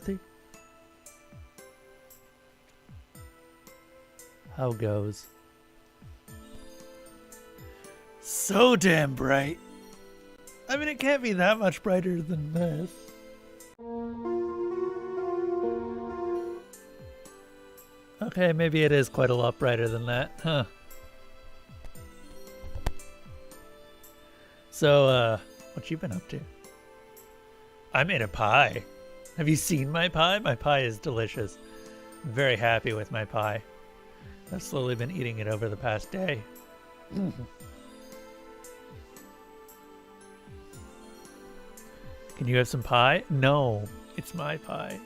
Dorothy? How goes? So damn bright. I mean, it can't be that much brighter than this. Okay, maybe it is quite a lot brighter than that, huh? So, what you been up to? I made a pie. Have you seen my pie? My pie is delicious. I'm very happy with my pie. I've slowly been eating it over the past day. Can you have some pie? No, it's my pie.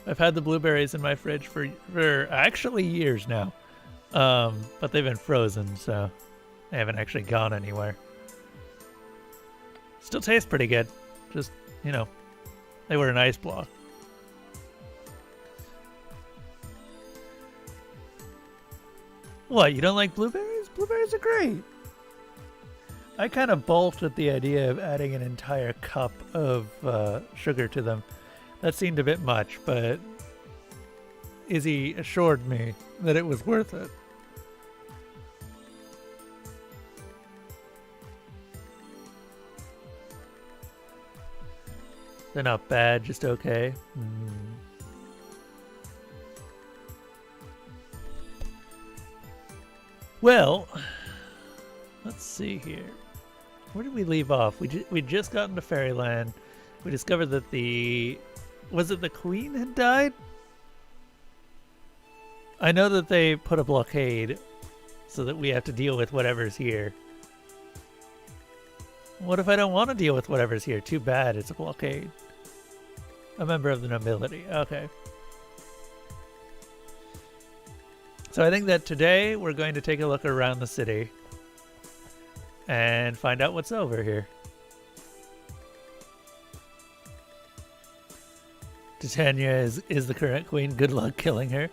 I've had the blueberries in my fridge for actually years now. But they've been frozen, so they haven't actually gone anywhere. Still tastes pretty good. Just, you know, they were an ice block. What, you don't like blueberries? Blueberries are great. I kind of balked at the idea of adding an entire cup of sugar to them. That seemed a bit much, but Izzy assured me that it was worth it. They're not bad, just okay. Well, let's see here. Where did we leave off? We just got into Fairyland. We discovered that was it the Queen had died? I know that they put a blockade so that we have to deal with whatever's here. What if I don't want to deal with whatever's here? Too bad, it's a blockade. A member of the nobility, okay. So I think that today we're going to take a look around the city and find out what's over here. Titania is the current queen. Good luck killing her.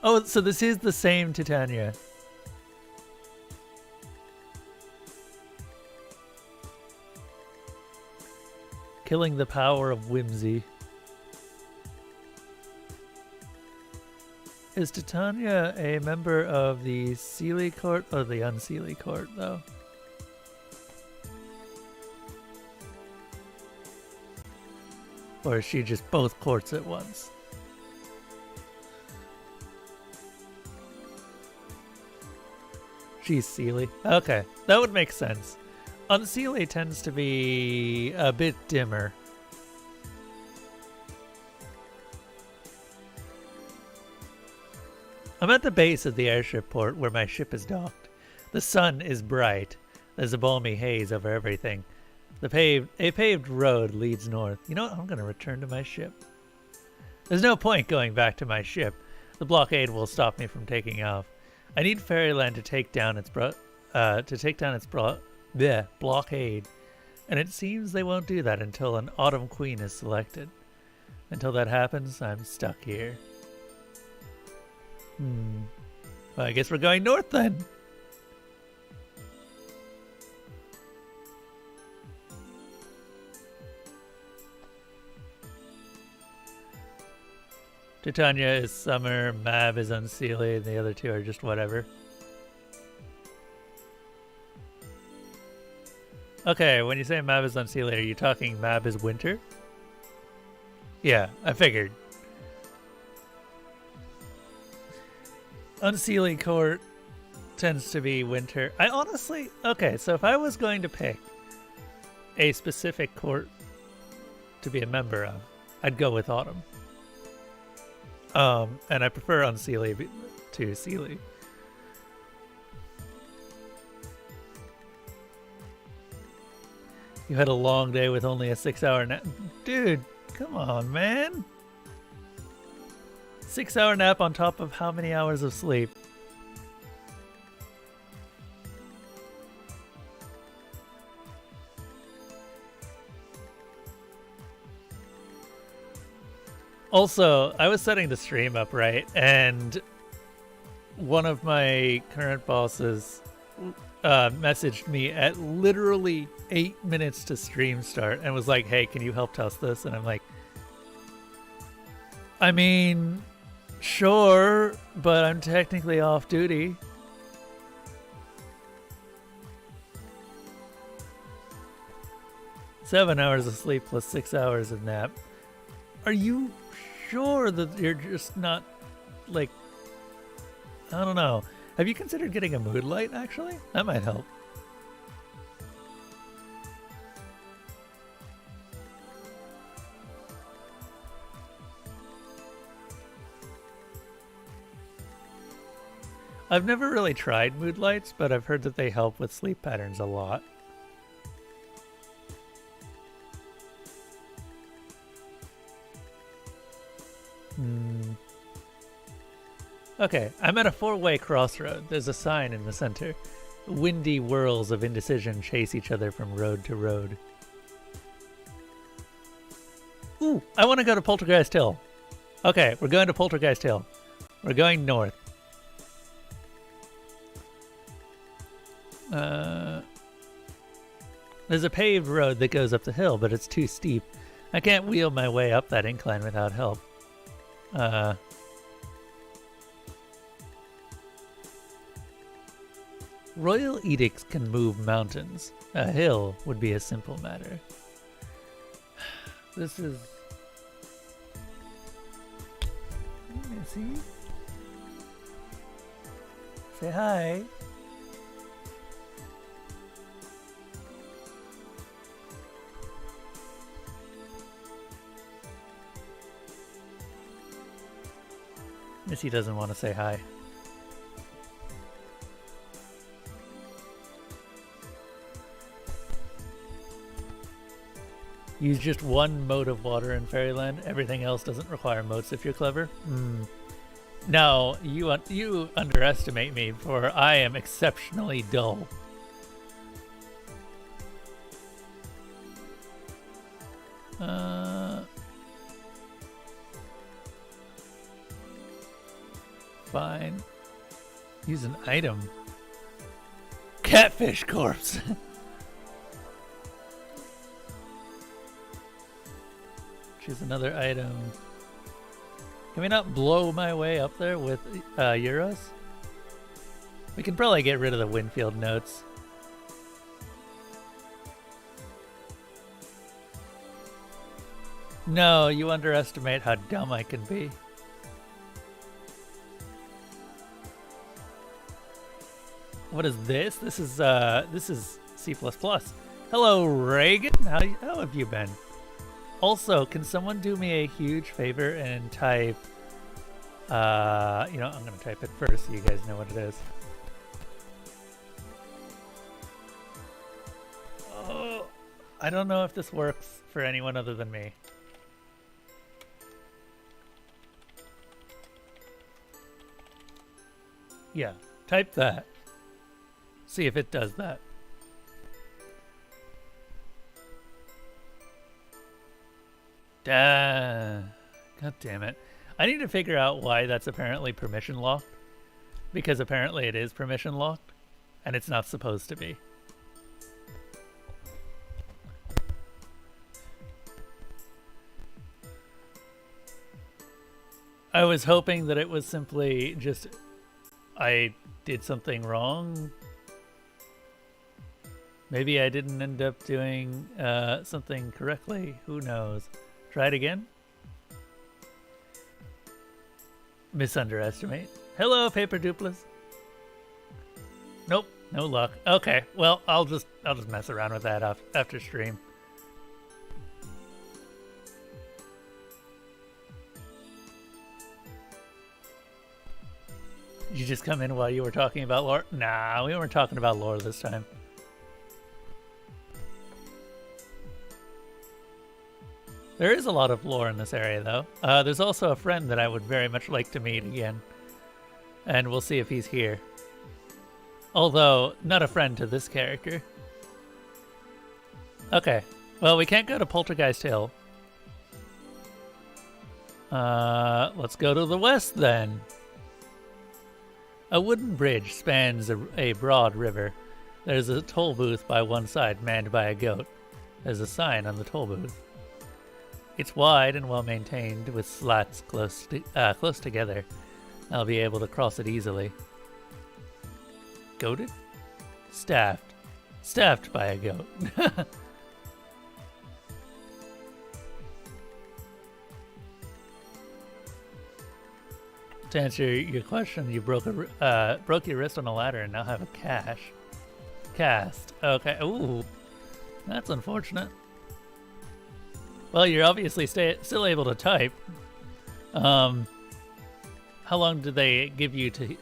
Oh, so this is the same Titania. Killing the power of whimsy. Is Titania a member of the Seelie court or the Unseelie court, though? Or is she just both courts at once? She's Seelie. Okay, that would make sense. Unseelie tends to be a bit dimmer. I'm at the base of the airship port where my ship is docked. The sun is bright. There's a balmy haze over everything. A paved road leads north. You know what? I'm going to return to my ship. There's no point going back to my ship. The blockade will stop me from taking off. I need Fairyland to take down its blockade, and it seems they won't do that until an Autumn Queen is selected. Until that happens, I'm stuck here. Well, I guess we're going north then. Titania is summer, Mab is Unseelie, and the other two are just whatever. Okay, when you say Mab is Unseelie, are you talking Mab is winter? Yeah, I figured. Unseelie court tends to be winter. I honestly... Okay, so if I was going to pick a specific court to be a member of, I'd go with autumn. And I prefer Unseelie to Seelie. You had a long day with only a 6-hour nap. Dude, come on, man. 6-hour nap on top of how many hours of sleep? Also, I was setting the stream up, right? And one of my current bosses messaged me at literally 8 minutes to stream start and was like, hey, can you help test this? And I'm like, I mean, sure, but I'm technically off duty. "7 hours of sleep plus 6 hours of nap." Are you sure that you're just not, like, I don't know. Have you considered getting a mood light, actually? That might help. I've never really tried mood lights, but I've heard that they help with sleep patterns a lot. Okay, I'm at a 4-way crossroad. There's a sign in the center. Windy whirls of indecision chase each other from road to road. Ooh, I want to go to Poltergeist Hill. Okay, we're going to Poltergeist Hill. We're going north. There's a paved road that goes up the hill, but it's too steep. I can't wheel my way up that incline without help. Royal edicts can move mountains. A hill would be a simple matter. This is... Missy? Say hi. Missy doesn't want to say hi. Use just one moat of water in Fairyland. Everything else doesn't require moats if you're clever. No, you underestimate me, for I am exceptionally dull. Fine. Use an item. Catfish corpse. Choose another item. Can we not blow my way up there with euros? We can probably get rid of the Winfield notes. No, you underestimate how dumb I can be. What is this? This is C++. Hello, Reagan. How have you been? Also, can someone do me a huge favor and type, I'm going to type it first so you guys know what it is. Oh, I don't know if this works for anyone other than me. Yeah, type that. See if it does that. God damn it. I need to figure out why that's apparently permission locked. Because apparently it is permission locked. And it's not supposed to be. I was hoping that it was simply just... I did something wrong. Maybe I didn't end up doing something correctly. Who knows? Try it again. Misunderestimate. Hello, Paper Duplas. Nope, no luck. Okay, well, I'll just mess around with that after stream. Did you just come in while you were talking about lore? Nah, we weren't talking about lore this time. There is a lot of lore in this area, though. There's also a friend that I would very much like to meet again. And we'll see if he's here. Although, not a friend to this character. Okay. Well, we can't go to Poltergeist Hill. Let's go to the west, then. A wooden bridge spans a broad river. There's a toll booth by one side, manned by a goat. There's a sign on the toll booth. It's wide and well maintained with slats close together. I'll be able to cross it easily. Goated? Staffed. Staffed by a goat. To answer your question, you broke your wrist on a ladder and now have a cast. Okay. Ooh, that's unfortunate. Well, you're obviously still able to type. How long did they give you to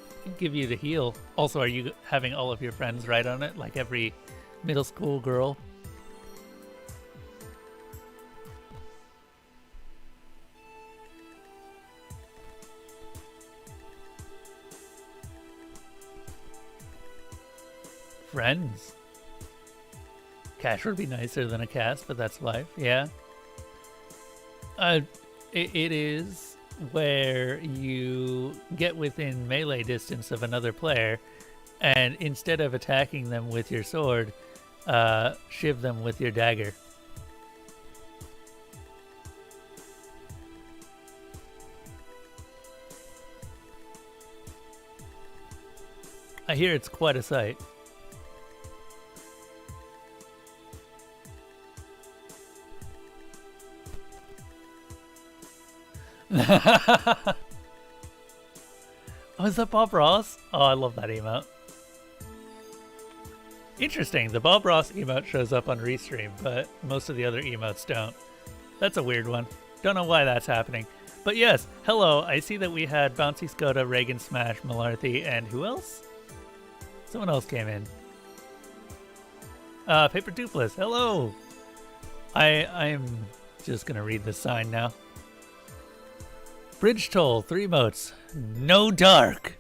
heal? Also, are you having all of your friends write on it like every middle school girl? Friends. Cash would be nicer than a cast, but that's life. Yeah. It is where you get within melee distance of another player, and instead of attacking them with your sword, shiv them with your dagger. I hear it's quite a sight. Oh, is that Bob Ross? Oh, I love that emote. Interesting, the Bob Ross emote shows up on Restream, but most of the other emotes don't. That's a weird one. Don't know why that's happening. But yes, hello, I see that we had Bouncy Skoda, Reagan Smash, Malarthy, and who else? Someone else came in. Paper Duplis, hello! I'm just gonna read the sign now. Bridge toll, 3 motes. No dark.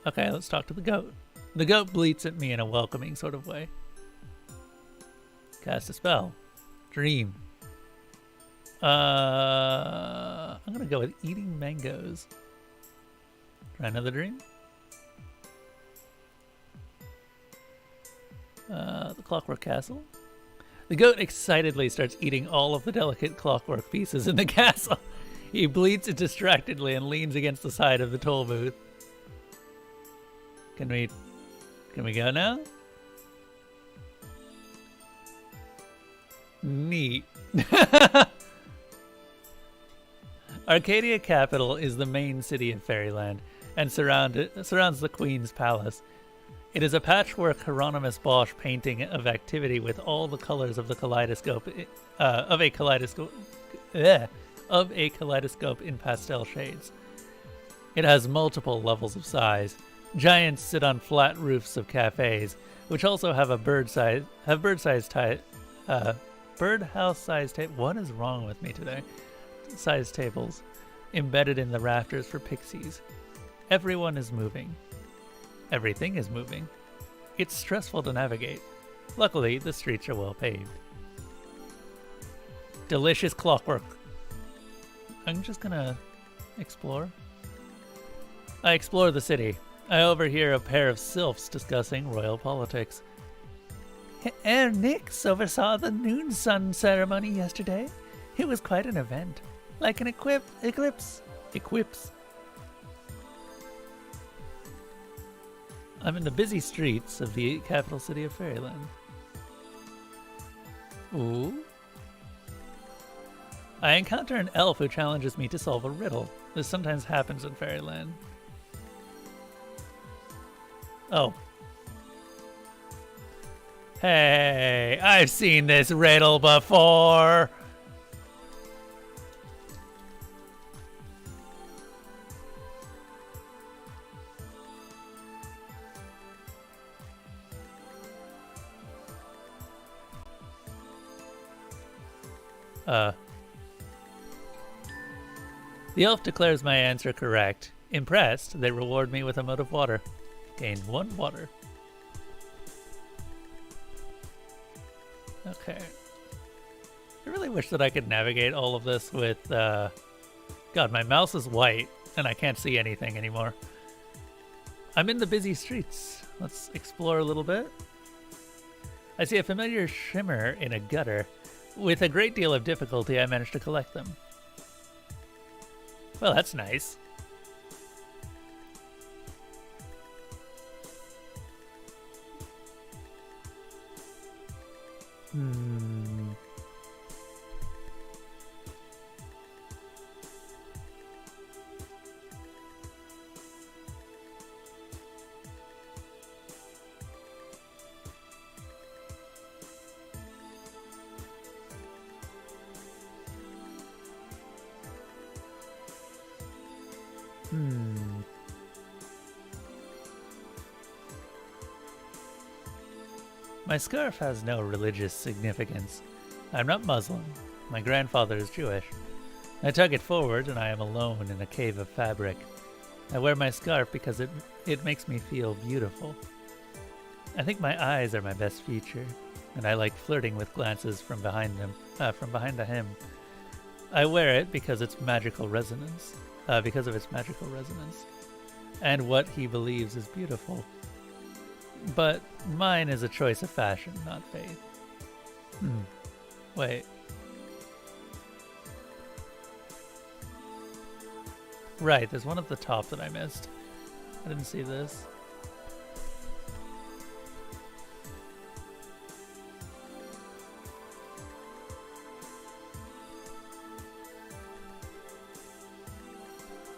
Okay, let's talk to the goat. The goat bleats at me in a welcoming sort of way. Cast a spell. Dream. I'm gonna go with eating mangoes. Try another dream. The Clockwork Castle. The goat excitedly starts eating all of the delicate clockwork pieces in the castle. He bleats distractedly and leans against the side of the toll booth. Can we go now? Neat. Arcadia Capital is the main city of Fairyland and surrounds the Queen's Palace. It is a patchwork Hieronymus Bosch painting of activity with all the colors of the kaleidoscope of a kaleidoscope in pastel shades. It has multiple levels of size. Giants sit on flat roofs of cafes, which also have birdhouse-sized table. What is wrong with me today? Sized tables embedded in the rafters for pixies. Everyone is moving. Everything is moving. It's stressful to navigate. Luckily, the streets are well paved. Delicious clockwork. I'm just gonna explore. I explore the city. I overhear a pair of sylphs discussing royal politics. Herr Nix oversaw the noon sun ceremony yesterday. It was quite an event. Like an eclipse. I'm in the busy streets of the capital city of Fairyland. Ooh. I encounter an elf who challenges me to solve a riddle. This sometimes happens in Fairyland. Oh. Hey, I've seen this riddle before. The elf declares my answer correct. Impressed, they reward me with a mote of water. Gain 1 water. Okay. I really wish that I could navigate all of this with, God, my mouse is white, and I can't see anything anymore. I'm in the busy streets. Let's explore a little bit. I see a familiar shimmer in a gutter. With a great deal of difficulty, I managed to collect them. Well, that's nice. My scarf has no religious significance. I'm not Muslim. My grandfather is Jewish. I tug it forward and I am alone in a cave of fabric. I wear my scarf because it makes me feel beautiful. I think my eyes are my best feature, and I like flirting with glances from behind the hem. I wear it because its magical resonance, and what he believes is beautiful. But mine is a choice of fashion, not faith. Wait. Right, there's one at the top that I missed. I didn't see this.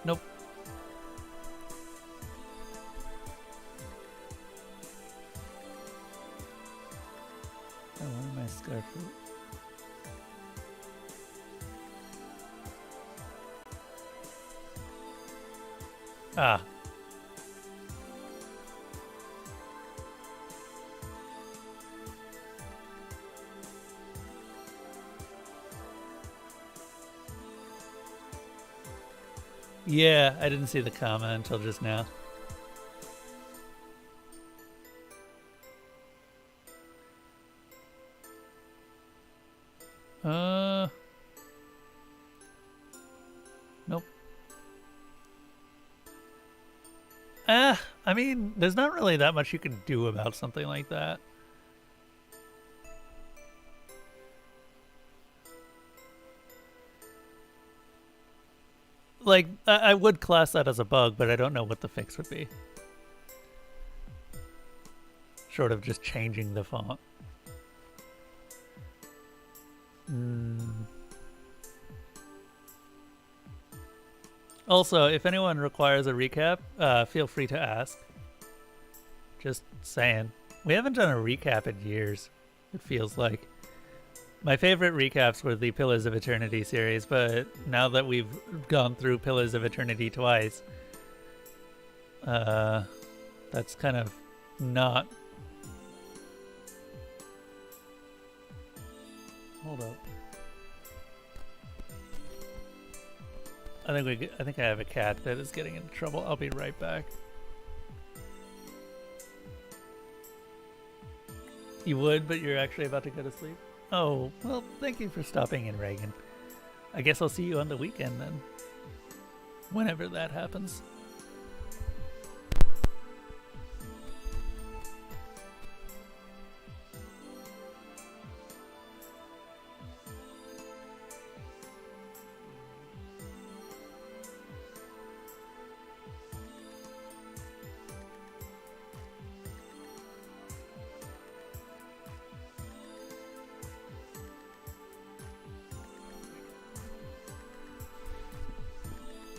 Nope. I want my scarf. Ah. Yeah, I didn't see the comment until just now. Nope. I mean, there's not really that much you can do about something like that. Like, I would class that as a bug, but I don't know what the fix would be. Short of just changing the font. Also, if anyone requires a recap, feel free to ask. Just saying. We haven't done a recap in years, it feels like. My favorite recaps were the Pillars of Eternity series, but now that we've gone through Pillars of Eternity twice, that's kind of not... Hold up. I think I have a cat that is getting into trouble. I'll be right back. You would, but you're actually about to go to sleep? Oh, well, thank you for stopping in, Reagan. I guess I'll see you on the weekend then. Whenever that happens.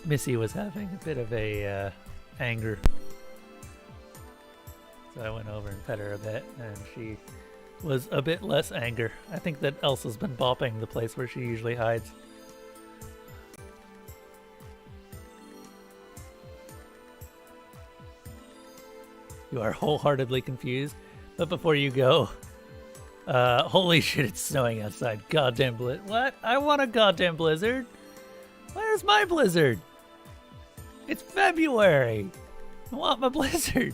Missy was having a bit of a anger, so I went over and pet her a bit, and she was a bit less anger. I think that Elsa's been bopping the place where she usually hides. You are wholeheartedly confused, but before you go, holy shit, it's snowing outside. Goddamn blizzard. What? I want a goddamn blizzard. Where's my blizzard? It's February. I want my blizzard.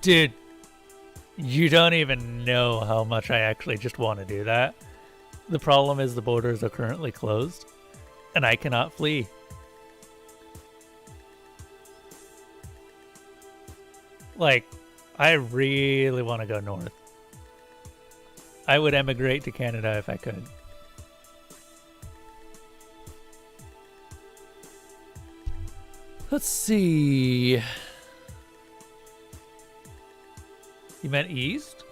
Dude, you don't even know how much I actually just want to do that. The problem is the borders are currently closed, and I cannot flee. like, I really want to go north. I would emigrate to Canada if I could. Let's see. You meant east?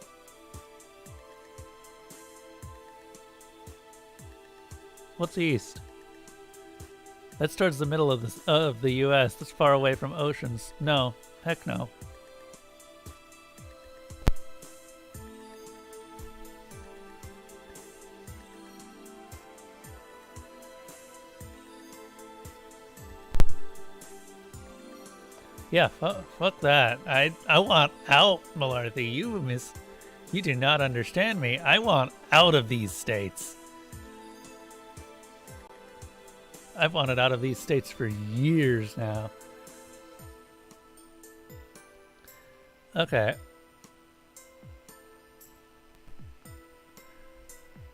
What's east? That's towards the middle of the U.S. That's far away from oceans. No, heck no. Yeah, fuck that. I want out, Malarthy. You do not understand me. I want out of these states. I've wanted out of these states for years now. Okay.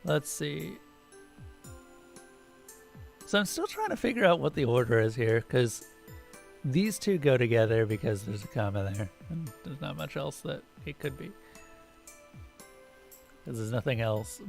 Let's see. So I'm still trying to figure out what the order is here, because these two go together because there's a comma there, and there's not much else that it could be. Because there's nothing else.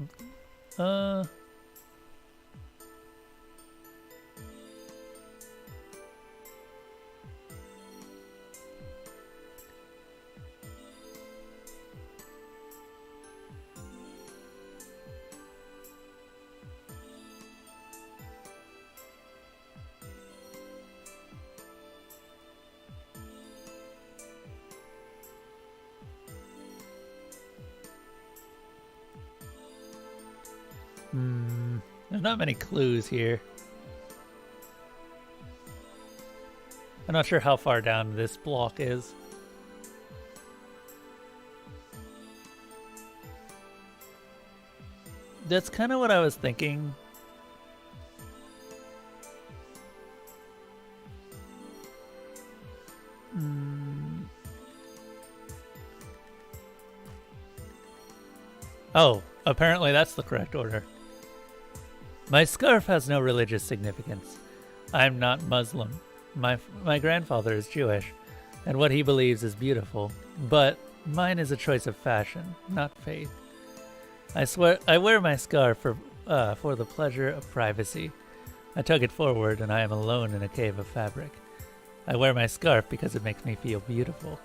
There's not many clues here. I'm not sure how far down this block is. That's kind of what I was thinking. Oh, apparently that's the correct order. My scarf has no religious significance. I'm not Muslim. My grandfather is Jewish, and what he believes is beautiful, but mine is a choice of fashion, not faith. I swear I wear my scarf for the pleasure of privacy. I tug it forward and I am alone in a cave of fabric. I wear my scarf because it makes me feel beautiful.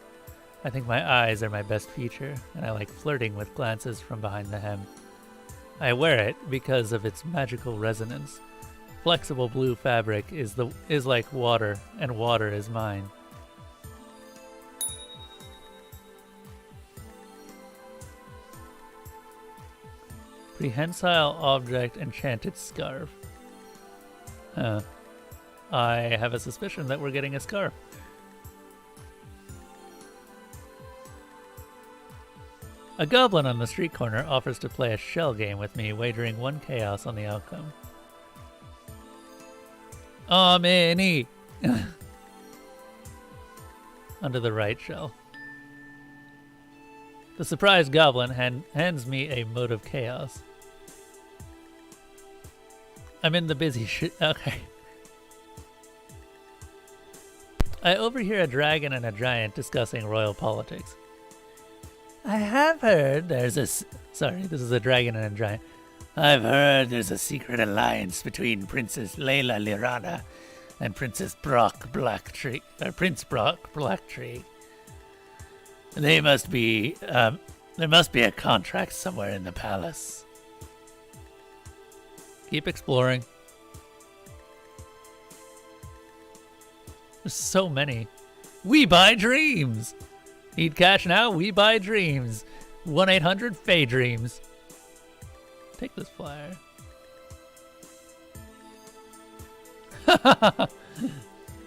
I think my eyes are my best feature, and I like flirting with glances from behind the hem. I wear it because of its magical resonance. Flexible blue fabric is like water, and water is mine. Prehensile object, enchanted scarf. I have a suspicion that we're getting a scarf. A goblin on the street corner offers to play a shell game with me, wagering 1 chaos on the outcome. Aw, Minnie! Under the right shell. The surprised goblin hands me a mote of chaos. I'm in the busy okay. I overhear a dragon and a giant discussing royal politics. I have heard there's a... Sorry, this is a dragon and a giant. I've heard there's a secret alliance between Princess Layla Lirana and Princess Brock Blacktree, or Prince Brock Blacktree. They must be, there must be a contract somewhere in the palace. Keep exploring. There's so many. We buy dreams! Need cash now? We buy dreams. 1-800-FAY-DREAMS. Take this flyer.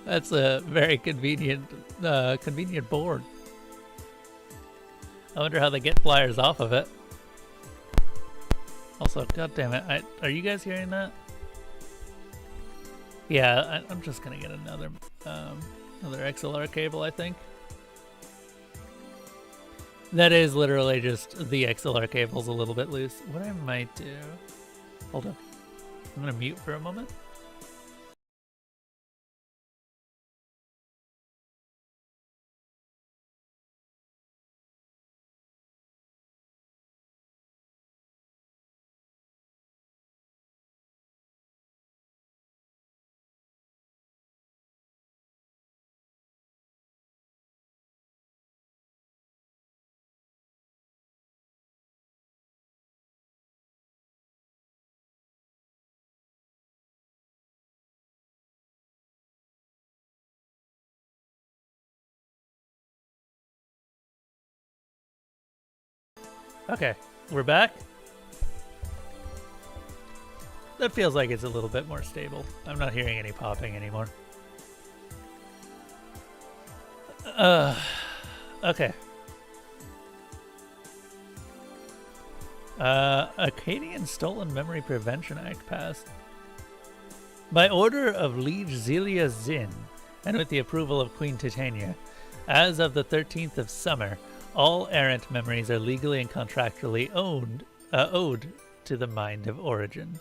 That's a very convenient board. I wonder how they get flyers off of it. Also, god damn it, are you guys hearing that? Yeah, I'm just gonna get another XLR cable, I think. That is literally just the XLR cable's a little bit loose. What I might do... Hold on. I'm gonna mute for a moment. Okay, we're back. That feels like it's a little bit more stable. I'm not hearing any popping anymore. Okay. Acadian Stolen Memory Prevention Act passed. By order of Liege Zelia Zin, and with the approval of Queen Titania, as of the 13th of summer, all errant memories are legally and contractually owed to the Mind of Origin.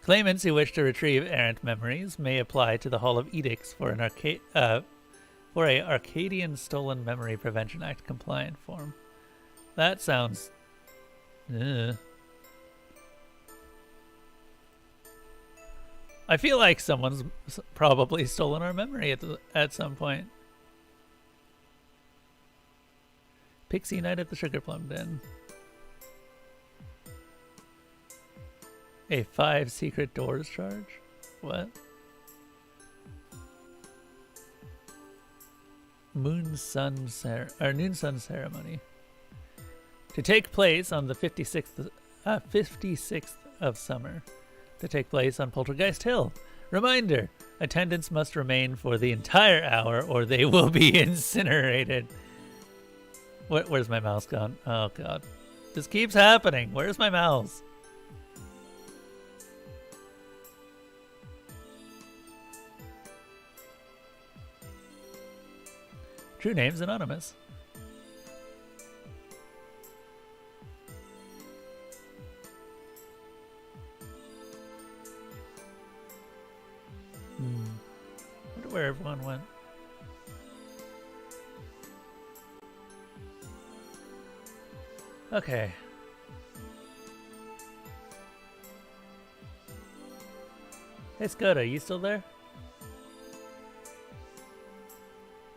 Claimants who wish to retrieve errant memories may apply to the Hall of Edicts for a Arcadian Stolen Memory Prevention Act compliant form. That sounds... I feel like someone's probably stolen our memory at some point. Pixie Night at the Sugar Plum Den. A 5 secret doors charge? What? Noon Sun Ceremony. To take place on the 56th of summer. To take place on Poltergeist Hill. Reminder, attendants must remain for the entire hour or they will be incinerated. Where's my mouse gone? Oh god. This keeps happening. Where's my mouse? True names anonymous. Wonder where everyone went. Okay. Hey Skoda, are you still there?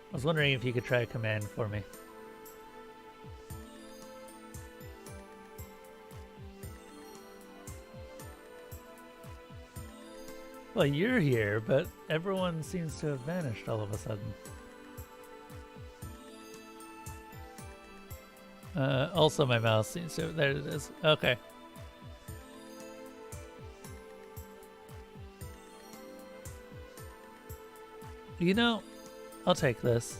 I was wondering if you could try a command for me. Well, you're here, but everyone seems to have vanished all of a sudden. Also my mouse seems to... There it is. Okay. You know, I'll take this.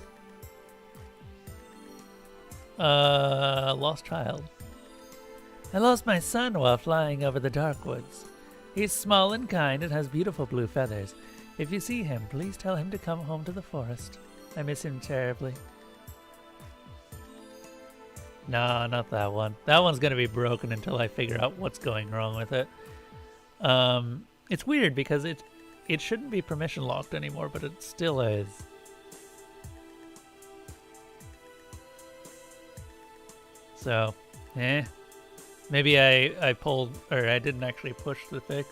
Lost child. I lost my son while flying over the dark woods. He's small and kind and has beautiful blue feathers. If you see him, please tell him to come home to the forest. I miss him terribly. Nah, not that one. That one's gonna be broken until I figure out what's going wrong with it. It's weird because it shouldn't be permission locked anymore, but it still is. So, maybe I pulled, or I didn't actually push the fix.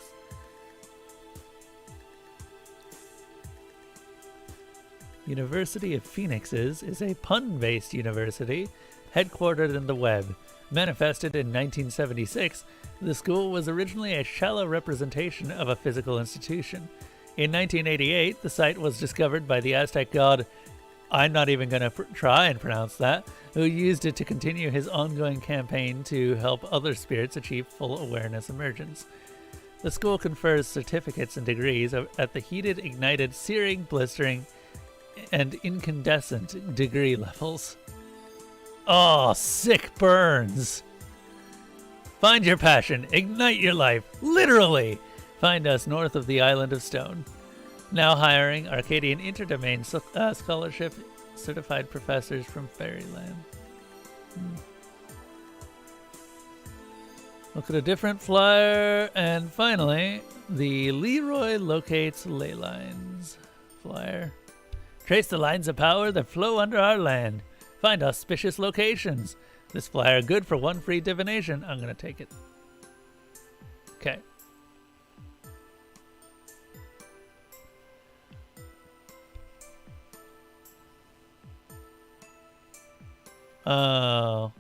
University of Phoenixes is a pun-based university headquartered in the web. Manifested in 1976, the school was originally a shallow representation of a physical institution. In 1988, the site was discovered by the Aztec god, I'm not even going to try and pronounce that, who used it to continue his ongoing campaign to help other spirits achieve full awareness emergence. The school confers certificates and degrees at the heated, ignited, searing, blistering, and incandescent degree levels. Oh, sick burns! Find your passion, ignite your life, literally! Find us north of the Island of Stone. Now hiring Arcadian Interdomain Scholarship certified professors from Fairyland. Look at a different flyer. And finally, the Leroy Locates Ley Lines flyer. Trace the lines of power that flow under our land. Find auspicious locations. This flyer good for one free divination. I'm going to take it. Okay. Oh.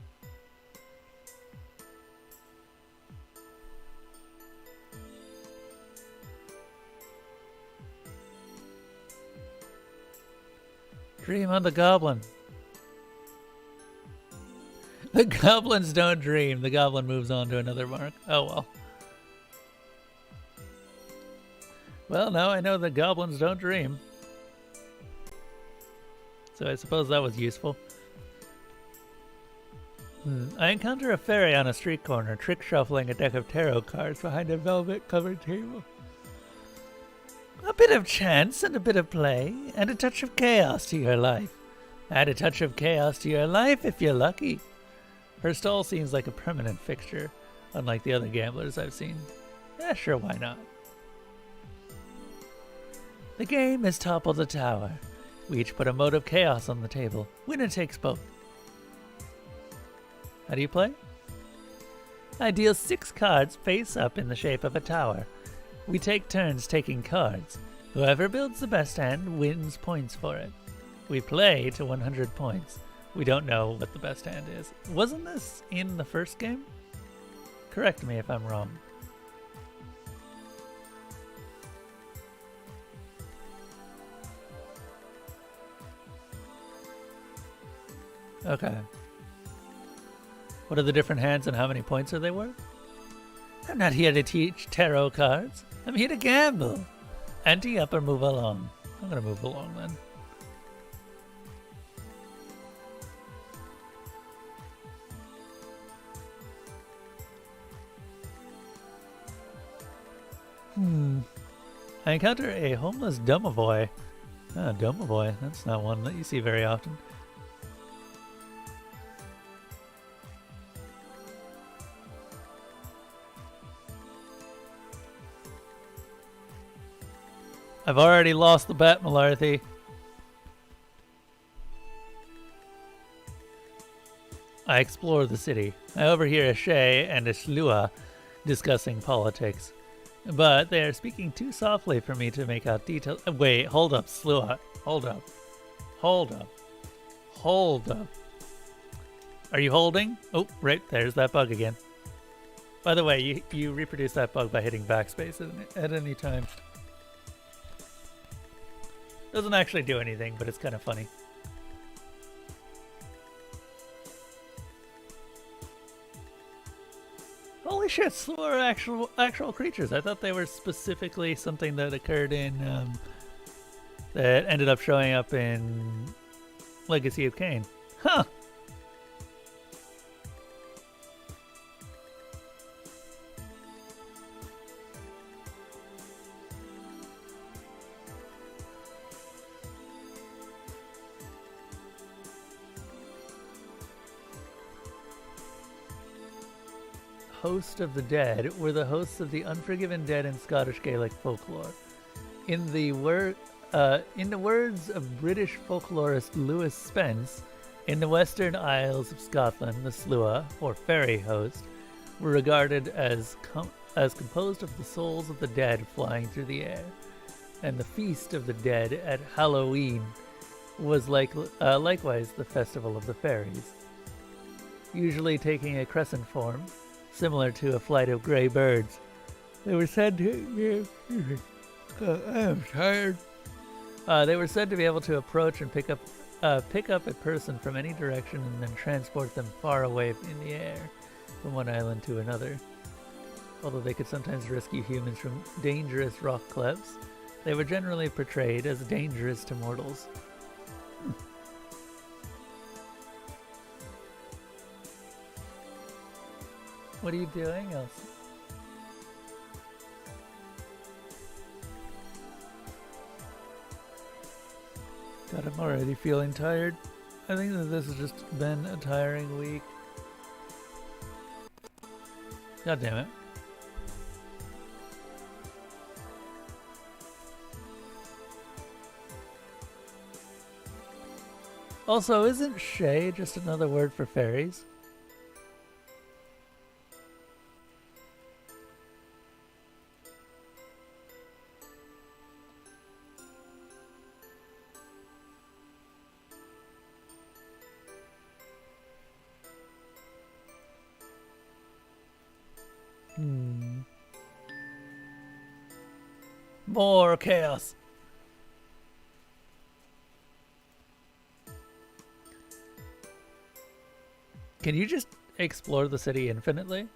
Dream on the Goblin. The goblins don't dream. The goblin moves on to another mark. Oh well. Well, now I know that goblins don't dream. So I suppose that was useful. I encounter a fairy on a street corner, trick shuffling a deck of tarot cards behind a velvet-covered table. A bit of chance and a bit of play, and a touch of chaos to your life. Add a touch of chaos to your life if you're lucky. Her stall seems like a permanent fixture, unlike the other gamblers I've seen. Yeah, sure, why not? The game is Topple the Tower. We each put a mode of chaos on the table. Winner takes both. How do you play? I deal 6 cards face up in the shape of a tower. We take turns taking cards. Whoever builds the best hand wins points for it. We play to 100 points. We don't know what the best hand is. Wasn't this in the first game? Correct me if I'm wrong. Okay. What are the different hands and how many points are they worth? I'm not here to teach tarot cards. I'm here to gamble. Ante up or move along. I'm gonna move along then. I encounter a homeless domovoy. Ah, domovoy. That's not one that you see very often. I've already lost the bet, Malarthy. I explore the city. I overhear a Shay and a Slua discussing politics. But they are speaking too softly for me to make out details. Wait, hold up, Slua. Hold up. Hold up. Hold up. Are you holding? Oh, right, there's that bug again. By the way, you reproduce that bug by hitting backspace at any time. Doesn't actually do anything, but it's kind of funny. Holy shit, Slua are actual creatures. I thought they were specifically something that occurred in, that ended up showing up in Legacy of Kain. Huh! Host of the Dead were the hosts of the unforgiven dead in Scottish Gaelic folklore. In the words of British folklorist Lewis Spence, in the Western Isles of Scotland, the Slua, or fairy host, were regarded as composed of the souls of the dead flying through the air, and the feast of the dead at Halloween was likewise the festival of the fairies, usually taking a crescent form, similar to a flight of gray birds. They were said to... I am tired. They were said to be able to approach and pick up a person from any direction and then transport them far away in the air from one island to another. Although they could sometimes rescue humans from dangerous rock clefts, they were generally portrayed as dangerous to mortals. What are you doing, Elsie? God, I'm already feeling tired. I think that this has just been a tiring week. God damn it. Also, isn't Shay just another word for fairies? More chaos. Can you just explore the city infinitely?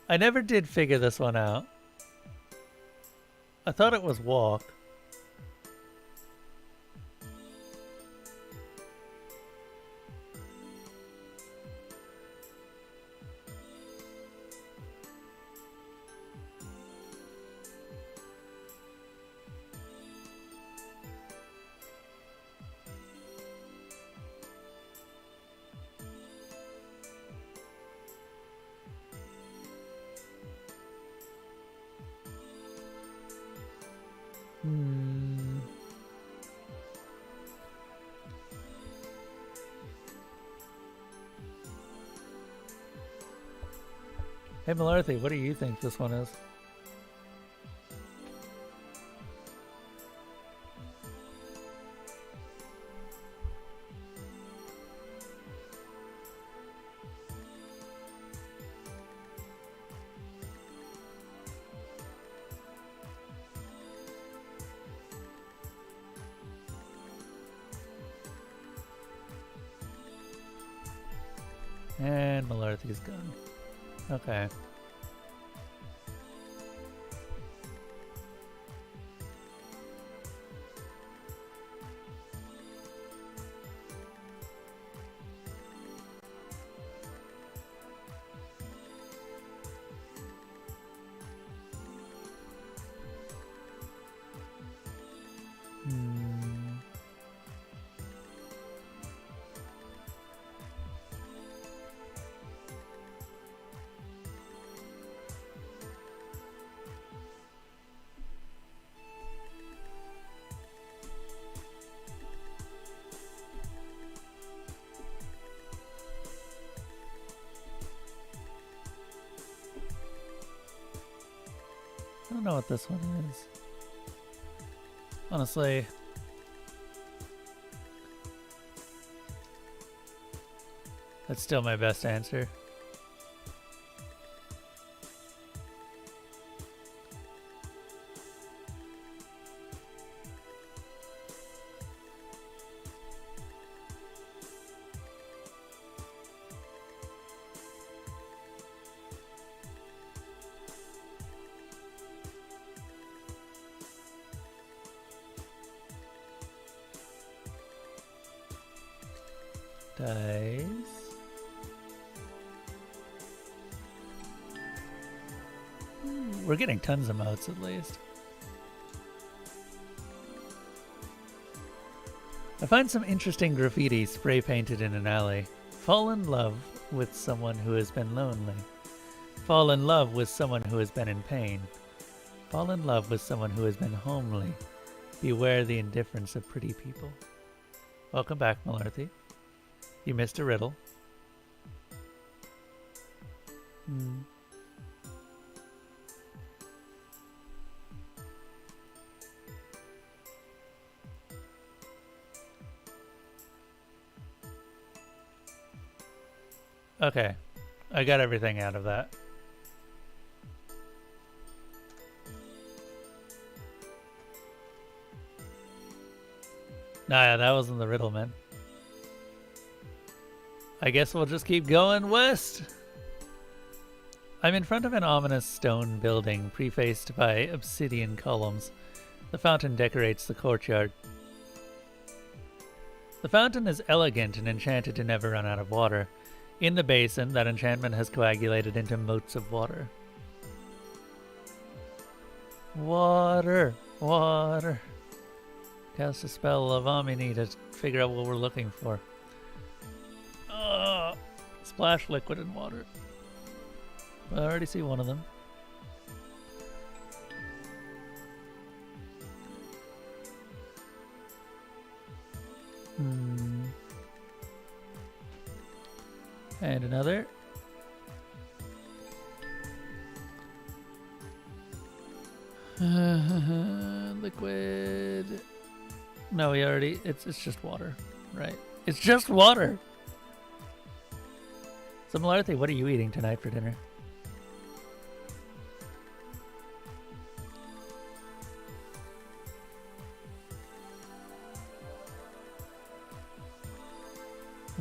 I never did figure this one out. I thought it was walk. Hey Malarthy, what do you think this one is? And Malarthy's gone. Okay. I don't know what this one is. Honestly. That's still my best answer. Dice. We're getting tons of motes at least. I find some interesting graffiti spray painted in an alley. Fall in love with someone who has been lonely. Fall in love with someone who has been in pain. Fall in love with someone who has been homely. Beware the indifference of pretty people. Welcome back, Malarthy. You missed a riddle. Okay, I got everything out of that. Nah, that wasn't the riddle, man. I guess we'll just keep going west. I'm in front of an ominous stone building prefaced by obsidian columns. The fountain decorates the courtyard. The fountain is elegant and enchanted to never run out of water. In the basin, that enchantment has coagulated into motes of water. Water, water. Cast a spell of Omni to figure out what we're looking for. Splash liquid in water. I already see one of them. And another. Liquid. No, we already. It's just water, right? It's just water. So Malarthy, what are you eating tonight for dinner?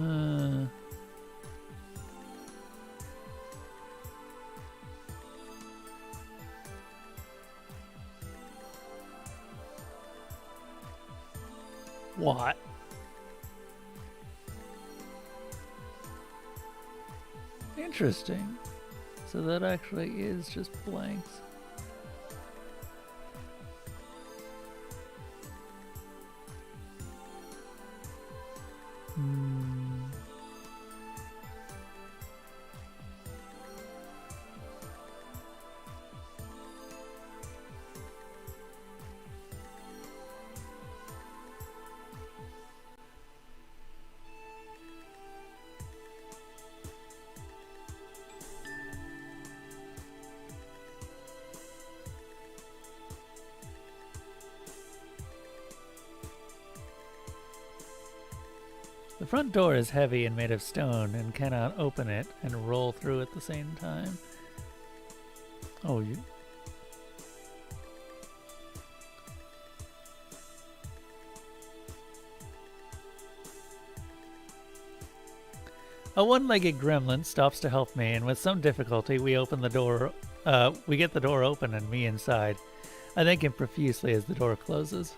Uh, what? Interesting. So that actually is just blanks. The front door is heavy and made of stone and cannot open it and roll through at the same time. Oh, you... A one-legged gremlin stops to help me, and with some difficulty we open the door. We get the door open and me inside. I thank him profusely as the door closes.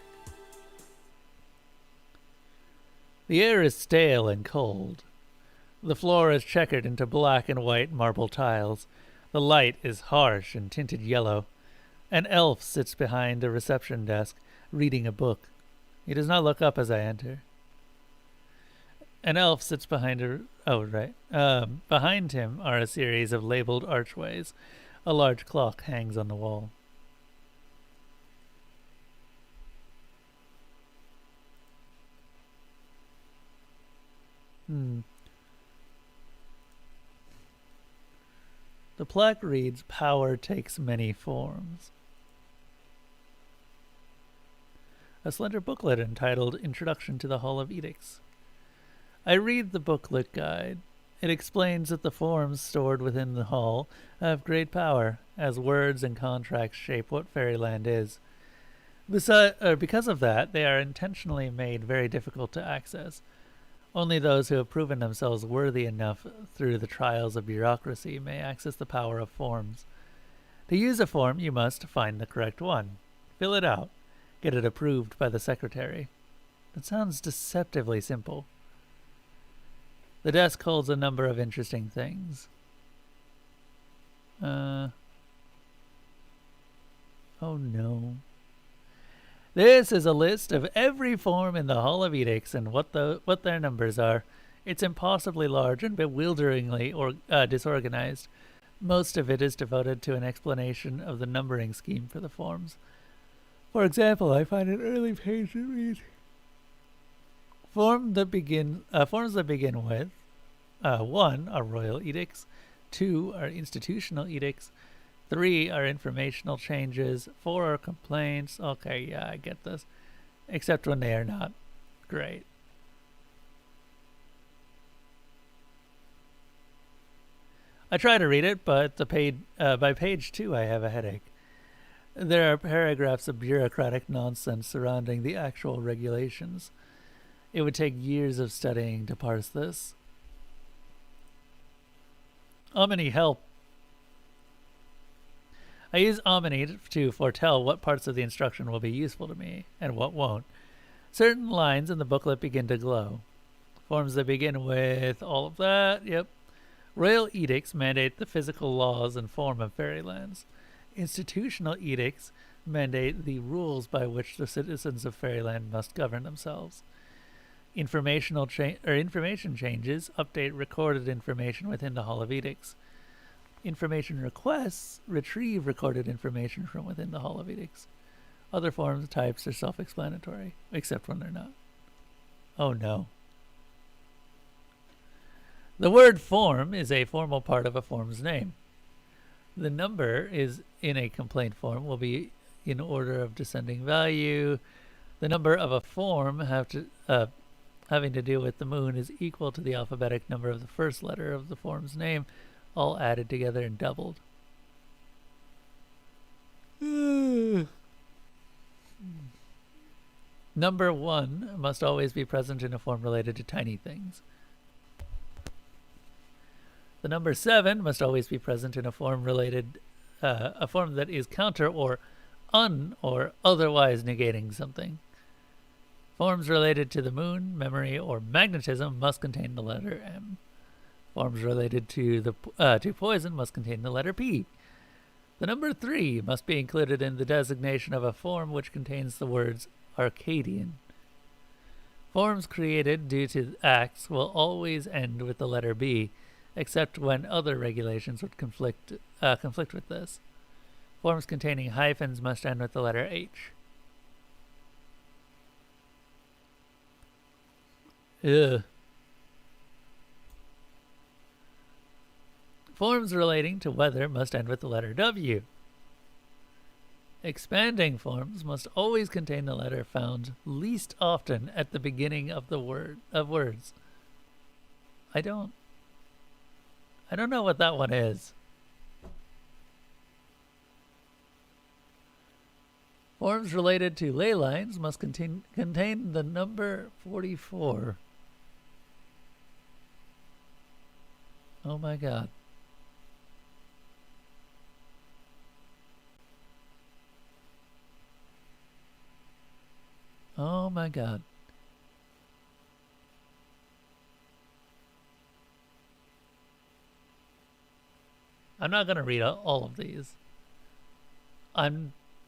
The air is stale and cold. The floor is checkered into black and white marble tiles. The light is harsh and tinted yellow. An elf sits behind a reception desk, reading a book. He does not look up as I enter. An elf sits behind a... Oh, right. Behind him are a series of labeled archways. A large clock hangs on the wall. The plaque reads, "Power takes many forms." A slender booklet entitled Introduction to the Hall of Edicts. I read the booklet guide. It explains that the forms stored within the hall have great power, as words and contracts shape what Fairyland is. Because of that, they are intentionally made very difficult to access. Only those who have proven themselves worthy enough through the trials of bureaucracy may access the power of forms. To use a form, you must find the correct one, fill it out, get it approved by the secretary. It sounds deceptively simple. The desk holds a number of interesting things. Oh no. This is a list of every form in the Hall of Edicts and what their numbers are. It's impossibly large and bewilderingly disorganized. Most of it is devoted to an explanation of the numbering scheme for the forms. For example, I find an early page that reads, forms that begin with 1 are royal edicts, 2 are institutional edicts, 3 are informational changes, 4 are complaints. Okay, yeah, I get this. Except when they are not. Great. I try to read it, but by page 2 I have a headache. There are paragraphs of bureaucratic nonsense surrounding the actual regulations. It would take years of studying to parse this. Omni help. I use Omni to foretell what parts of the instruction will be useful to me and what won't. Certain lines in the booklet begin to glow. Forms that begin with all of that, yep. Royal edicts mandate the physical laws and form of Fairylands. Institutional edicts mandate the rules by which the citizens of Fairyland must govern themselves. Information changes update recorded information within the Hall of Edicts. Information requests retrieve recorded information from within the Hall of Edicts. Other forms types are self-explanatory, except when they're not. Oh no. The word form is a formal part of a form's name. The number is in a complaint form will be in order of descending value. The number of a form having to do with the moon is equal to the alphabetic number of the first letter of the form's name, all added together and doubled. Number 1 must always be present in a form related to tiny things. The number 7 must always be present in a form a form that is counter or or otherwise negating something. Forms related to the moon, memory, or magnetism must contain the letter M. Forms related to poison must contain the letter P. The number 3 must be included in the designation of a form which contains the words Arcadian. Forms created due to acts will always end with the letter B, except when other regulations would conflict with this. Forms containing hyphens must end with the letter H. Ugh. Forms relating to weather must end with the letter W. Expanding forms must always contain the letter found least often at the beginning of words. I don't know what that one is. Forms related to ley lines must contain the number 44. Oh my god. Oh my god. I'm not going to read all of these.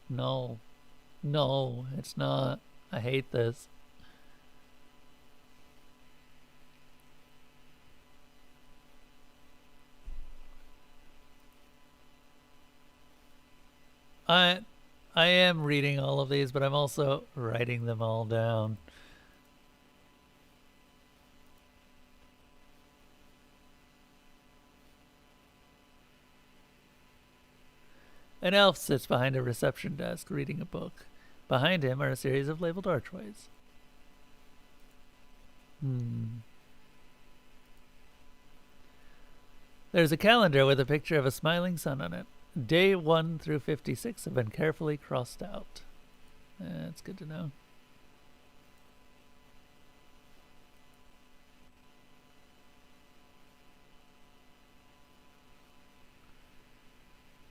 No. No, it's not. I hate this. I am reading all of these, but I'm also writing them all down. An elf sits behind a reception desk reading a book. Behind him are a series of labeled archways. There's a calendar with a picture of a smiling sun on it. Day 1 through 56 have been carefully crossed out. That's good to know.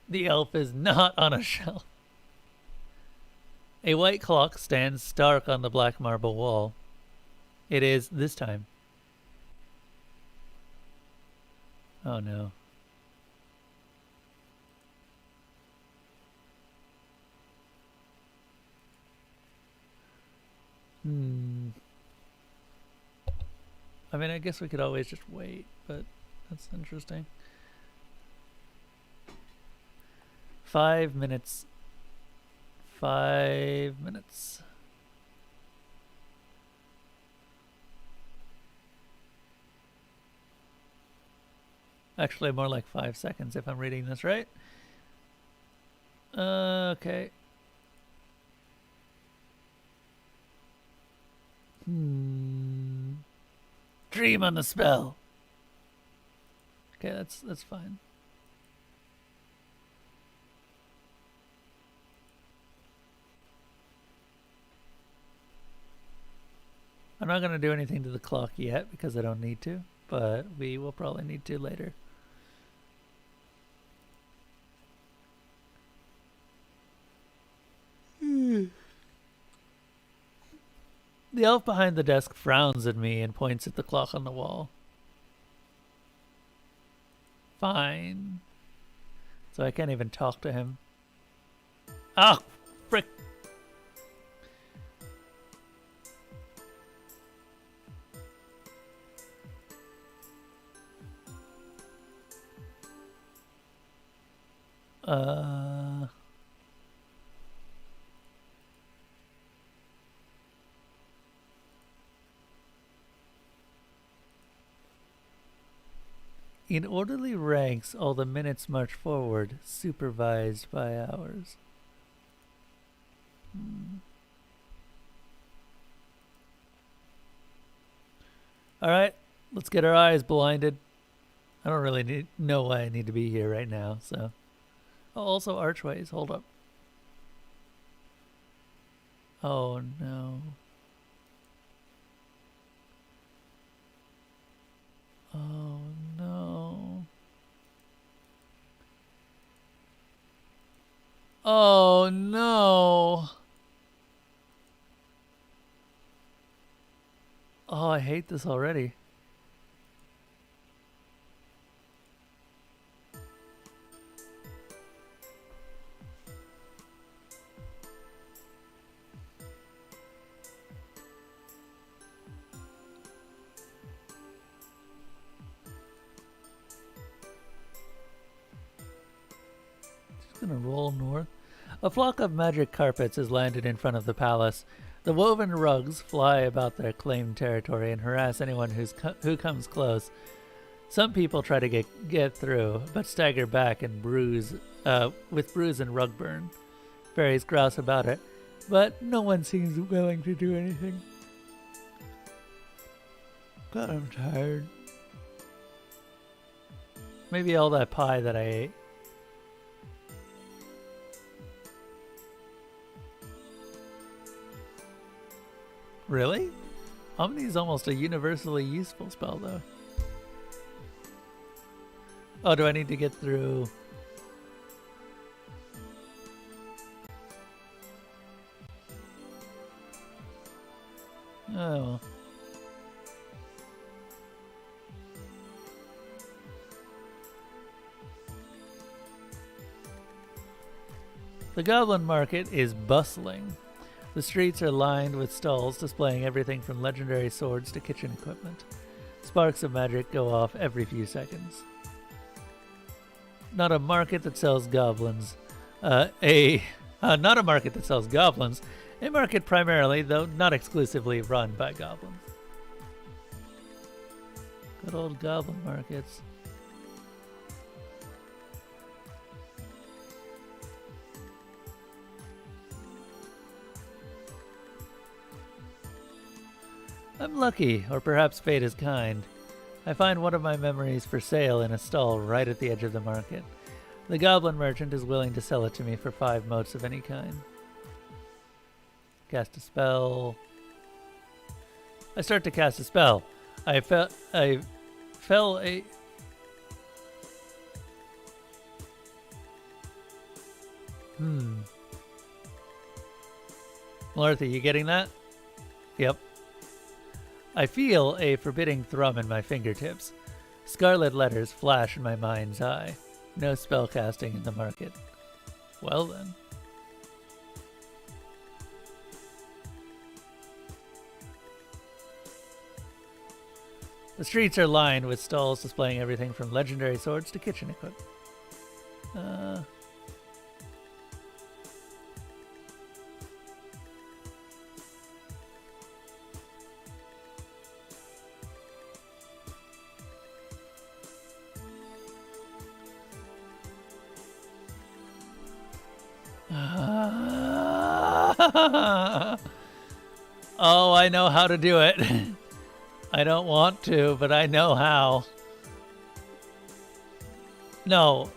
The elf is not on a shelf. A white clock stands stark on the black marble wall. It is this time. Oh no. I mean, I guess we could always just wait, but that's interesting. 5 minutes. 5 minutes. Actually, more like 5 seconds if I'm reading this right. Okay. Dream on the spell. Okay, that's fine. I'm not going to do anything to the clock yet because I don't need to, but we will probably need to later. The elf behind the desk frowns at me and points at the clock on the wall. Fine. So I can't even talk to him. Ah, frick. In orderly ranks, all the minutes march forward, supervised by hours. All right, let's get our eyes blinded. I don't really know why I need to be here right now, so. Oh, also archways, hold up. Oh no. Oh no. Oh no. Oh, I hate this already. Just gonna roll north. A flock of magic carpets has landed in front of the palace. The woven rugs fly about their claimed territory and harass anyone who comes close. Some people try to get through, but stagger back and with bruise and rug burn. Fairies grouse about it, but no one seems willing to do anything. God, I'm tired. Maybe all that pie that I ate. Really? Omni is almost a universally useful spell, though. Oh, do I need to get through? Oh. The Goblin Market is bustling. The streets are lined with stalls displaying everything from legendary swords to kitchen equipment. Sparks of magic go off every few seconds. Not a market that sells goblins. Not a market that sells goblins. A market primarily, though not exclusively, run by goblins. Good old goblin markets. I'm lucky, or perhaps fate is kind. I find one of my memories for sale in a stall right at the edge of the market. The goblin merchant is willing to sell it to me for 5 motes of any kind. Cast a spell. I start to cast a spell. I fell a... Martha, you getting that? Yep. I feel a forbidding thrum in my fingertips. Scarlet letters flash in my mind's eye. No spell casting in the market. Well then. The streets are lined with stalls displaying everything from legendary swords to kitchen equipment. Oh, I know how to do it. I don't want to, but I know how. No,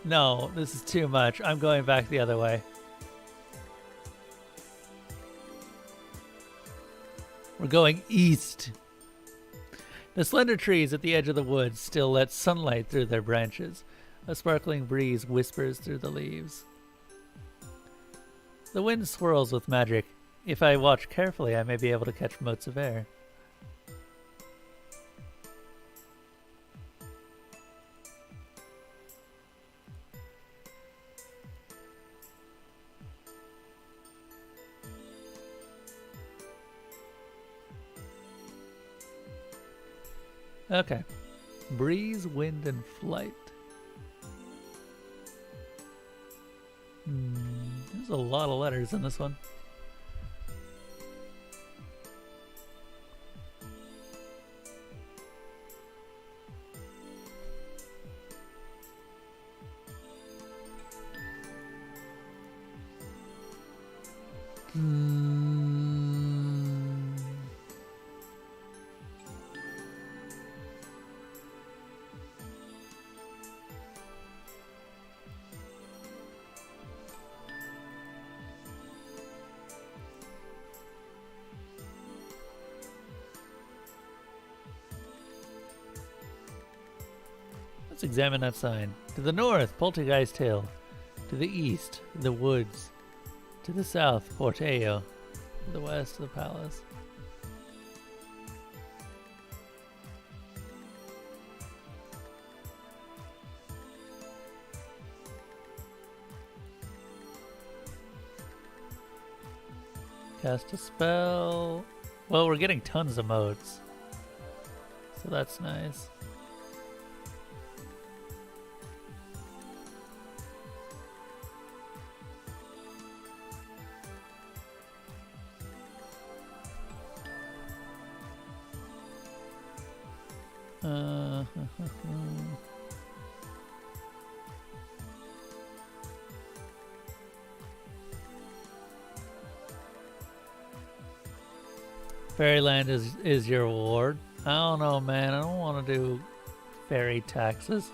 this is too much. I'm going back the other way. We're going east. The slender trees at the edge of the woods still let sunlight through their branches. A sparkling breeze whispers through the leaves. The wind swirls with magic. If I watch carefully, I may be able to catch motes of air. Okay. Breeze, wind, and flight. There's a lot of letters in this one. Let's examine that sign. To the north, Poltergeist Hill. To the east, the woods. To the south, Porteo. To the west, the palace. Cast a spell. Well, we're getting tons of modes, so that's nice. Fairyland is your reward. I don't know, man. I don't want to do fairy taxes.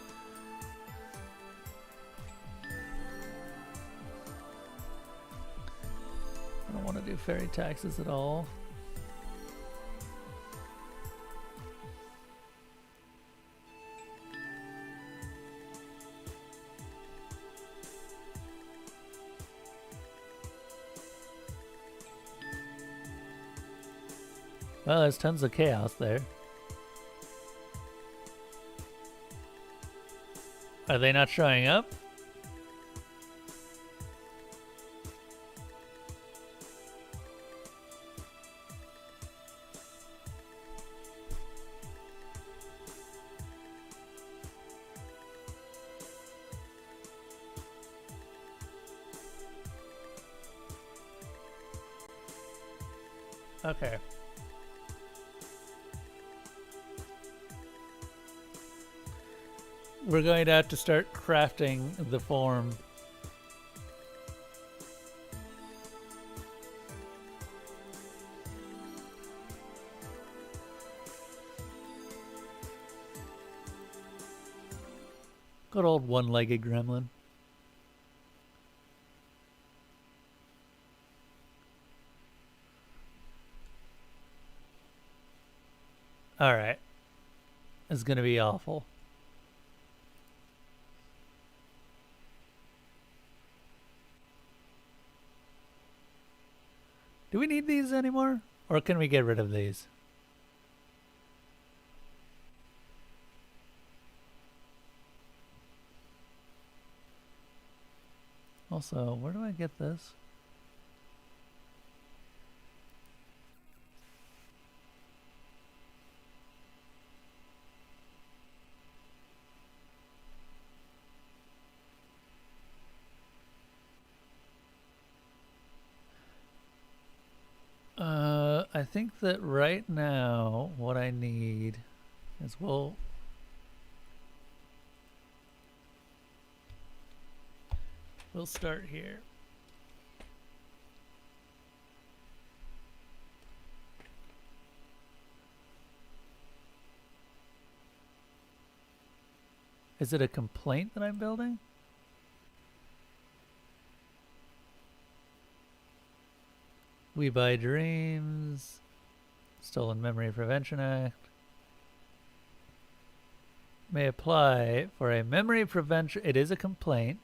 I don't want to do fairy taxes at all. Well, there's tons of chaos there. Are they not showing up? Okay. We're going to have to start crafting the form. Good old one-legged gremlin. Alright. It's gonna be awful. Do we need these anymore? Or can we get rid of these? Also, where do I get this? I think that right now what I need is we'll start here. Is it a complaint that I'm building? We Buy Dreams, Stolen Memory Prevention Act. May apply for a memory prevention. It is a complaint.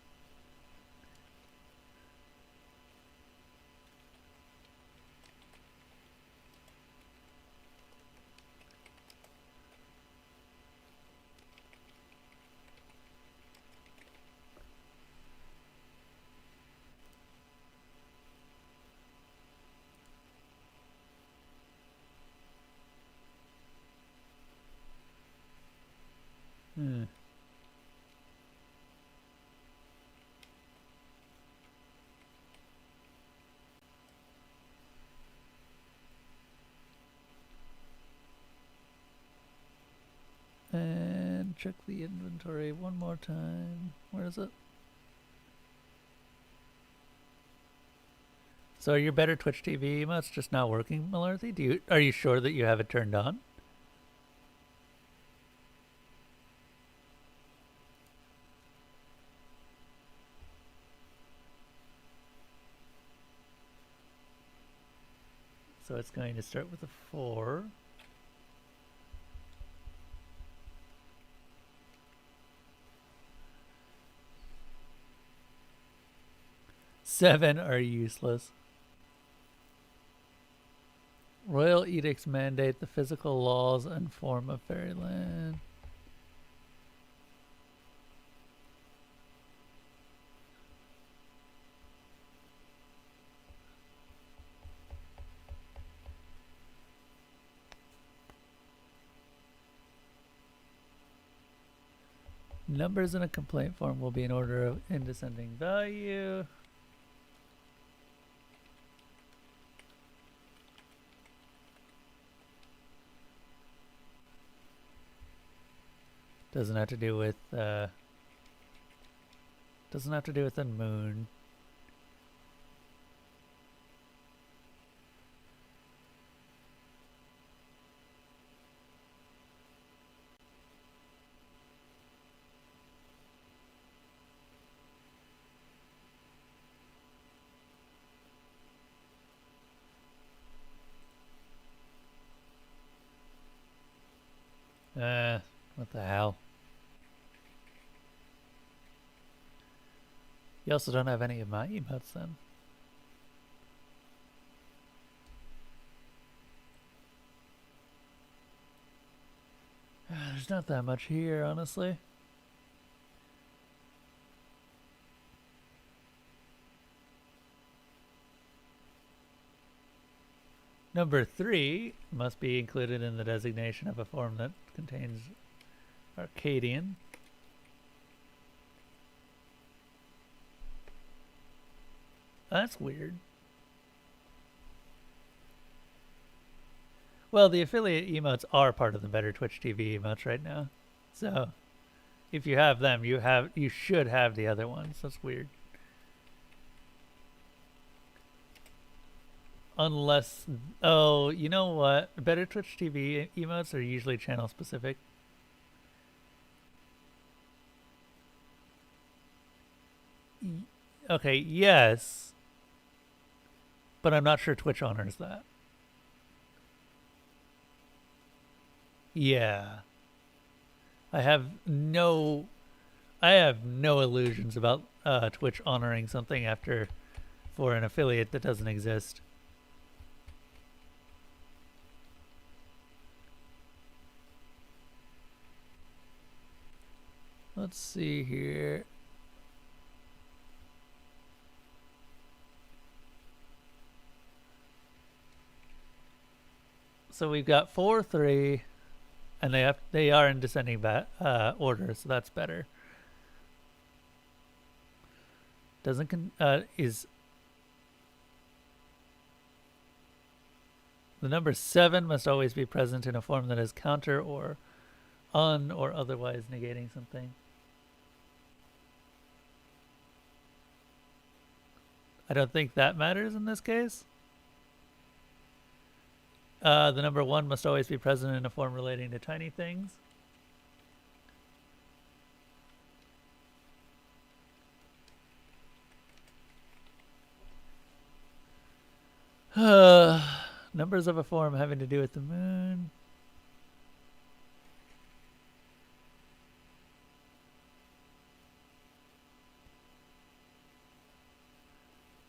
And check the inventory one more time. Where is it? So your better Twitch TV emote's just not working, Malarthy? Are you sure that you have it turned on? So it's going to start with a 4. 7 are useless. Royal edicts mandate the physical laws and form of Fairyland. Numbers in a complaint form will be in order of in descending value. Doesn't have to do with the moon. What the hell? You also don't have any of my emotes then. There's not that much here, honestly. Number 3 must be included in the designation of a form that contains Arcadian. That's weird. Well, the affiliate emotes are part of the Better Twitch TV emotes right now. So, if you have them, you should have the other ones. That's weird. Unless, oh, you know what? Better Twitch TV emotes are usually channel specific. Okay, yes. But I'm not sure Twitch honors that. Yeah. I have no illusions about Twitch honoring something for an affiliate that doesn't exist. Let's see here. So we've got 4, 3, and they are in descending order, so that's better. Is the number 7 must always be present in a form that is counter or or otherwise negating something. I don't think that matters in this case. The number 1 must always be present in a form relating to tiny things. Numbers of a form having to do with the moon.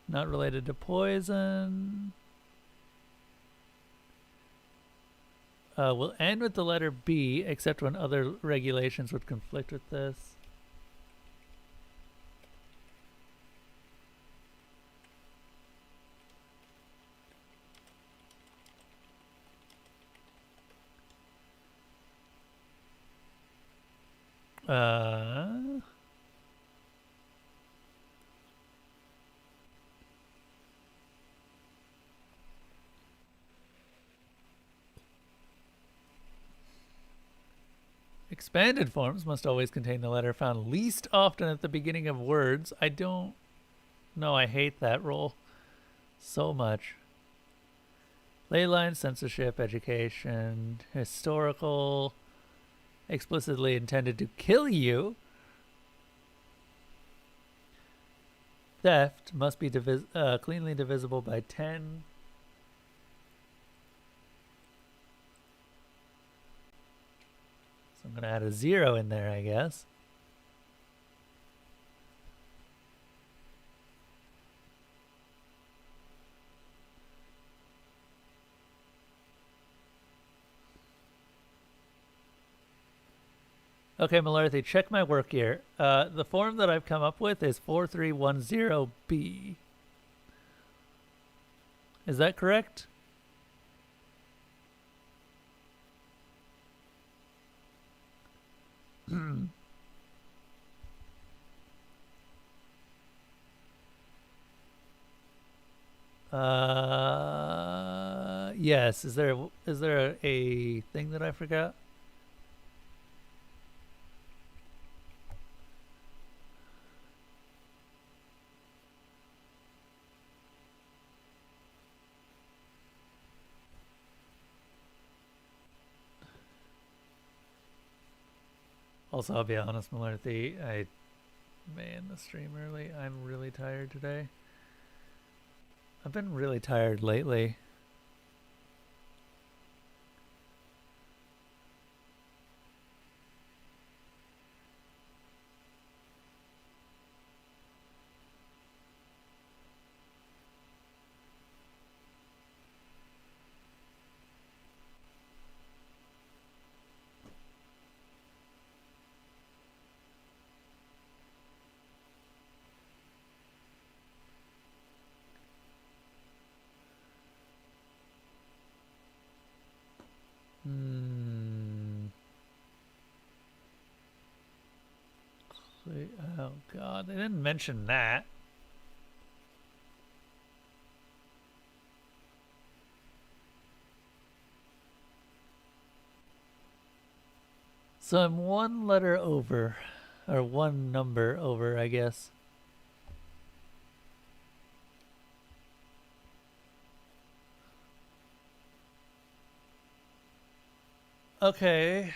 Not related to poison. Will end with the letter B, except when other regulations would conflict with this. Expanded forms must always contain the letter found least often at the beginning of words. I don't know. I hate that rule so much. Leyline, censorship, education, historical, explicitly intended to kill you. Theft must be cleanly divisible by 10. So I'm going to add a 0 in there, I guess. Okay, Malarthy, check my work here. The form that I've come up with is 4310B. Is that correct? Yes. Is there a thing that I forgot? Also, I'll be honest, Malarthy, I may end the stream early. I'm really tired today. I've been really tired lately. Oh god, they didn't mention that. So I'm one letter over, or one number over, I guess. Okay.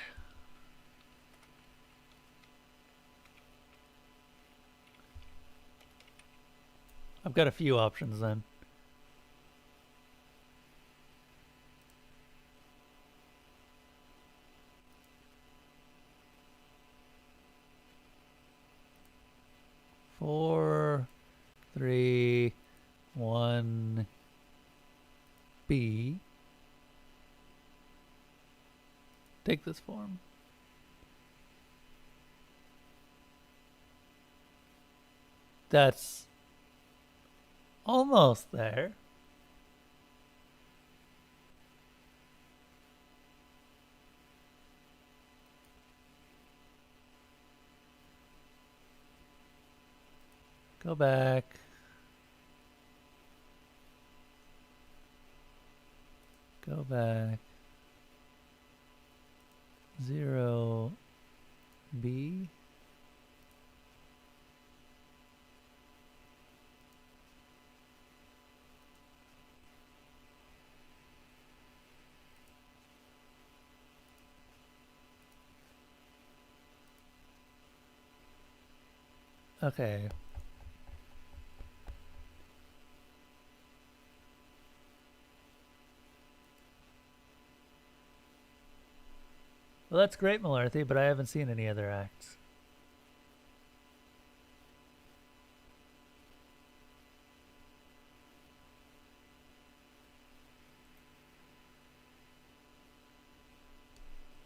I've got a few options then. Four, three, one, B. Take this form. That's almost there. Go back. Go back. 0, B. Okay. Well, that's great, Malarthy, but I haven't seen any other acts.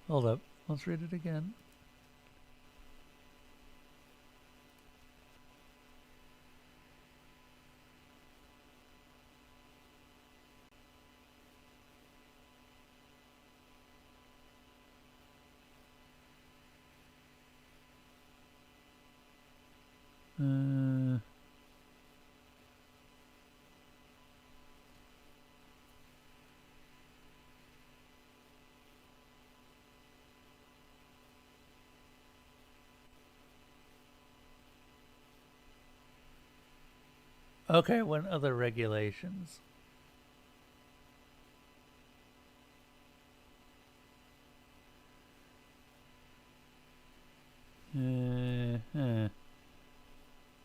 Hold up. Let's read it again. Okay, what other regulations? I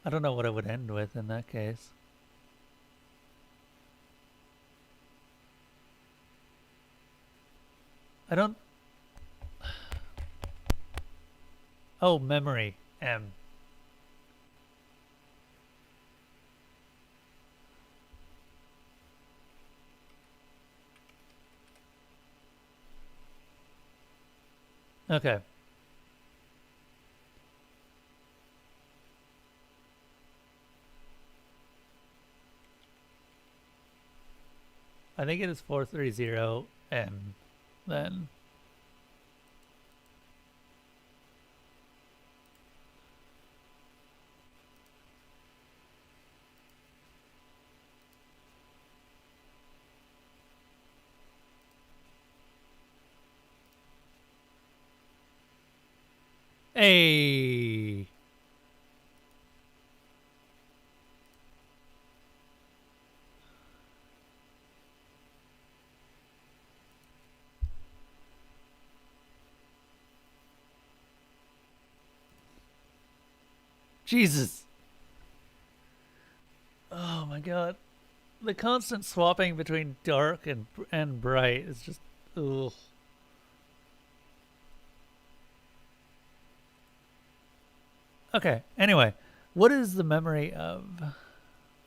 don't know what it would end with in that case. I don't... Oh, memory. M. Okay. I think it is 430M then. Hey. Jesus. Oh my god. The constant swapping between dark and bright is just ugh. Okay. Anyway, what is the memory of?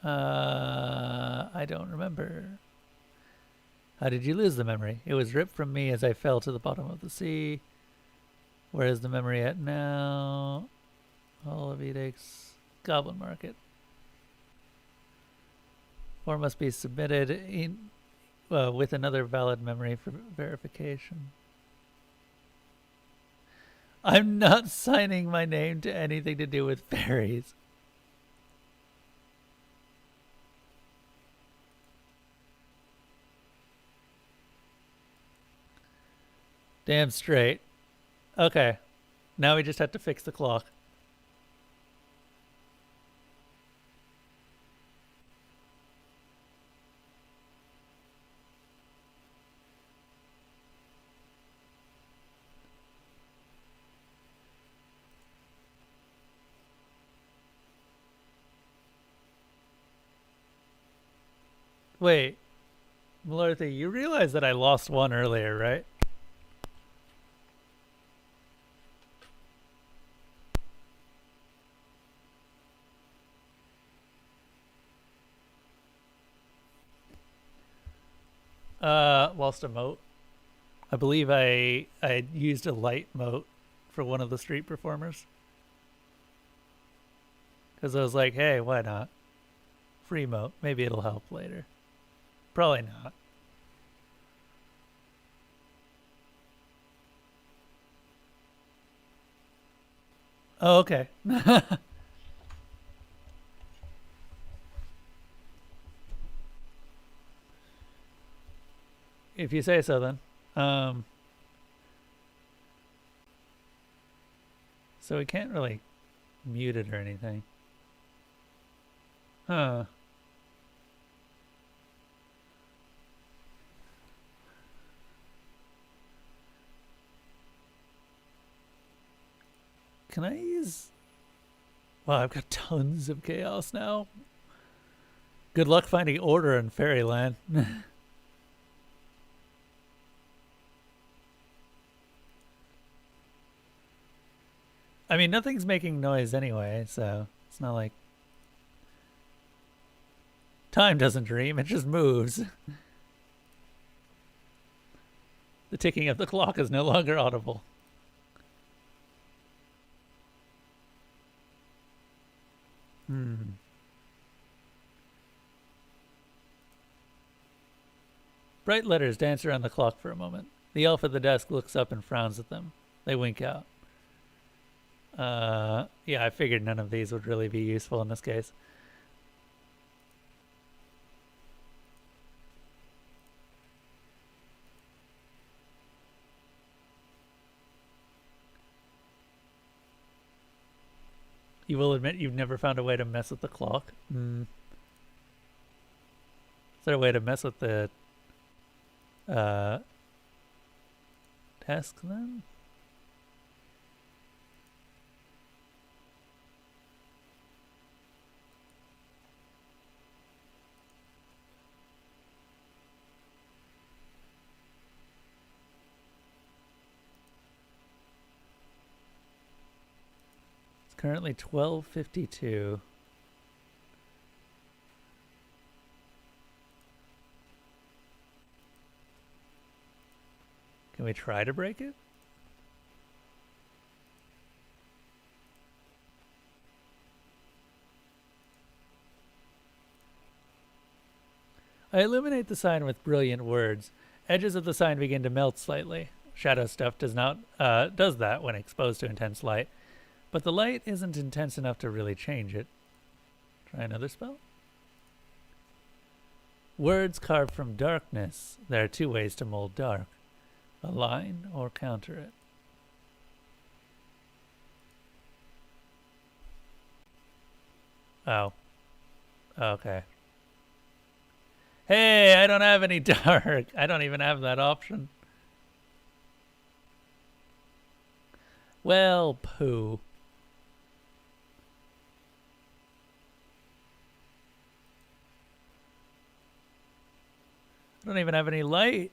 I don't remember. How did you lose the memory? It was ripped from me as I fell to the bottom of the sea. Where is the memory at now? Hall of Edicts, Goblin Market. Or must be submitted in with another valid memory for verification. I'm not signing my name to anything to do with fairies. Damn straight. Okay. Now we just have to fix the clock. Wait, Malorthy, you realize that I lost one earlier, right? Lost a moat. I believe I used a light moat for one of the street performers. Because I was like, hey, why not? Free moat. Maybe it'll help later. Probably not. Oh, okay. If you say so, then. So we can't really mute it or anything. Huh. Can I use... Wow, I've got tons of chaos now. Good luck finding order in Fairyland. I mean, nothing's making noise anyway, so it's not like... Time doesn't dream, it just moves. The ticking of the clock is no longer audible. Bright letters dance around the clock for a moment. The elf at the desk looks up and frowns at them. They wink out. Yeah, I figured none of these would really be useful in this case. You will admit you've never found a way to mess with the clock? Is there a way to mess with the desk then? Currently 12:52. Can we try to break it? I illuminate the sign with brilliant words. Edges of the sign begin to melt slightly. Shadow stuff does that when exposed to intense light, but the light isn't intense enough to really change it. Try another spell. Words carved from darkness. There are two ways to mold dark. Align or counter it. Oh. Okay. Hey, I don't have any dark. I don't even have that option. Well, poo. I don't even have any light.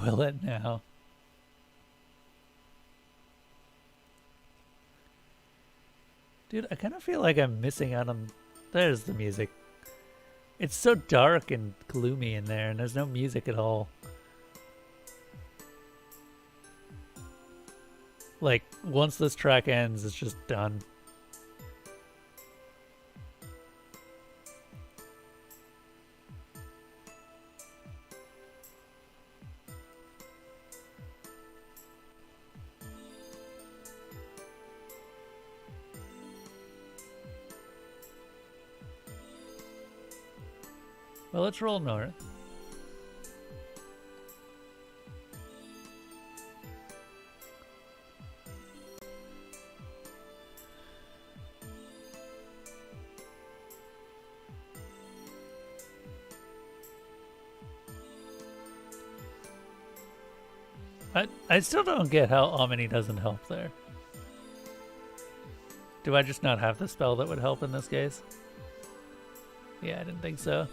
Will it now? Dude, I kind of feel like I'm missing out on... There's the music. It's so dark and gloomy in there, and there's no music at all. Like, once this track ends, it's just done. Well, let's roll north. I still don't get how Omni doesn't help there. Do I just not have the spell that would help in this case? Yeah, I didn't think so.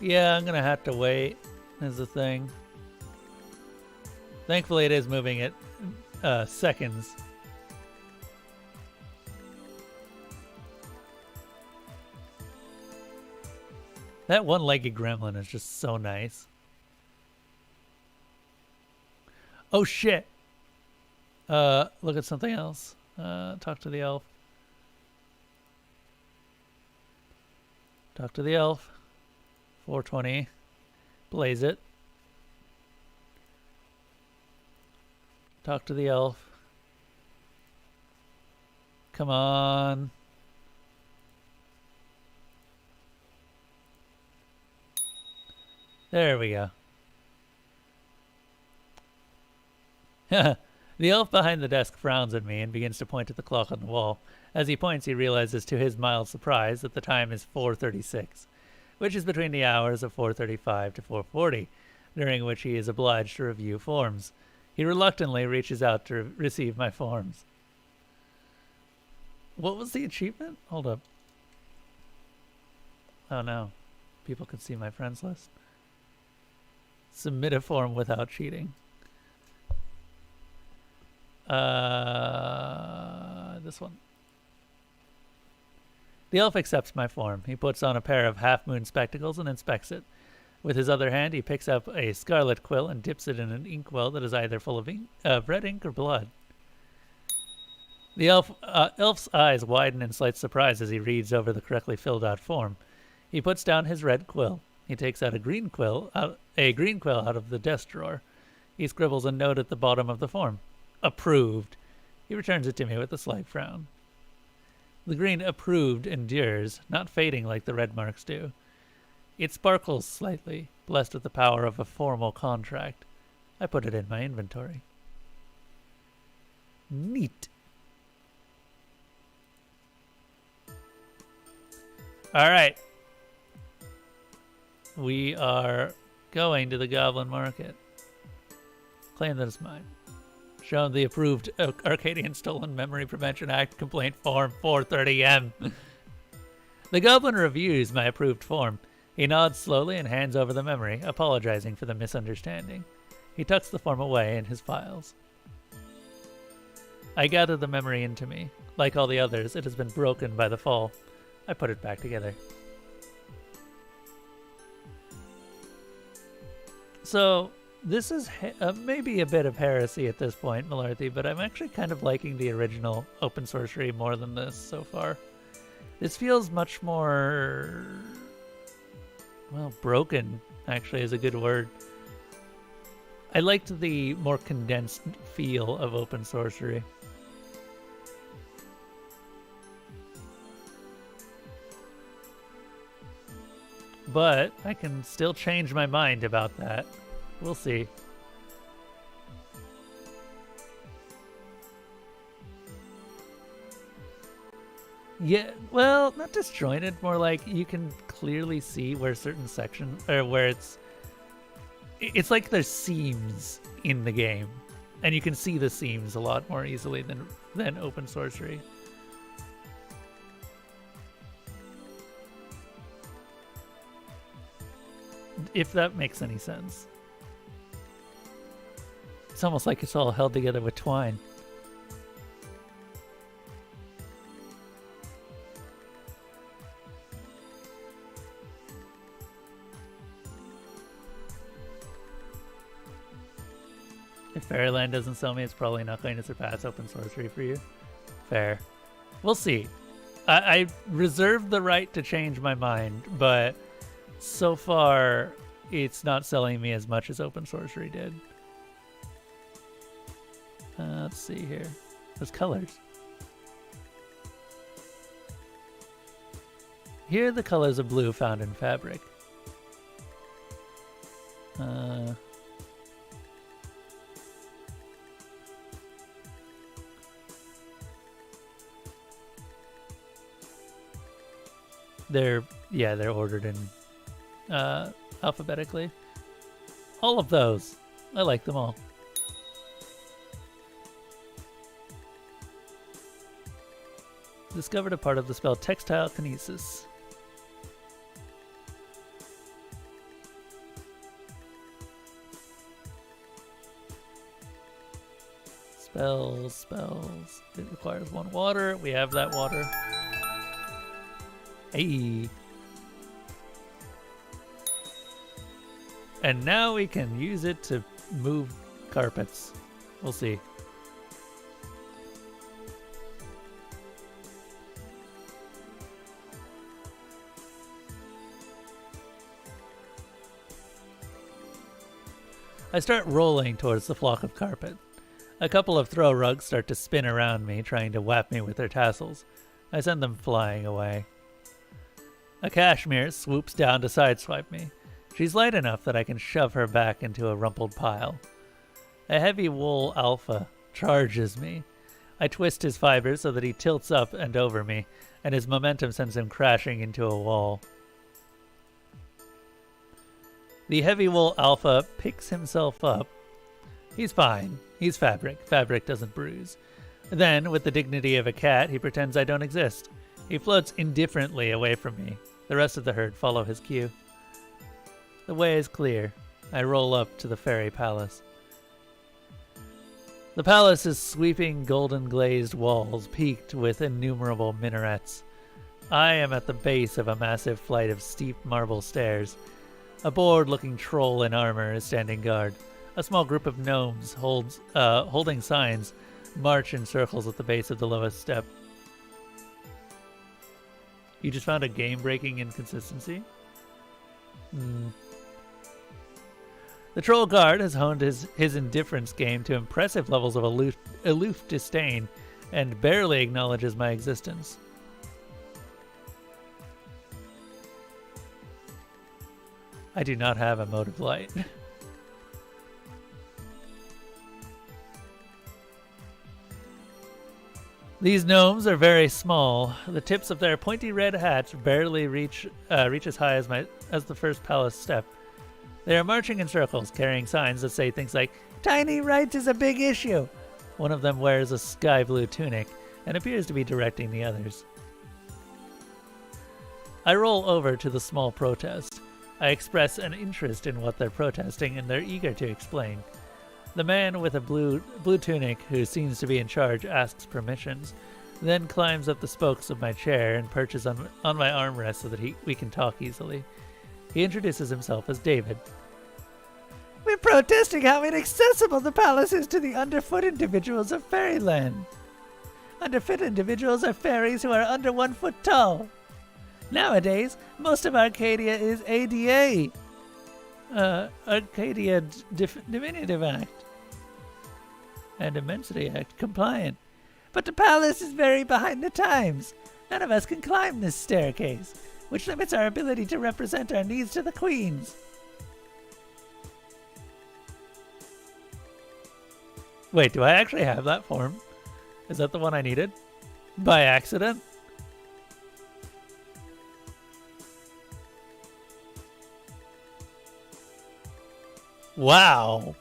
Yeah, I'm gonna have to wait, is the thing. Thankfully it is moving at seconds. That one-legged gremlin is just so nice. Oh shit! Look at something else. Talk to the elf. Talk to the elf. 420. Blaze it. Talk to the elf. Come on. There we go. The elf behind the desk frowns at me and begins to point at the clock on the wall. As he points, he realizes to his mild surprise that the time is 4:36. Which is between the hours of 4:35 to 4:40, during which he is obliged to review forms. He reluctantly reaches out to receive my forms. What was the achievement? Hold up. Oh no. People can see my friends list. Submit a form without cheating. This one. The elf accepts my form. He puts on a pair of half-moon spectacles and inspects it. With his other hand, he picks up a scarlet quill and dips it in an inkwell that is either full of red ink or blood. The elf's eyes widen in slight surprise as he reads over the correctly filled-out form. He puts down his red quill. He takes out a green quill out of the desk drawer. He scribbles a note at the bottom of the form. Approved. He returns it to me with a slight frown. The green approved endures, not fading like the red marks do. It sparkles slightly, blessed with the power of a formal contract. I put it in my inventory. Neat. All right. We are going to the Goblin Market. Claim that it's mine. Shown the approved Arcadian Stolen Memory Prevention Act complaint form 430M. The goblin reviews my approved form. He nods slowly and hands over the memory, apologizing for the misunderstanding. He tucks the form away in his files. I gather the memory into me. Like all the others, it has been broken by the fall. I put it back together. So, this is maybe a bit of heresy at this point, Malarthy, but I'm actually kind of liking the original Open Sorcery more than this so far. This feels much more... well, broken, actually, is a good word. I liked the more condensed feel of Open Sorcery. But I can still change my mind about that. We'll see. Yeah, well, not disjointed, more like you can clearly see where certain sections, or where it's like there's seams in the game, and you can see the seams a lot more easily than Open Sorcery. If that makes any sense. It's almost like it's all held together with twine. If Fairyland doesn't sell me, it's probably not going to surpass Open Sorcery for you. Fair. We'll see. I reserve the right to change my mind, but so far it's not selling me as much as Open Sorcery did. Let's see here. Those colors. Here are the colors of blue found in fabric. They're ordered in alphabetically. All of those. I like them all. Discovered a part of the spell Textile Kinesis. Spells. It requires 1 water. We have that water. Hey. And now we can use it to move carpets. We'll see. I start rolling towards the flock of carpet. A couple of throw rugs start to spin around me, trying to whap me with their tassels. I send them flying away. A cashmere swoops down to sideswipe me. She's light enough that I can shove her back into a rumpled pile. A heavy wool alpha charges me. I twist his fibers so that he tilts up and over me, and his momentum sends him crashing into a wall. The heavy wool alpha picks himself up. He's fine. He's fabric. Fabric doesn't bruise. Then, with the dignity of a cat, he pretends I don't exist. He floats indifferently away from me. The rest of the herd follow his cue. The way is clear. I roll up to the fairy palace. The palace's sweeping golden glazed walls peaked with innumerable minarets. I am at the base of a massive flight of steep marble stairs. A bored-looking troll in armor is standing guard. A small group of gnomes holding signs march in circles at the base of the lowest step. You just found a game-breaking inconsistency? The troll guard has honed his indifference game to impressive levels of aloof disdain and barely acknowledges my existence. I do not have a mode of light. These gnomes are very small. The tips of their pointy red hats barely reach as high as the first palace step. They are marching in circles, carrying signs that say things like, "Tiny rights is a big issue," One of them wears a sky blue tunic and appears to be directing the others. I roll over to the small protest. I express an interest in what they're protesting, and they're eager to explain. The man with a blue tunic, who seems to be in charge, asks permissions, then climbs up the spokes of my chair and perches on my armrest so that we can talk easily. He introduces himself as David. We're protesting how inaccessible the palace is to the underfoot individuals of Fairyland. Underfoot individuals are fairies who are under 1 foot tall. Nowadays, most of Arcadia is ADA. Arcadia Diminutive Act. And Immensity Act compliant. But the palace is very behind the times. None of us can climb this staircase, which limits our ability to represent our needs to the queens. Wait, do I actually have that form? Is that the one I needed? By accident? Wow.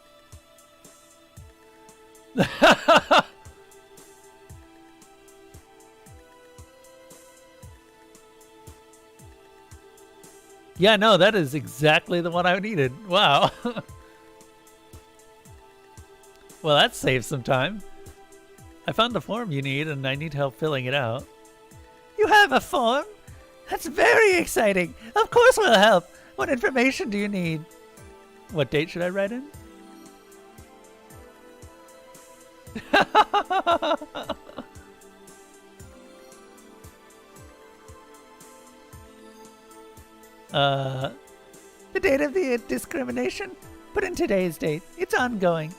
Yeah, no, that is exactly the one I needed. Wow. Well, that saves some time. I found the form you need, and I need help filling it out. You have a form? That's very exciting. Of course we'll help. What information do you need? What date should I write in? The date of the discrimination? Put in today's date. It's ongoing.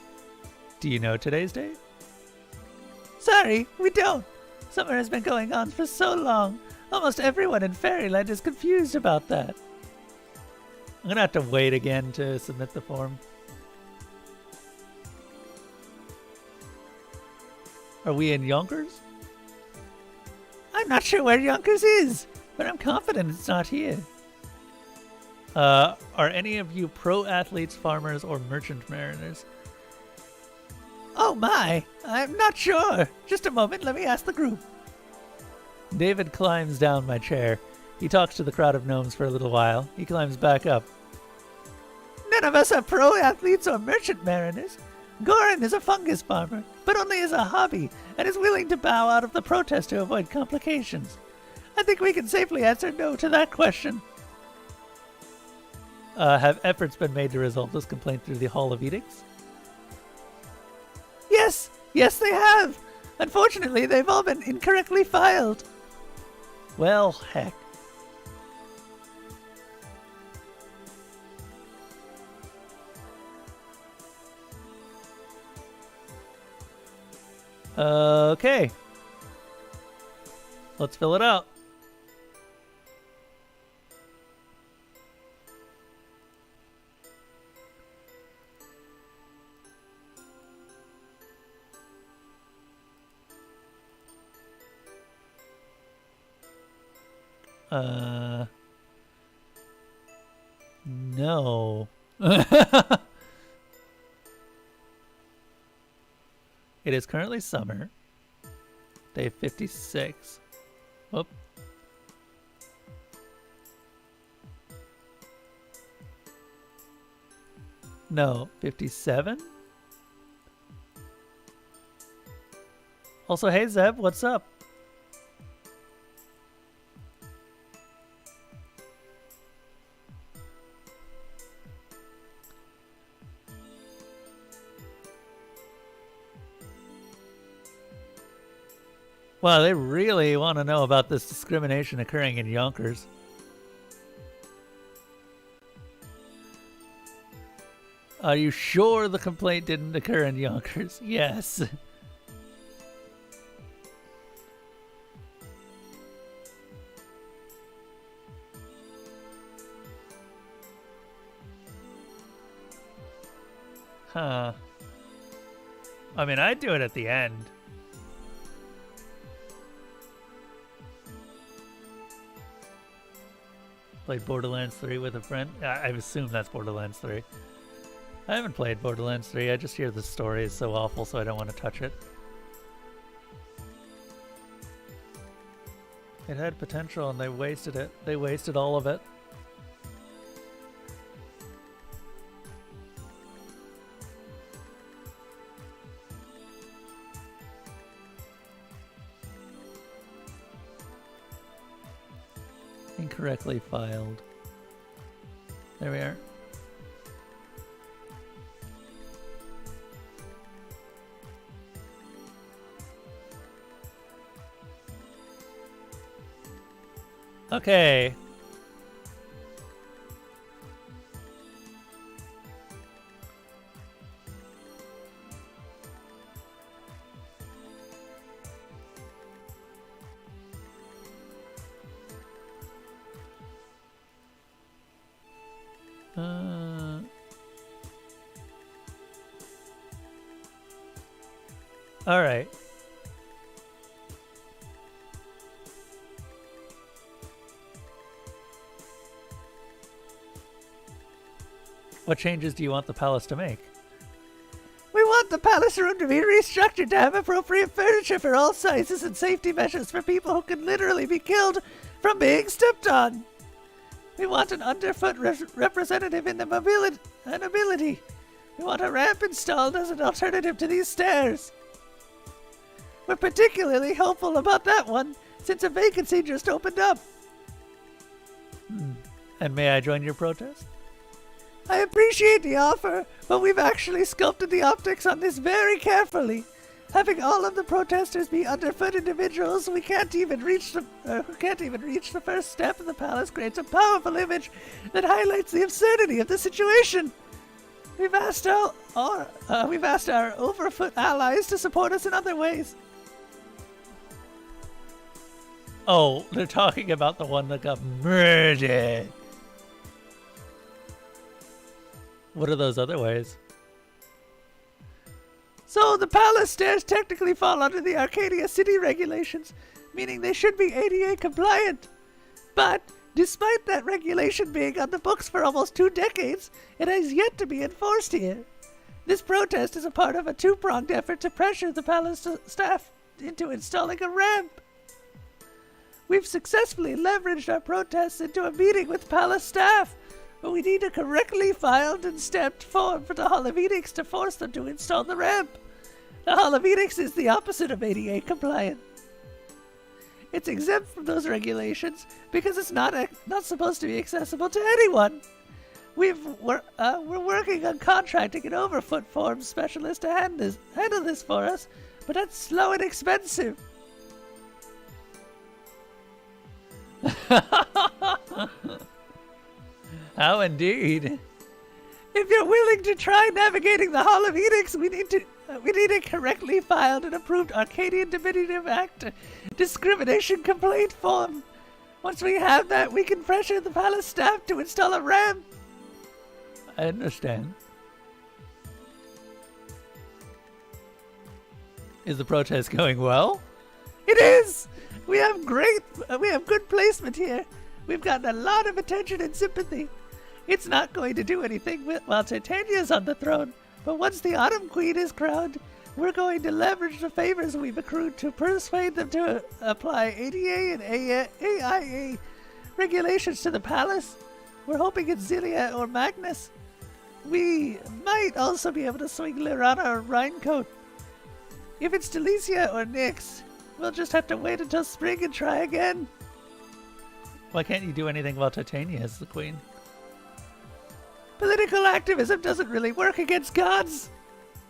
Do you know today's date? Sorry, we don't. Summer has been going on for so long. Almost everyone in Fairyland is confused about that. I'm gonna have to wait again to submit the form. Are we in Yonkers? I'm not sure where Yonkers is, but I'm confident it's not here. Are any of you pro athletes, farmers, or merchant mariners? Oh my, I'm not sure. Just a moment, let me ask the group. David climbs down my chair. He talks to the crowd of gnomes for a little while. He climbs back up. None of us are pro athletes or merchant mariners. Goran is a fungus farmer, but only as a hobby, and is willing to bow out of the protest to avoid complications. I think we can safely answer no to that question. Have efforts been made to resolve this complaint through the Hall of Edicts? Yes, they have. Unfortunately, they've all been incorrectly filed. Well, heck. Okay. Let's fill it out. No. It is currently summer. Day 56. Whoop. No, 57? Also, hey Zeb, what's up? Wow, they really want to know about this discrimination occurring in Yonkers. Are you sure the complaint didn't occur in Yonkers? Yes. Huh. I mean, I'd do it at the end. Played Borderlands 3 with a friend. I assume that's Borderlands 3. I haven't played Borderlands 3. I just hear the story is so awful, so I don't want to touch it. It had potential and they wasted it. They wasted all of it. Incorrectly filed. There we are. Okay. All right. What changes do you want the palace to make? We want the palace room to be restructured to have appropriate furniture for all sizes and safety measures for people who can literally be killed from being stepped on. We want an underfoot representative in the mobility. We want a ramp installed as an alternative to these stairs. We're particularly hopeful about that one, since a vacancy just opened up. And may I join your protest? I appreciate the offer, but we've actually sculpted the optics on this very carefully. Having all of the protesters be underfoot individuals who can't even reach the first step of the palace creates a powerful image that highlights the absurdity of the situation. We've asked our overfoot allies to support us in other ways. Oh, they're talking about the one that got murdered. What are those other ways? So the palace stairs technically fall under the Arcadia city regulations, meaning they should be ADA compliant. But despite that regulation being on the books for almost 2 decades, it has yet to be enforced here. This protest is a part of a two-pronged effort to pressure the palace staff into installing a ramp. We've successfully leveraged our protests into a meeting with palace staff, but we need a correctly filed and stamped form for the Hall of Edicts to force them to install the ramp. The Hall of Edicts is the opposite of ADA compliant. It's exempt from those regulations because it's not supposed to be accessible to anyone. We're working on contracting an overfoot form specialist to handle this for us, but that's slow and expensive. How indeed. If you're willing to try navigating the Hall of Edicts, we need a correctly filed and approved Arcadian Diminutive Act discrimination complaint form. Once we have that, we can pressure the palace staff to install a ramp. I understand. Is the protest going well? It is! We have good placement here. We've gotten a lot of attention and sympathy. It's not going to do anything while Titania's on the throne, but once the Autumn Queen is crowned, we're going to leverage the favors we've accrued to persuade them to apply ADA and AIA regulations to the palace. We're hoping it's Zelia or Magnus. We might also be able to swing Lyrana or Rhinecoat. If it's Delicia or Nyx, we'll just have to wait until spring and try again. Why can't you do anything while Titania is the queen? Political activism doesn't really work against gods.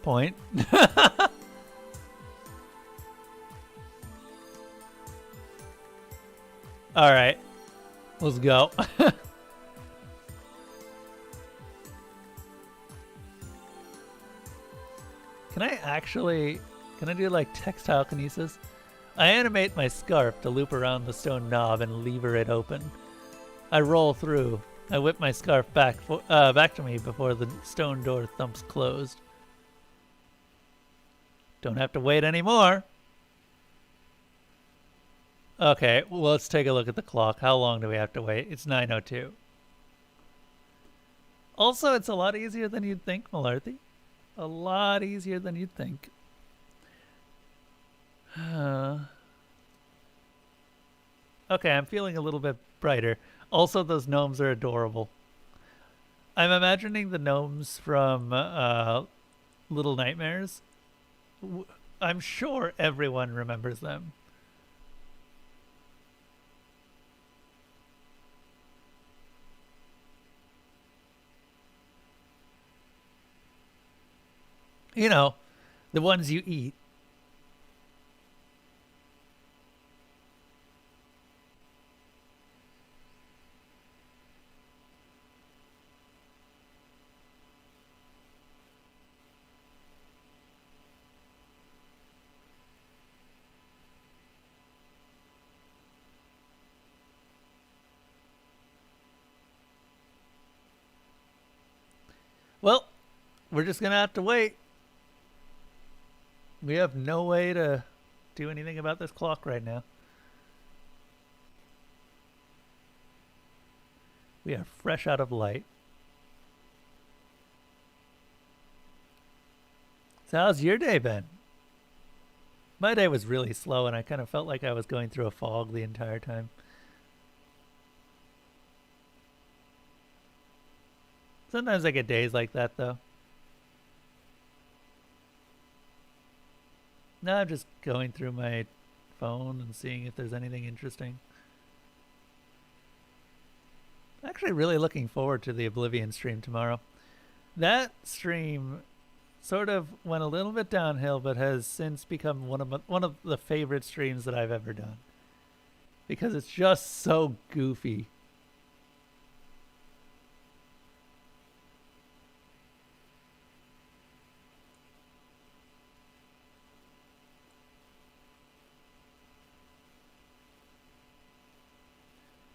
Point. Alright. Let's go. Can I do like textile kinesis? I animate my scarf to loop around the stone knob and lever it open. I roll through. I whip my scarf back to me before the stone door thumps closed. Don't have to wait anymore. Okay, well, let's take a look at the clock. How long do we have to wait? It's 9:02. Also, it's a lot easier than you'd think, Malarthy. A lot easier than you'd think. Okay, I'm feeling a little bit brighter. Also, those gnomes are adorable. I'm imagining the gnomes from Little Nightmares. I'm sure everyone remembers them. You know, the ones you eat. Well, we're just going to have to wait. We have no way to do anything about this clock right now. We are fresh out of light. So how's your day been? My day was really slow and I kind of felt like I was going through a fog the entire time. Sometimes I get days like that though. No, I'm just going through my phone and seeing if there's anything interesting. Actually really looking forward to the Oblivion stream tomorrow. That stream sort of went a little bit downhill, but has since become one of the favorite streams that I've ever done because it's just so goofy.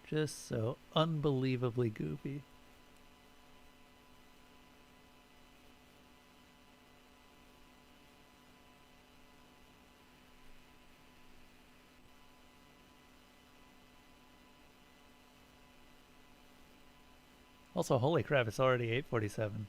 Just so unbelievably goofy. Also, holy crap, it's already 8:47.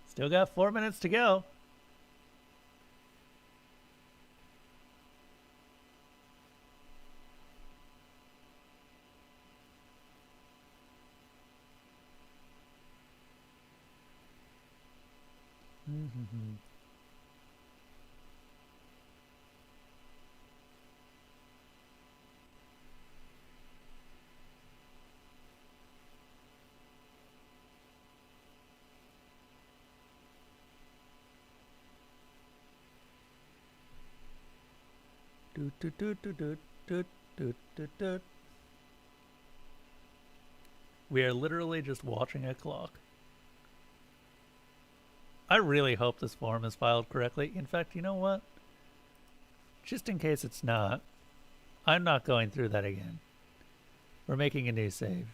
Still got 4 minutes to go. We are literally just watching a clock. I really hope this form is filed correctly. In fact, you know what? Just in case it's not, I'm not going through that again. We're making a new save.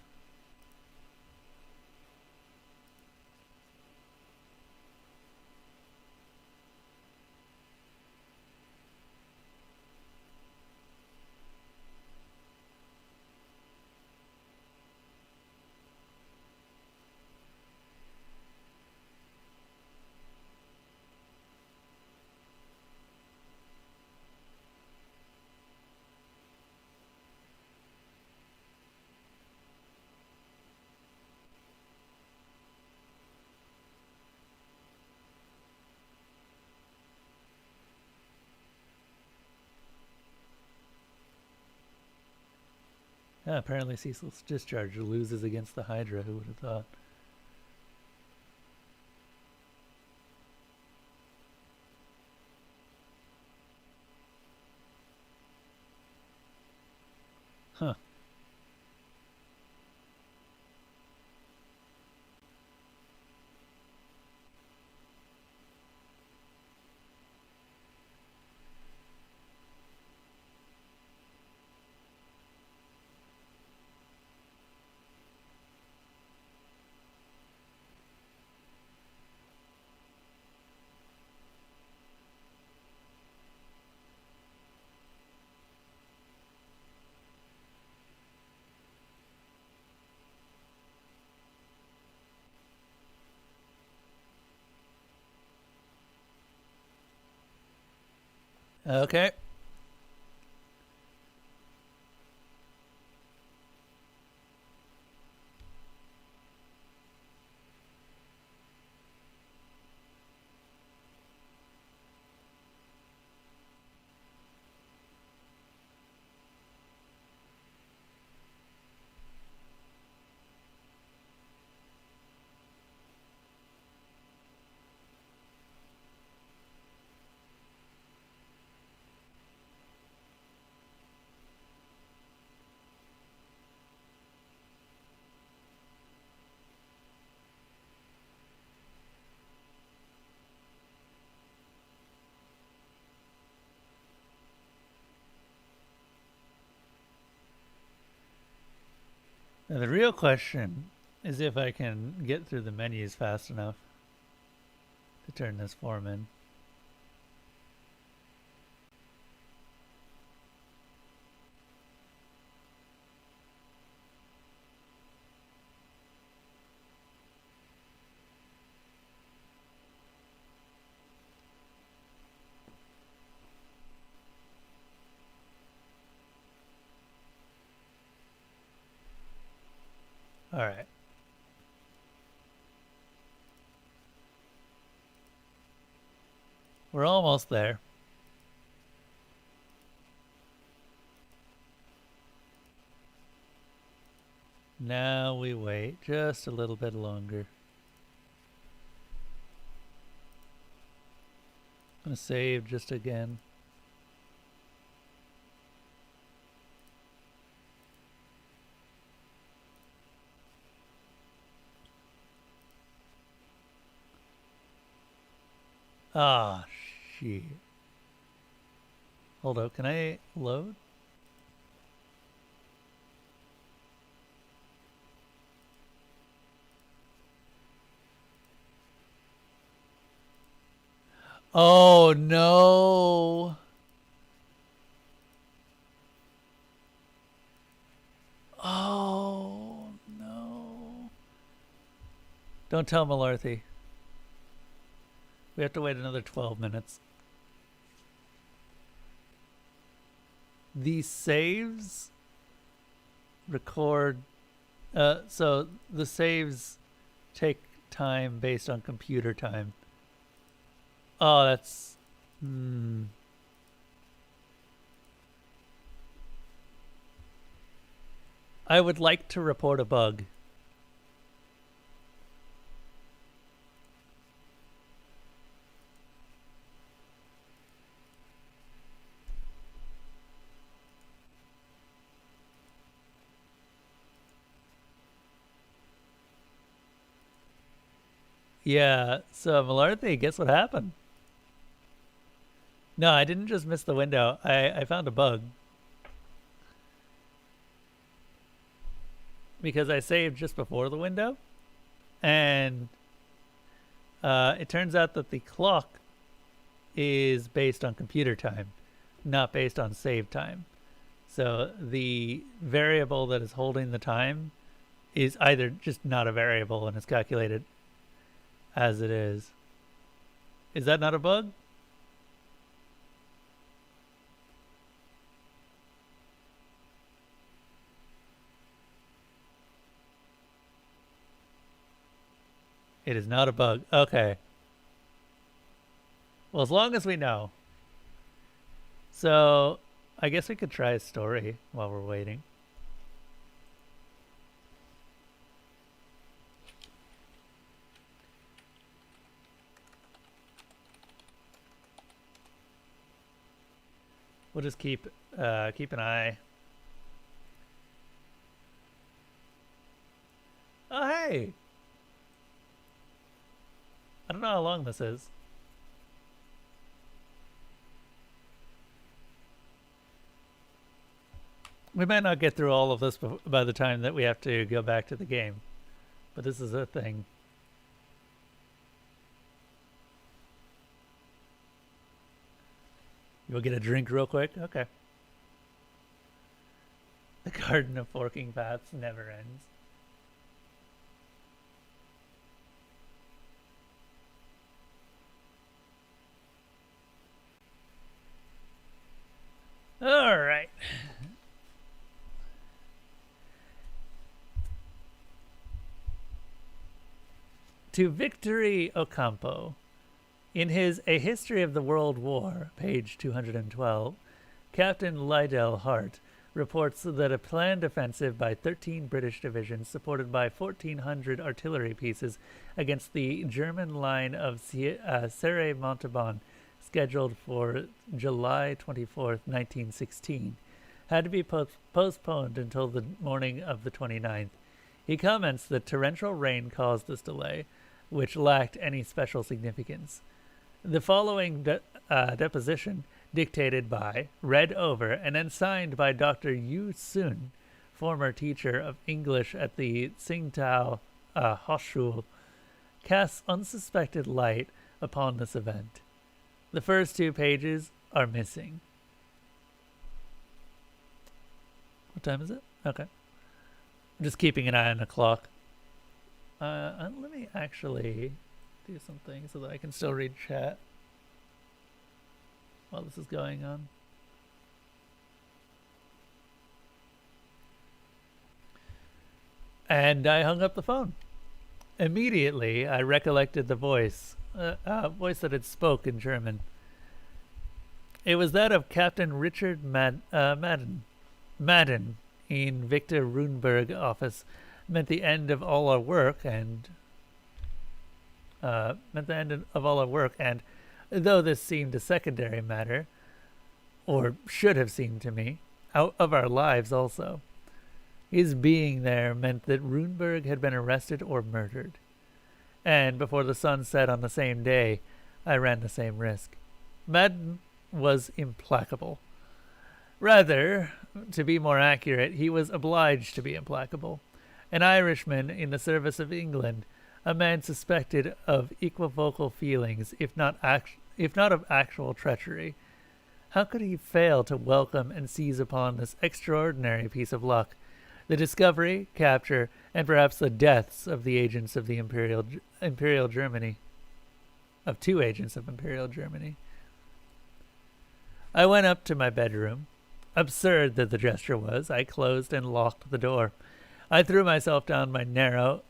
Yeah, apparently Cecil's discharge loses against the Hydra. Who would have thought? Huh. Okay. Now the real question is if I can get through the menus fast enough to turn this form in. All right. We're almost there. Now we wait just a little bit longer. I'm gonna save just again. Ah, shit. Hold up, can I load? Oh no. Oh no. Don't tell Malarthy. We have to wait another 12 minutes. These saves record. So the saves take time based on computer time. Oh, that's. I would like to report a bug. Yeah, so Malarthy, guess what happened? No, I didn't just miss the window. I found a bug. Because I saved just before the window. And it turns out that the clock is based on computer time, not based on save time. So the variable that is holding the time is either just not a variable and it's calculated as it is. Is that not a bug? It is not a bug. Okay. Well, as long as we know. So I guess we could try a story while we're waiting. We'll just keep an eye. Oh, hey! I don't know how long this is. We might not get through all of this by the time that we have to go back to the game. But this is a thing. You'll get a drink real quick? Okay. The garden of forking paths never ends. To Victory Ocampo. In his A History of the World War, page 212, Captain Lydell Hart reports that a planned offensive by 13 British divisions supported by 1,400 artillery pieces against the German line of Serre Montauban, scheduled for July 24, 1916, had to be postponed until the morning of the 29th. He comments that torrential rain caused this delay, which lacked any special significance. The following deposition, dictated by, read over, and then signed by Dr. Yu Sun, former teacher of English at the Tsingtao Hochschule, casts unsuspected light upon this event. The first 2 pages are missing. What time is it? Okay. I'm just keeping an eye on the clock. Let me actually do something so that I can still read chat while this is going on. And I hung up the phone. Immediately, I recollected the voice that had spoke in German. It was that of Captain Richard Madden. Madden in Victor Runeberg office meant the end of all our work, and though this seemed a secondary matter, or should have seemed to me, out of our lives also, his being there meant that Runeberg had been arrested or murdered, and before the sun set on the same day, I ran the same risk. Madden was implacable. Rather, to be more accurate, he was obliged to be implacable. An Irishman in the service of England, a man suspected of equivocal feelings, if not of actual treachery. How could he fail to welcome and seize upon this extraordinary piece of luck, the discovery, capture, and perhaps the deaths of the agents of the Imperial Germany, of 2 agents of Imperial Germany? I went up to my bedroom. Absurd that the gesture was, I closed and locked the door. I threw myself down on my narrow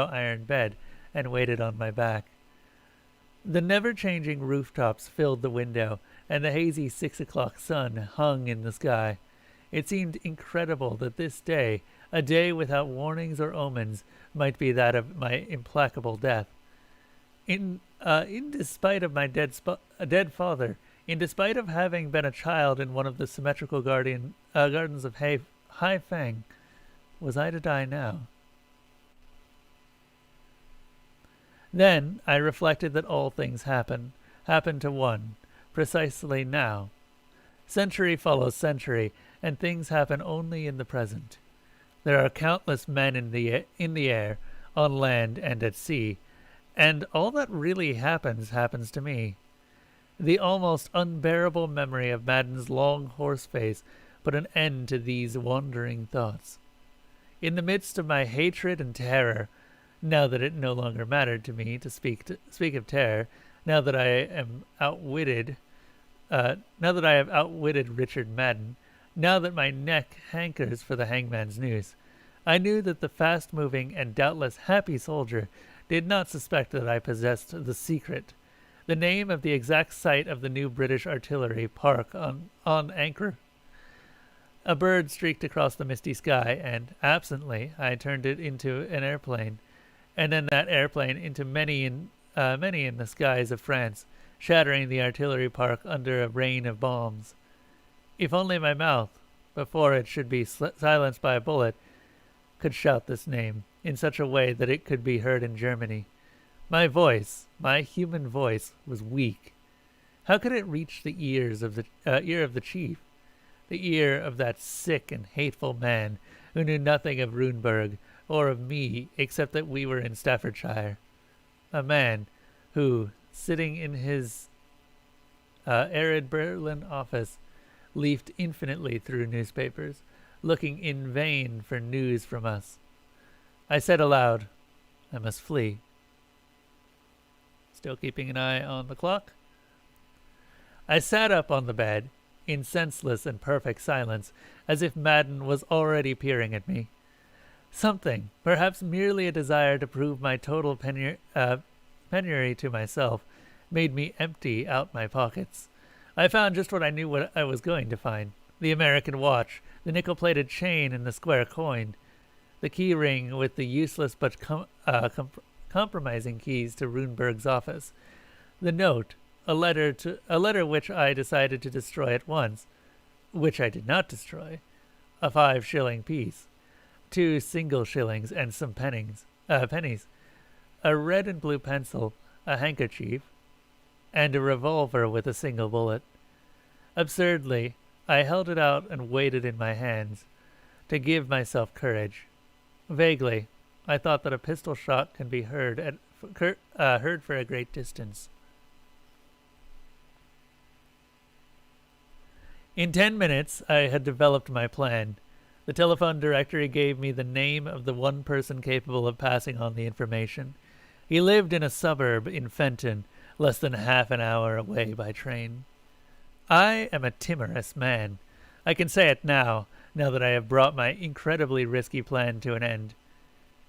iron bed and waited on my back. The never-changing rooftops filled the window, and the hazy 6 o'clock sun hung in the sky. It seemed incredible that this day, a day without warnings or omens, might be that of my implacable death. In despite of my dead father, in despite of having been a child in one of the symmetrical gardens of Hai Feng, was I to die now? Then I reflected that all things happen to one, precisely now. Century follows century, and things happen only in the present. There are countless men in the air, on land and at sea, and all that really happens to me. The almost unbearable memory of Madden's long horse face put an end to these wandering thoughts. In the midst of my hatred and terror, now that it no longer mattered to me to speak of terror, now that I have outwitted Richard Madden, now that my neck hankers for the hangman's noose, I knew that the fast-moving and doubtless happy soldier did not suspect that I possessed the secret, the name of the exact site of the new British artillery park on Ancre. A bird streaked across the misty sky, and, absently, I turned it into an airplane, and then that airplane into many in the skies of France, shattering the artillery park under a rain of bombs. If only my mouth, before it should be silenced by a bullet, could shout this name in such a way that it could be heard in Germany. My voice, my human voice, was weak. How could it reach the ear of the chief, the ear of that sick and hateful man who knew nothing of Runeberg or of me except that we were in Staffordshire? A man who, sitting in his arid Berlin office, leafed infinitely through newspapers, looking in vain for news from us. I said aloud, I must flee. Still keeping an eye on the clock. I sat up on the bed, in senseless and perfect silence, as if Madden was already peering at me. Something, perhaps merely a desire to prove my total penury to myself, made me empty out my pockets. I found just what I knew what I was going to find. The American watch, the nickel-plated chain and the square coin, the key ring with the useless but compromising keys to Runeberg's office, the note, a letter which I decided to destroy at once, which I did not destroy, a 5-shilling piece, 2 single shillings and some pennies, a red and blue pencil, a handkerchief, and a revolver with a single bullet. Absurdly, I held it out and weighed it in my hands, to give myself courage. Vaguely, I thought that a pistol shot can be heard for a great distance. In 10 minutes, I had developed my plan. The telephone directory gave me the name of the one person capable of passing on the information. He lived in a suburb in Fenton, less than half an hour away by train. I am a timorous man. I can say it now that I have brought my incredibly risky plan to an end.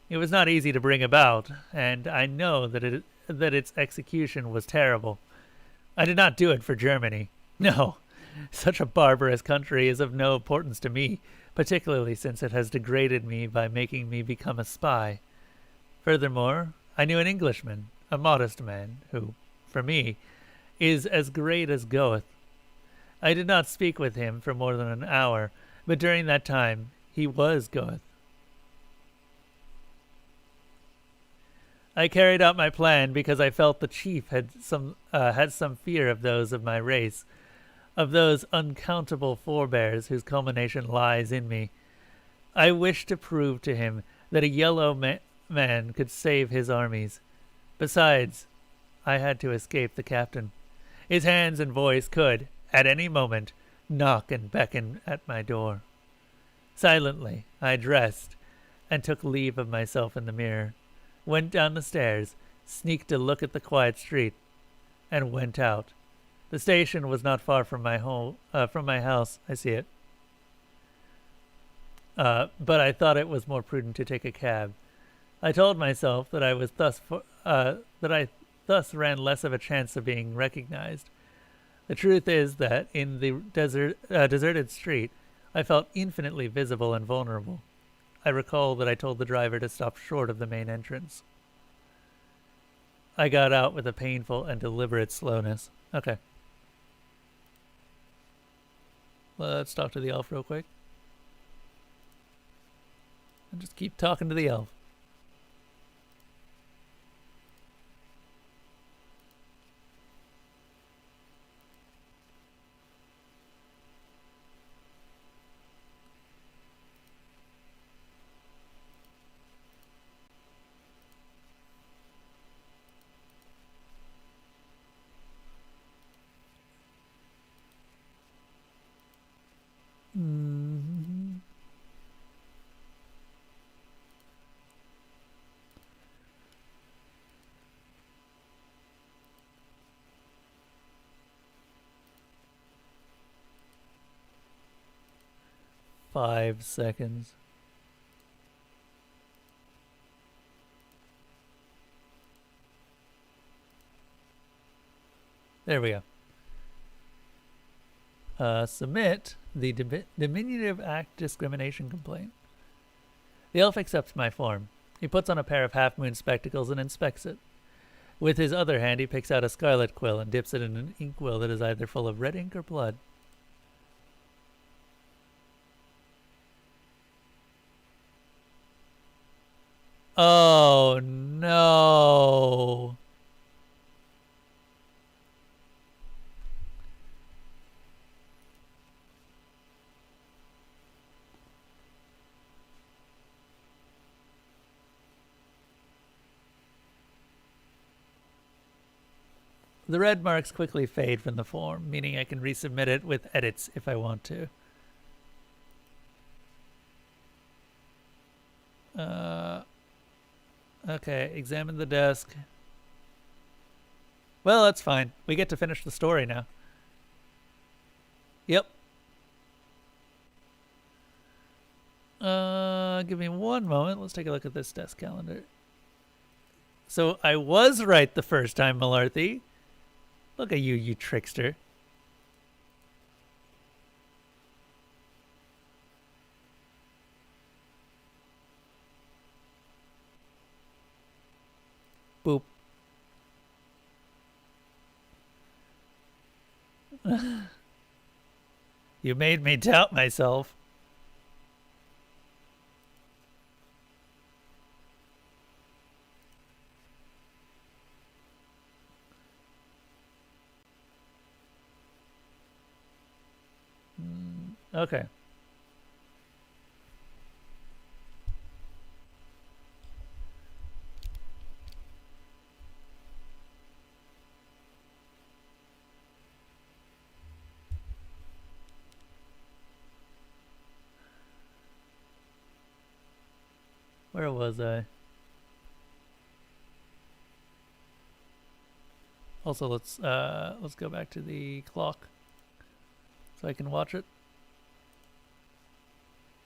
It was not easy to bring about, and I know that its execution was terrible. I did not do it for Germany. No, such a barbarous country is of no importance to me, particularly since it has degraded me by making me become a spy. Furthermore, I knew an Englishman, a modest man, who, for me, is as great as Goethe. I did not speak with him for more than an hour, but during that time he was Goethe. I carried out my plan because I felt the chief had some fear of those of my race, of those uncountable forebears whose culmination lies in me. I wished to prove to him that a yellow man could save his armies. Besides, I had to escape the captain. His hands and voice could, at any moment, knock and beckon at my door. Silently, I dressed and took leave of myself in the mirror, went down the stairs, sneaked a look at the quiet street, and went out. The station was not far from my house. I see it. But I thought it was more prudent to take a cab. I told myself that I thus ran less of a chance of being recognized. The truth is that in the deserted street, I felt infinitely visible and vulnerable. I recall that I told the driver to stop short of the main entrance. I got out with a painful and deliberate slowness. Okay. Let's talk to the elf real quick. And just keep talking to the elf. Mm-hmm. Five seconds. There we go. Submit the diminutive act discrimination complaint. The elf accepts my form. He puts on a pair of half-moon spectacles and inspects it. With his other hand, he picks out a scarlet quill and dips it in an inkwell that is either full of red ink or blood. Oh, no. The red marks quickly fade from the form, meaning I can resubmit it with edits if I want to. Okay, examine the desk. Well, that's fine. We get to finish the story now. Yep. Give me one moment. Let's take a look at this desk calendar. So I was right the first time, Malarthy. Look at you, you trickster. Boop. You made me doubt myself. Okay. Where was I? Also, let's go back to the clock so I can watch it.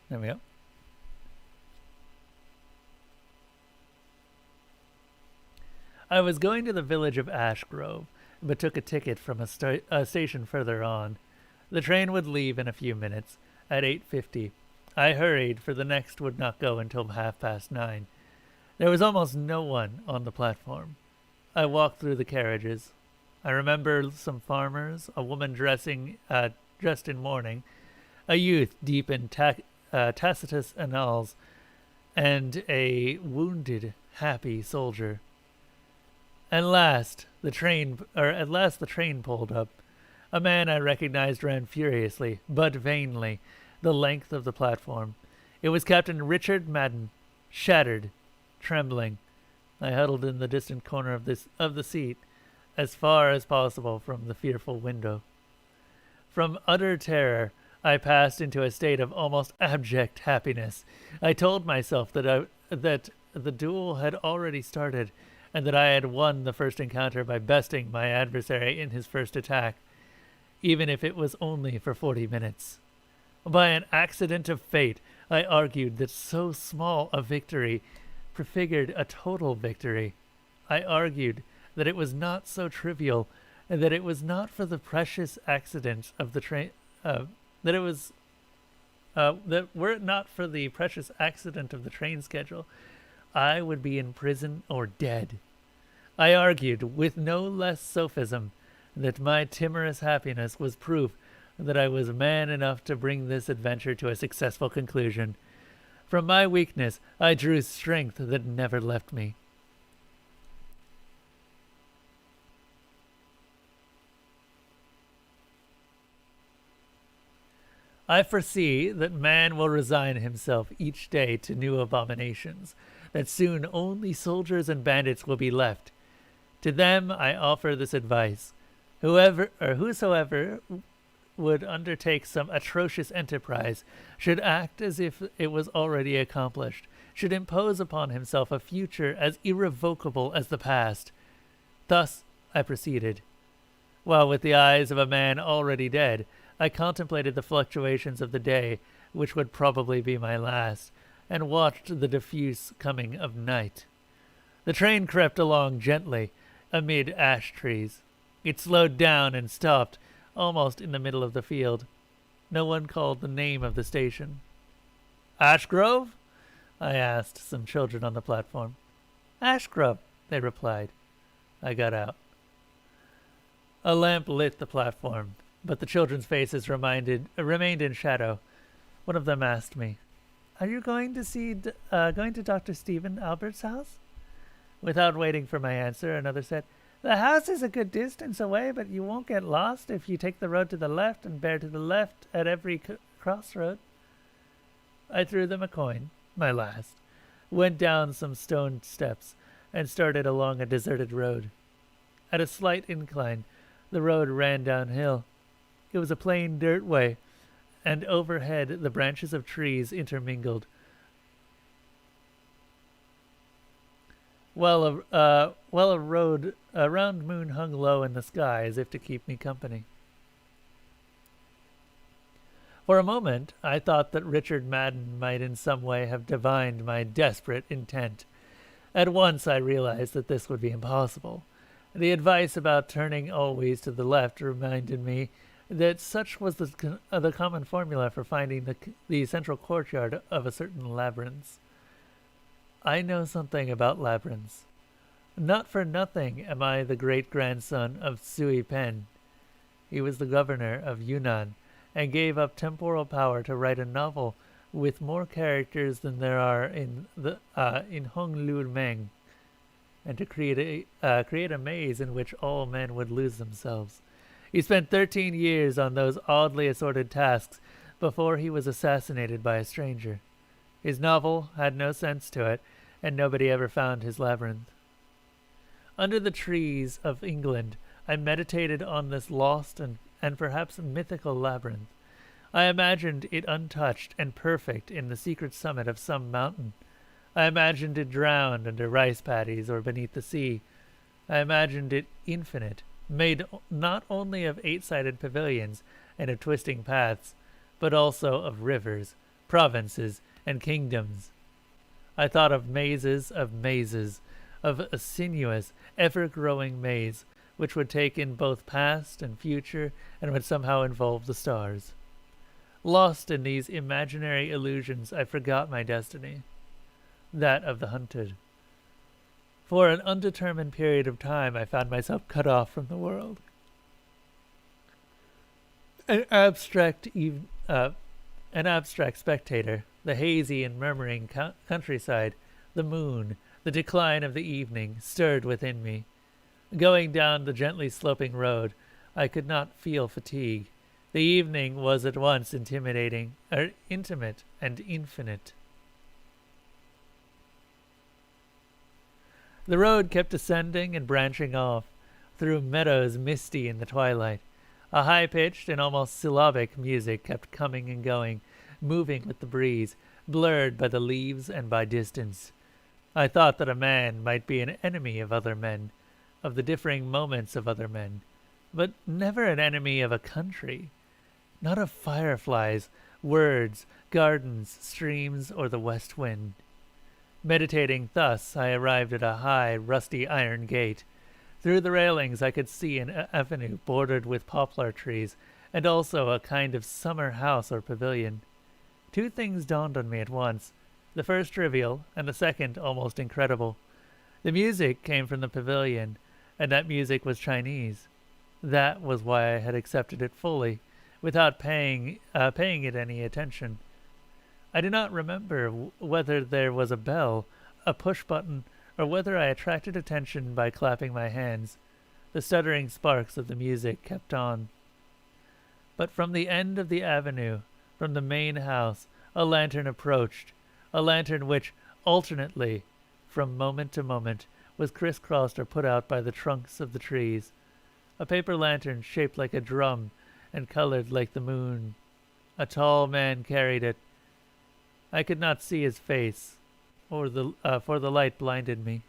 There we go. I was going to the village of Ash Grove, but took a ticket from a station further on. The train would leave in a few minutes, at 8:50. I hurried, for the next would not go until 9:30. There was almost no one on the platform. I walked through the carriages. I remember some farmers, a woman dressed in mourning, a youth deep in Tacitus annals, and a wounded, happy soldier. At last the train pulled up. A man I recognized ran furiously, but vainly, the length of the platform. It was Captain Richard Madden, shattered, trembling. I huddled in the distant corner of the seat, as far as possible from the fearful window. From utter terror, I passed into a state of almost abject happiness. I told myself that the duel had already started, and that I had won the first encounter by besting my adversary in his first attack, even if it was only for 40 minutes. By an accident of fate, I argued that so small a victory prefigured a total victory. I argued that it was not so trivial, and that it was not for the precious accident of the train, that were it not for the precious accident of the train schedule, I would be in prison or dead. I argued, with no less sophism, that my timorous happiness was proof that I was man enough to bring this adventure to a successful conclusion. From my weakness, I drew strength that never left me. I foresee that man will resign himself each day to new abominations, that soon only soldiers and bandits will be left. To them I offer this advice. Whosoever would undertake some atrocious enterprise should act as if it was already accomplished, should impose upon himself a future as irrevocable as the past. Thus I proceeded, while with the eyes of a man already dead, I contemplated the fluctuations of the day, which would probably be my last, and watched the diffuse coming of night. The train crept along gently amid ash trees. It slowed down and stopped almost in the middle of the field. No one called the name of the station. "Ashgrove?" I asked some children on the platform. "Ashgrove," they replied. I got out. A lamp lit the platform, but the children's faces remained in shadow. One of them asked me, "Are you going to Dr. Stephen Albert's house?" Without waiting for my answer, another said, "The house is a good distance away, but you won't get lost if you take the road to the left and bear to the left at every crossroad." I threw them a coin, my last, went down some stone steps, and started along a deserted road. At a slight incline, the road ran downhill. It was a plain dirt way, and overhead the branches of trees intermingled. While a round moon hung low in the sky as if to keep me company. For a moment, I thought that Richard Madden might in some way have divined my desperate intent. At once I realized that this would be impossible. The advice about turning always to the left reminded me that such was the common formula for finding the central courtyard of a certain labyrinth. I know something about labyrinths. Not for nothing am I the great-grandson of Sui Pen. He was the governor of Yunnan, and gave up temporal power to write a novel with more characters than there are in Hong Lu Meng, and to create a maze in which all men would lose themselves. He spent 13 years on those oddly assorted tasks before he was assassinated by a stranger. His novel had no sense to it, and nobody ever found his labyrinth. Under the trees of England, I meditated on this lost and perhaps mythical labyrinth. I imagined it untouched and perfect in the secret summit of some mountain. I imagined it drowned under rice paddies or beneath the sea. I imagined it infinite, made not only of 8-sided pavilions and of twisting paths, but also of rivers, provinces, and kingdoms. I thought of mazes, of a sinuous, ever-growing maze, which would take in both past and future and would somehow involve the stars. Lost in these imaginary illusions, I forgot my destiny, that of the hunted. For an undetermined period of time, I found myself cut off from the world. An abstract spectator, the hazy and murmuring countryside, the moon, the decline of the evening, stirred within me. Going down the gently sloping road, I could not feel fatigue. The evening was at once intimate and infinite. The road kept ascending and branching off, through meadows misty in the twilight. A high-pitched and almost syllabic music kept coming and going, moving with the breeze, blurred by the leaves and by distance. I thought that a man might be an enemy of other men, of the differing moments of other men, but never an enemy of a country, not of fireflies, words, gardens, streams, or the west wind. Meditating thus, I arrived at a high, rusty iron gate. Through the railings I could see an avenue bordered with poplar trees, and also a kind of summer house or pavilion. Two things dawned on me at once, the first trivial, and the second almost incredible. The music came from the pavilion, and that music was Chinese. That was why I had accepted it fully, without paying it any attention. I do not remember whether there was a bell, a push-button, or whether I attracted attention by clapping my hands. The stuttering sparks of the music kept on. But from the end of the avenue, from the main house, a lantern approached, a lantern which, alternately, from moment to moment, was crisscrossed or put out by the trunks of the trees. A paper lantern shaped like a drum and colored like the moon. A tall man carried it. I could not see his face, for the light blinded me.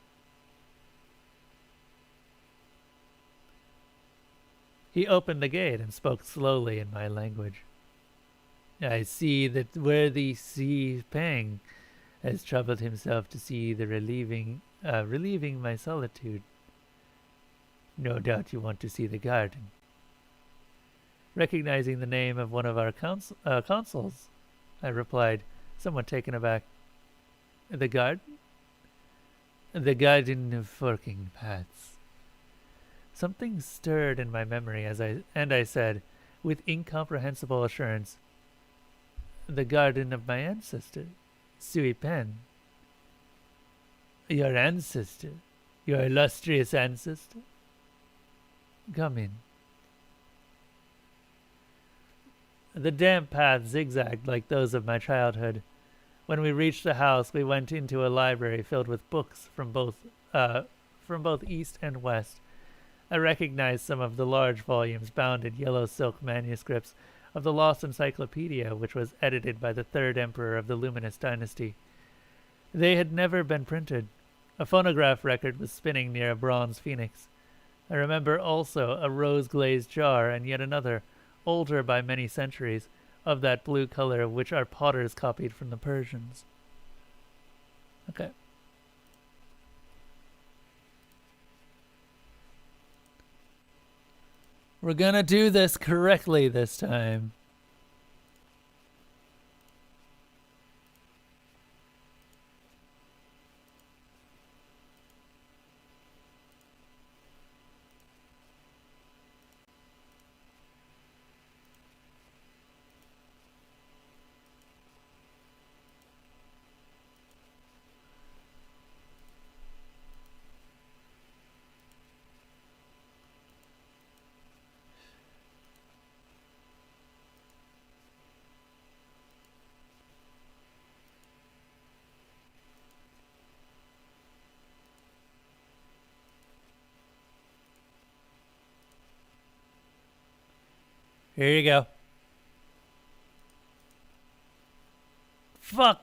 He opened the gate and spoke slowly in my language. I see that worthy Si Peng has troubled himself to see the relieving my solitude. No doubt you want to see the garden. Recognizing the name of one of our consuls, I replied, somewhat taken aback. The garden? The garden of forking paths. Something stirred in my memory as I said, with incomprehensible assurance, the garden of my ancestor, Sui Pen. Your ancestor? Your illustrious ancestor? Come in. The damp path zigzagged like those of my childhood. When we reached the house, we went into a library filled with books from both east and west. I recognized some of the large volumes bound in yellow silk manuscripts of the lost encyclopedia, which was edited by the third emperor of the Luminous dynasty. They had never been printed. A phonograph record was spinning near a bronze phoenix. I remember also a rose-glazed jar and yet another, older by many centuries, of that blue color, which our potters copied from the Persians. Okay. We're gonna do this correctly this time. Here you go. Fuck.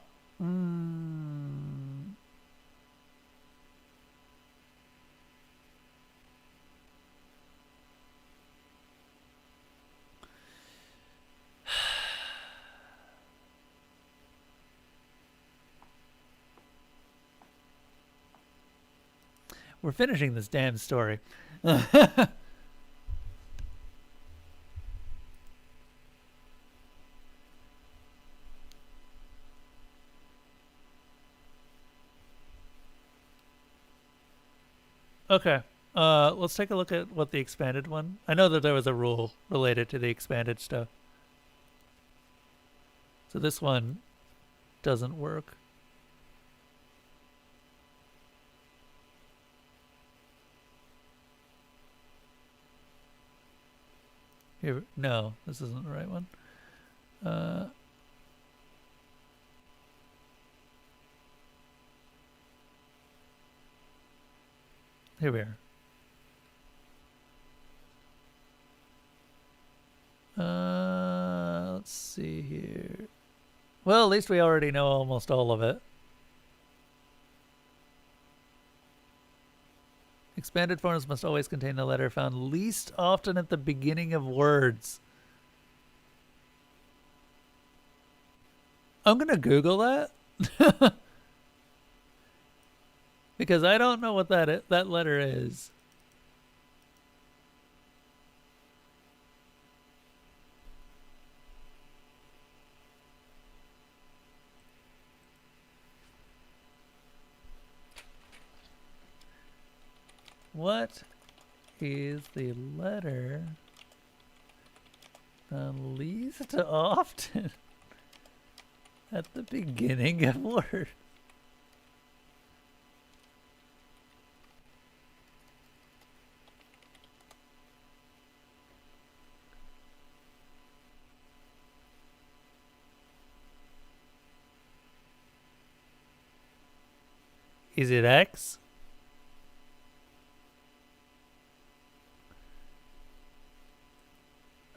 We're finishing this damn story. Okay. Let's take a look at what the expanded one. I know that there was a rule related to the expanded stuff. So this one doesn't work. Here, no, this isn't the right one. Here we are. Let's see here. Well, at least we already know almost all of it. Expanded forms must always contain the letter found least often at the beginning of words. I'm gonna Google that. Because I don't know what that letter is. What is the letter least often at the beginning of words? Is it X?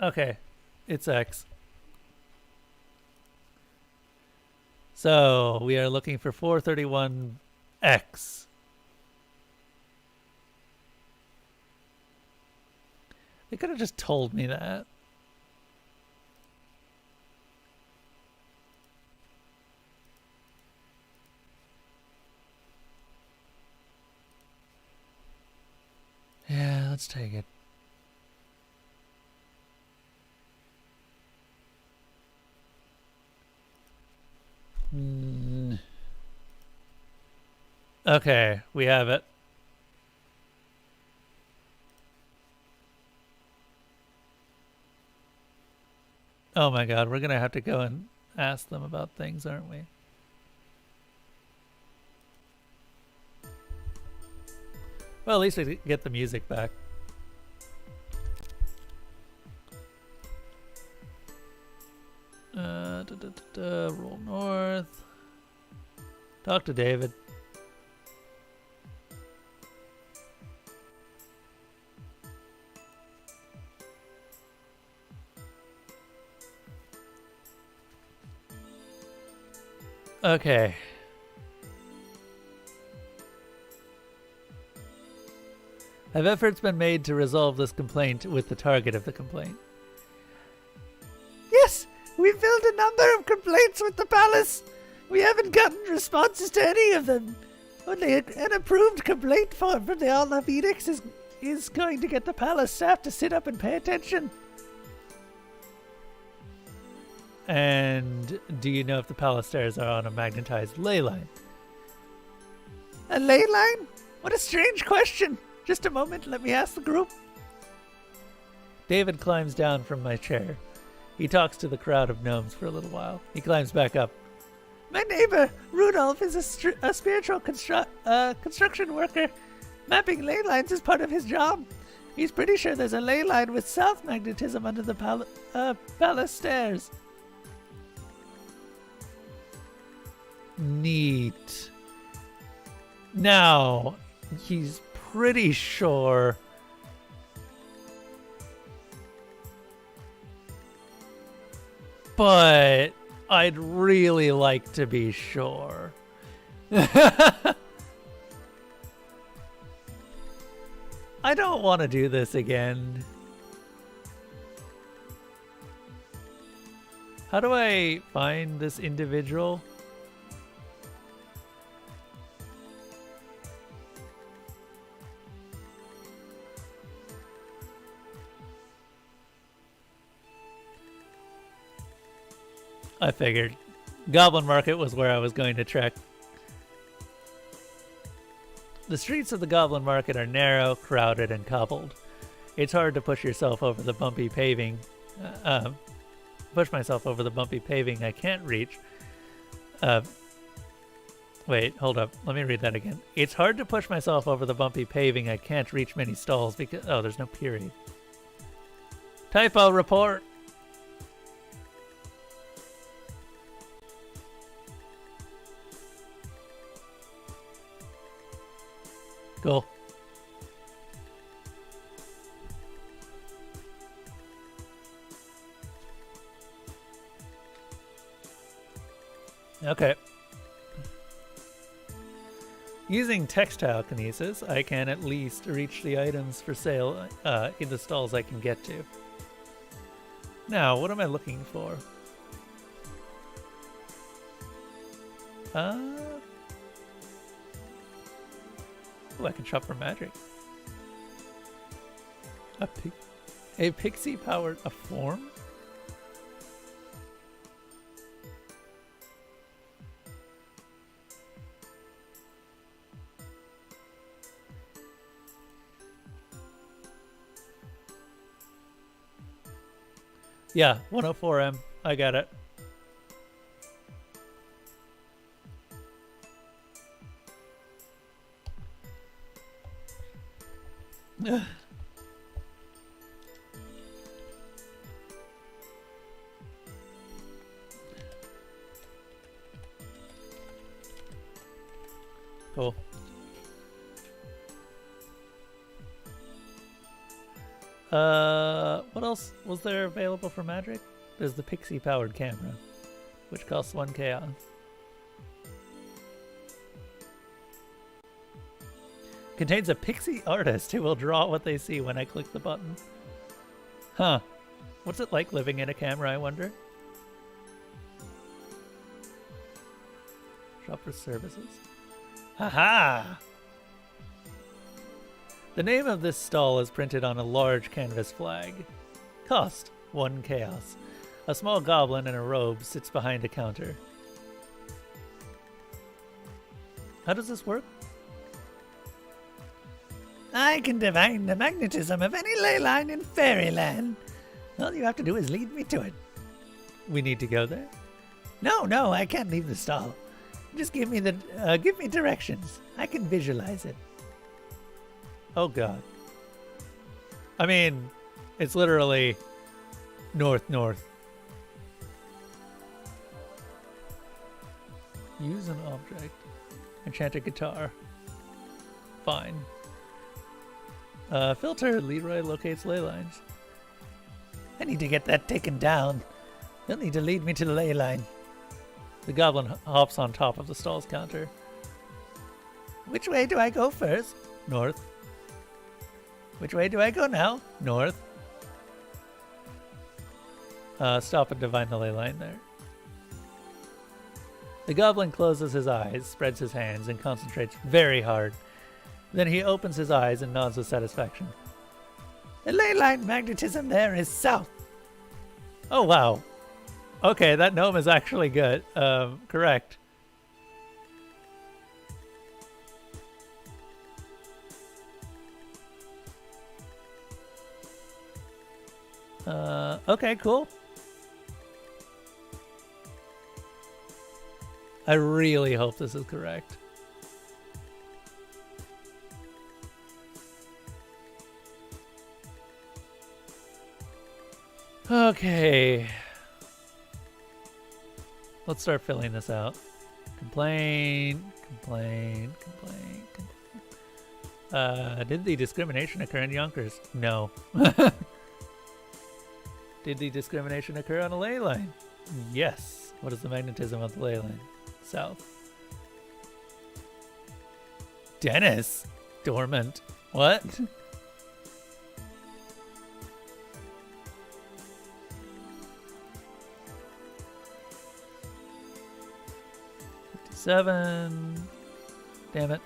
Okay, it's X. So we are looking for 431X. They could have just told me that. Yeah, let's take it. Okay, we have it. Oh my god, we're gonna have to go and ask them about things, aren't we? Well, at least we get the music back. Roll north. Talk to David. Okay. Have efforts been made to resolve this complaint with the target of the complaint? Yes! We filled a number of complaints with the palace. We haven't gotten responses to any of them. Only an approved complaint form from the All of Edicts is going to get the palace staff to sit up and pay attention. And do you know if the palace stairs are on a magnetized ley line? A ley line? What a strange question. Just a moment, let me ask the group. David climbs down from my chair. He talks to the crowd of gnomes for a little while. He climbs back up. My neighbor, Rudolph, is a spiritual construction worker. Mapping ley lines is part of his job. He's pretty sure there's a ley line with south magnetism under the palace stairs. Neat. Now, he's pretty sure... But I'd really like to be sure. I don't want to do this again. How do I find this individual? I figured. Goblin Market was where I was going to trek. The streets of the Goblin Market are narrow, crowded, and cobbled. It's hard to push yourself over the bumpy paving. Push myself over the bumpy paving I can't reach. Wait, hold up. Let me read that again. It's hard to push myself over the bumpy paving I can't reach many stalls because... Oh, there's no period. Typo report. Cool. Okay. Using textile kinesis, I can at least reach the items for sale in the stalls I can get to. Now, what am I looking for? Oh, I can shop for magic. A pixie-powered form? Yeah, 104M. I got it. Cool. What else was there available for magic? There's the pixie-powered camera, which costs 1 chaos. Contains a pixie artist who will draw what they see when I click the button. Huh. What's it like living in a camera, I wonder? Shop for services. Haha! The name of this stall is printed on a large canvas flag. Cost 1 chaos. A small goblin in a robe sits behind a counter. How does this work? I can divine the magnetism of any ley line in Fairyland. All you have to do is lead me to it. We need to go there? No, I can't leave the stall. Just give me directions. I can visualize it. Oh god. I mean, it's literally north. Use an object. Enchant a guitar. Fine. Filter. Leroy locates ley lines. I need to get that taken down. You'll need to lead me to the ley line. The goblin hops on top of the stall's counter. Which way do I go first? North. Which way do I go now? North. Stop and divine the ley line there. The goblin closes his eyes, spreads his hands, and concentrates very hard. Then he opens his eyes and nods with satisfaction. The ley line magnetism there is south. Oh, wow. Okay, that gnome is actually good. Correct. Okay, cool. I really hope this is correct. Okay. Let's start filling this out. Complain, complain, complain, complain. Did the discrimination occur in Yonkers? No. Did the discrimination occur on a ley line? Yes. What is the magnetism of the ley line? South. Dennis? Dormant. What? $57. Damn it.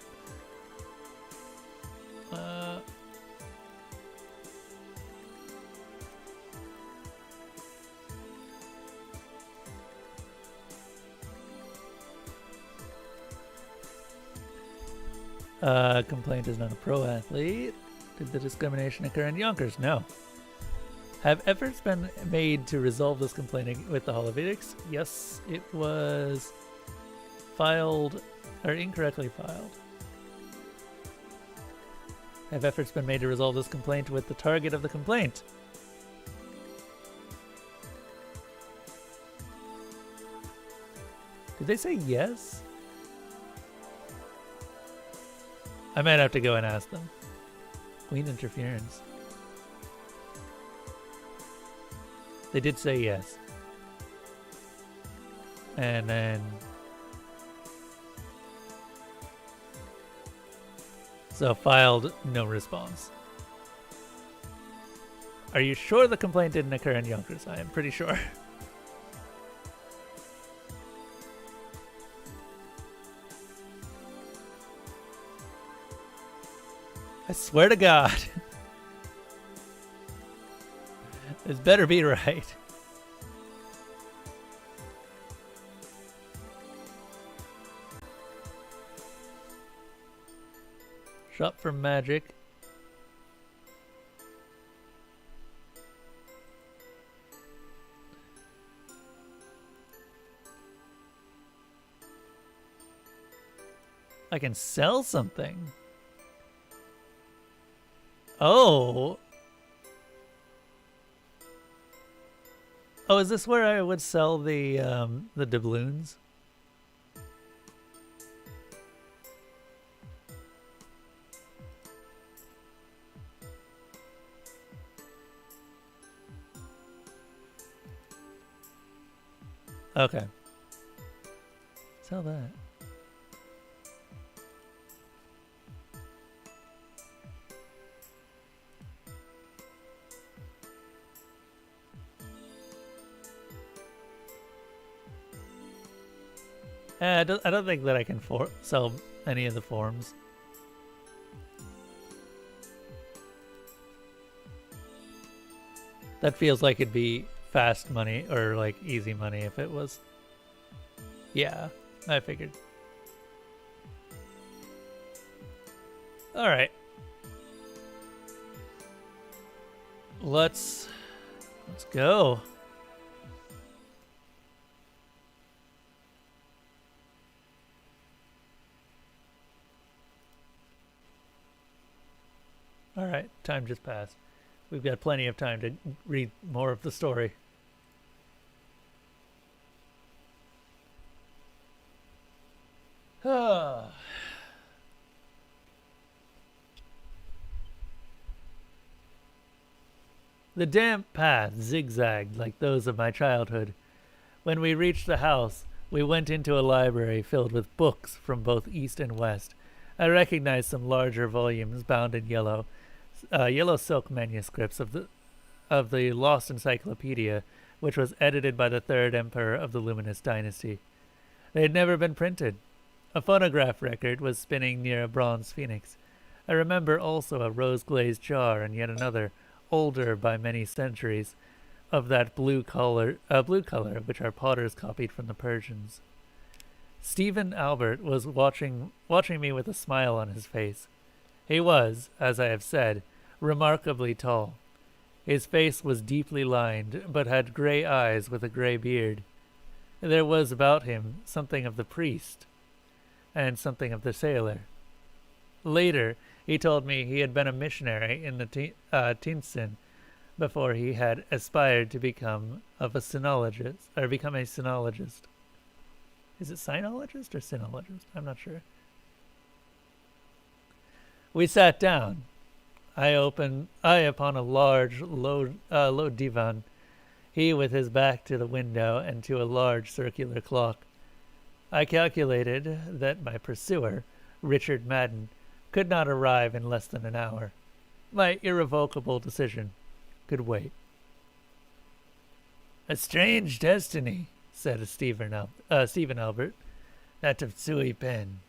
Complaint is not a pro athlete. Did the discrimination occur in Yonkers? No. Have efforts been made to resolve this complaint with the Holovidics? Yes, it was filed, or incorrectly filed. Have efforts been made to resolve this complaint with the target of the complaint? Did they say yes? I might have to go and ask them. Queen interference. They did say yes. And then... So filed, no response. Are you sure the complaint didn't occur in Yonkers? I am pretty sure. I swear to God. This better be right. Shop for magic. I can sell something. Oh. Oh, is this where I would sell the doubloons? Okay. Sell that. I don't think that I can sell any of the forms. That feels like it'd be fast money or like easy money if it was. Yeah, I figured. All right. Let's go. All right, time just passed. We've got plenty of time to read more of the story. The damp path zigzagged like those of my childhood. When we reached the house, we went into a library filled with books from both east and west. I recognized some larger volumes bound in yellow silk manuscripts of the Lost Encyclopedia, which was edited by the third emperor of the Luminous dynasty. They had never been printed. A phonograph record was spinning near a bronze phoenix. I remember also a rose-glazed jar and yet another, older by many centuries, of that blue color which our potters copied from the Persians. Stephen Albert was watching me with a smile on his face. He was, as I have said, remarkably tall. His face was deeply lined, but had grey eyes with a grey beard. There was about him something of the priest, and something of the sailor. Later, he told me he had been a missionary in the Tinsin before he had aspired to become a sinologist. Is it sinologist or sinologist? I'm not sure. We sat down. I upon a large, low divan, he with his back to the window and to a large circular clock. I calculated that my pursuer, Richard Madden, could not arrive in less than an hour. My irrevocable decision could wait. "A strange destiny," said Stephen Albert, "that of Tsui Pen,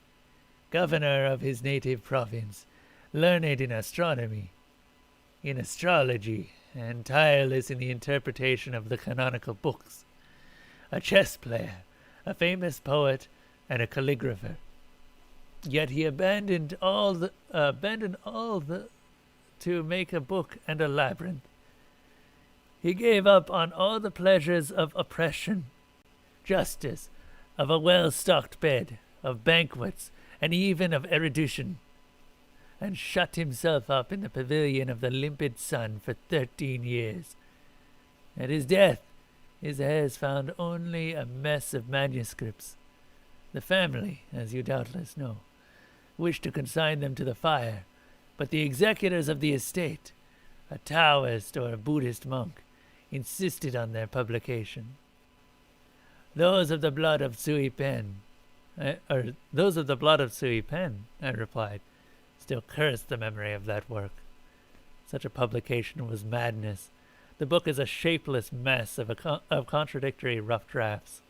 governor of his native province, learned in astronomy, in astrology, and tireless in the interpretation of the canonical books. A chess player, a famous poet, and a calligrapher. Yet he abandoned all to make a book and a labyrinth. He gave up on all the pleasures of oppression, justice, of a well-stocked bed, of banquets, and even of erudition, and shut himself up in the pavilion of the limpid sun for 13 years. At his death, his heirs found only a mess of manuscripts. The family, as you doubtless know, wished to consign them to the fire, but the executors of the estate, a Taoist or a Buddhist monk, insisted on their publication. Those of the blood of Tsui Pen, I replied, still cursed the memory of that work. Such a publication was madness. The book is a shapeless mess of contradictory rough drafts.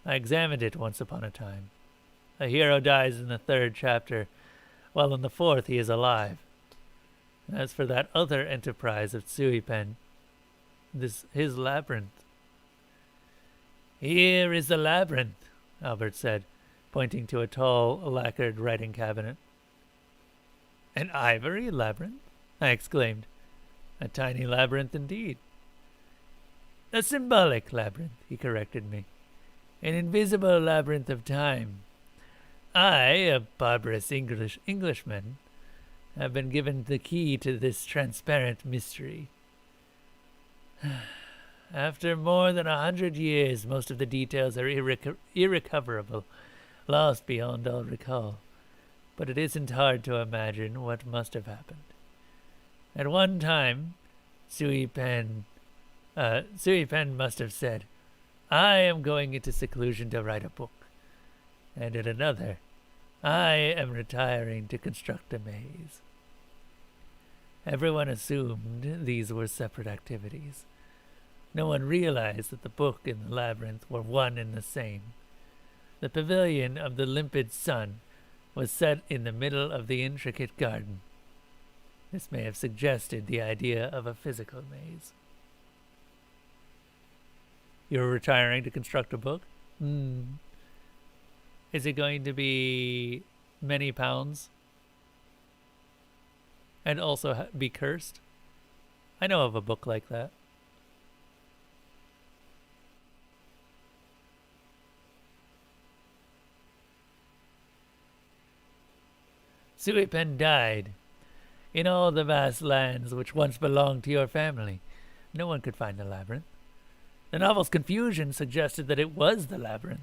I examined it once upon a time. A hero dies in the 3rd chapter, while in the 4th he is alive. As for that other enterprise of Tsui Pen, his labyrinth. "Here is the labyrinth," Albert said, pointing to a tall, lacquered writing cabinet. "An ivory labyrinth?" I exclaimed. "A tiny labyrinth indeed." "A symbolic labyrinth," he corrected me. "An invisible labyrinth of time. I, a barbarous Englishman, have been given the key to this transparent mystery. After more than 100 years, most of the details are irrecoverable, lost beyond all recall. But it isn't hard to imagine what must have happened. At one time, Tsui Pen must have said, 'I am going into seclusion to write a book.' And at another, 'I am retiring to construct a maze.' Everyone assumed these were separate activities. No one realized that the book and the labyrinth were one and the same. The pavilion of the limpid sun was set in the middle of the intricate garden. This may have suggested the idea of a physical maze." "You're retiring to construct a book?" "Is it going to be many pounds? And also be cursed?" "I know of a book like that." "Tsui Pen died in all the vast lands which once belonged to your family. No one could find the labyrinth. The novel's confusion suggested that it was the labyrinth.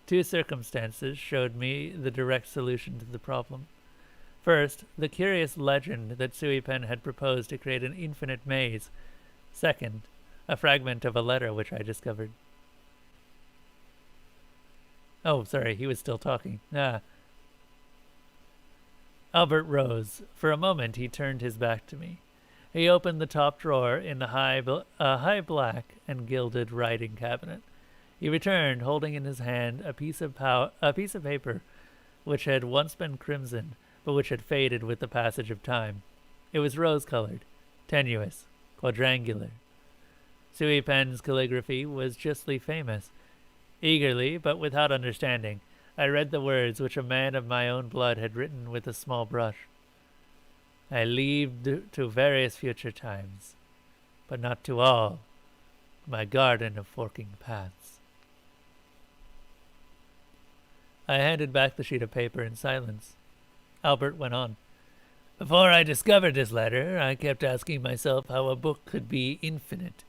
2 circumstances showed me the direct solution to the problem. First, the curious legend that Tsui Pen had proposed to create an infinite maze. Second, a fragment of a letter which I discovered." Oh, sorry, he was still talking. Albert rose. For a moment he turned his back to me. He opened the top drawer in the high black and gilded writing cabinet. He returned, holding in his hand a piece of paper which had once been crimson, but which had faded with the passage of time. It was rose-colored, tenuous, quadrangular. Sui Pen's calligraphy was justly famous. Eagerly, but without understanding, I read the words which a man of my own blood had written with a small brush. I leave to various future times, but not to all, my garden of forking paths. I handed back the sheet of paper in silence. Albert went on. Before I discovered this letter, I kept asking myself how a book could be infinite.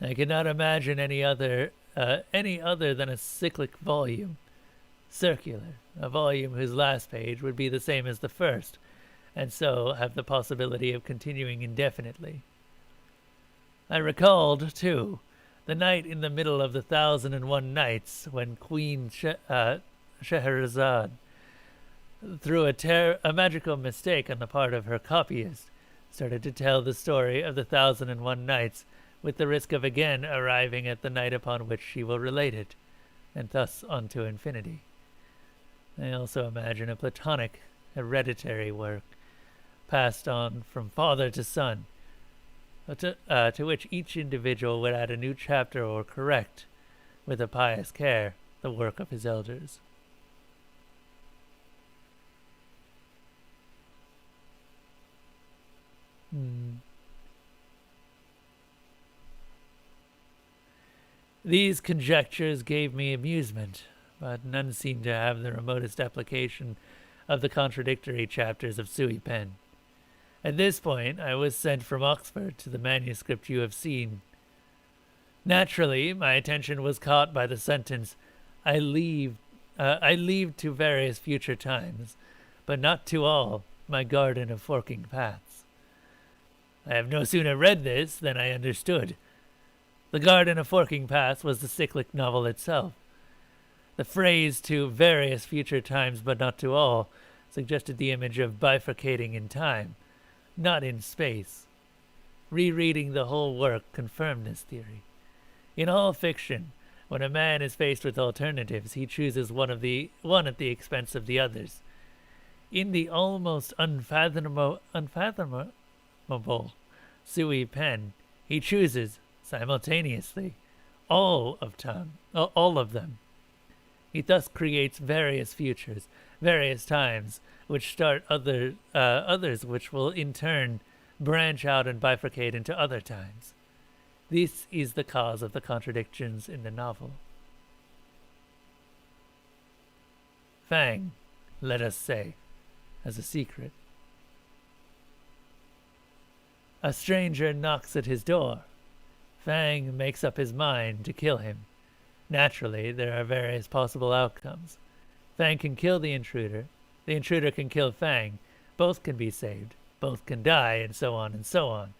I could not imagine any other than a cyclic volume, circular, a volume whose last page would be the same as the first, and so have the possibility of continuing indefinitely. I recalled, too, the night in the middle of the 1001 Nights when Queen Scheherazade, through a magical mistake on the part of her copyist, started to tell the story of the 1001 Nights with the risk of again arriving at the night upon which she will relate it, and thus on to infinity. I also imagine a Platonic, hereditary work, passed on from father to son, to which each individual would add a new chapter or correct, with a pious care, the work of his elders. These conjectures gave me amusement, but none seemed to have the remotest application of the contradictory chapters of Sui Pen. At this point, I was sent from Oxford to the manuscript you have seen. Naturally, my attention was caught by the sentence, I leave to various future times, but not to all, my garden of forking paths. I have no sooner read this than I understood. The Garden of Forking Paths was the cyclic novel itself. The phrase to various future times but not to all suggested the image of bifurcating in time, not in space. Rereading the whole work confirmed this theory. In all fiction, when a man is faced with alternatives, he chooses one at the expense of the others. In the almost unfathomable Sui Pen, he chooses simultaneously all of them. He thus creates various futures, various times, which start others which will in turn branch out and bifurcate into other times. This is the cause of the contradictions in the novel. Fang, let us say, has a secret. A stranger knocks at his door. Fang makes up his mind to kill him. Naturally, there are various possible outcomes. Fang can kill the intruder can kill Fang, both can be saved, both can die, and so on and so on.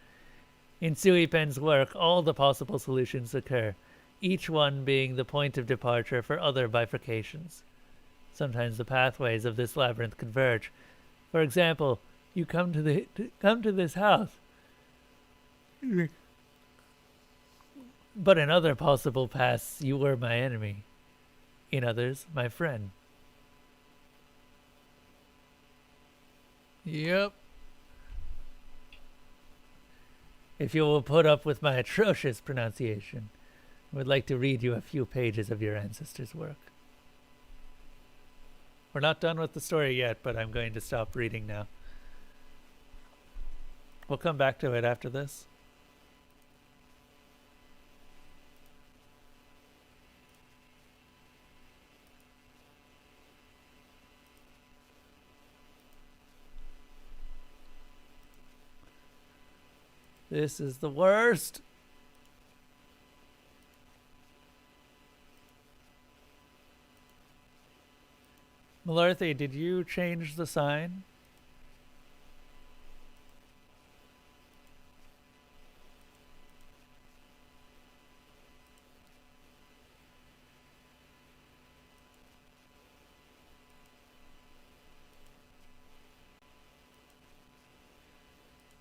In Sui Pen's work, all the possible solutions occur, each one being the point of departure for other bifurcations. Sometimes the pathways of this labyrinth converge. For example, you come to this house. But in other possible paths, you were my enemy. In others, my friend. Yep. If you will put up with my atrocious pronunciation, I would like to read you a few pages of your ancestors' work. We're not done with the story yet, but I'm going to stop reading now. We'll come back to it after this. This is the worst. Malurthy, did you change the sign?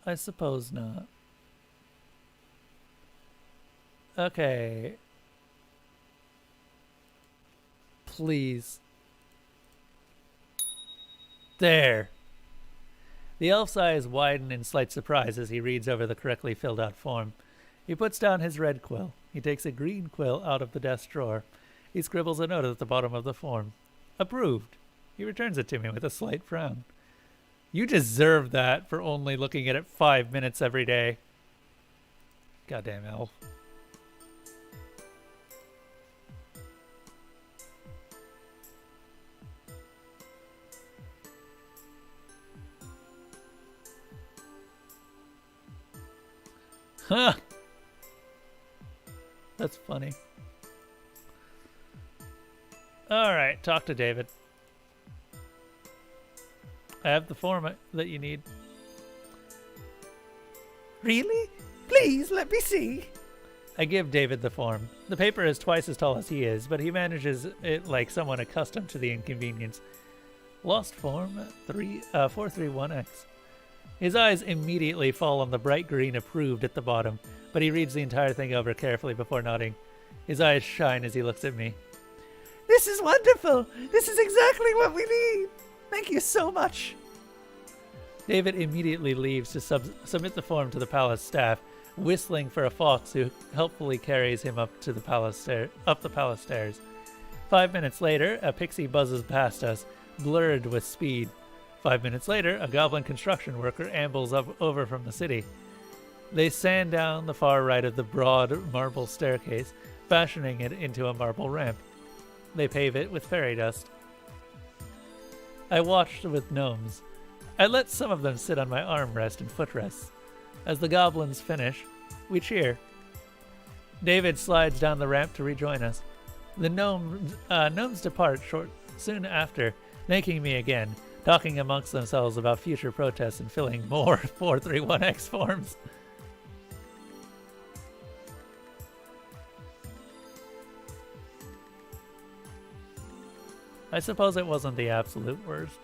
I suppose not. Okay. Please. There. The elf's eyes widen in slight surprise as he reads over the correctly filled out form. He puts down his red quill. He takes a green quill out of the desk drawer. He scribbles a note at the bottom of the form. Approved. He returns it to me with a slight frown. You deserve that for only looking at it 5 minutes every day. Goddamn elf. Huh. That's funny. All right, talk to David. I have the form that you need. Really? Please, let me see. I give David the form. The paper is twice as tall as he is, but he manages it like someone accustomed to the inconvenience. Lost form 431X. His eyes immediately fall on the bright green approved at the bottom, but he reads the entire thing over carefully before nodding. His eyes shine as he looks at me. This is wonderful! This is exactly what we need! Thank you so much! David immediately leaves to submit the form to the palace staff, whistling for a fox who helpfully carries him up the palace stairs. 5 minutes later, a pixie buzzes past us, blurred with speed. 5 minutes later, a goblin construction worker ambles over from the city. They sand down the far right of the broad marble staircase, fashioning it into a marble ramp. They pave it with fairy dust. I watched with gnomes. I let some of them sit on my armrest and footrests. As the goblins finish, we cheer. David slides down the ramp to rejoin us. The gnomes depart soon after, thanking me again, talking amongst themselves about future protests and filling more 431X forms. I suppose it wasn't the absolute worst.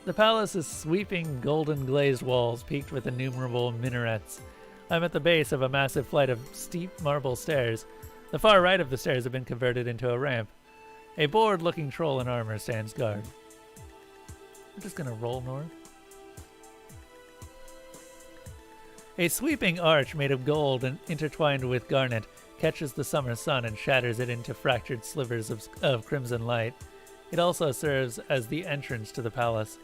The palace's sweeping golden glazed walls peaked with innumerable minarets. I'm at the base of a massive flight of steep marble stairs. The far right of the stairs have been converted into a ramp. A bored-looking troll in armor stands guard. I'm just gonna roll north. A sweeping arch made of gold and intertwined with garnet catches the summer sun and shatters it into fractured slivers of crimson light. It also serves as the entrance to the palace.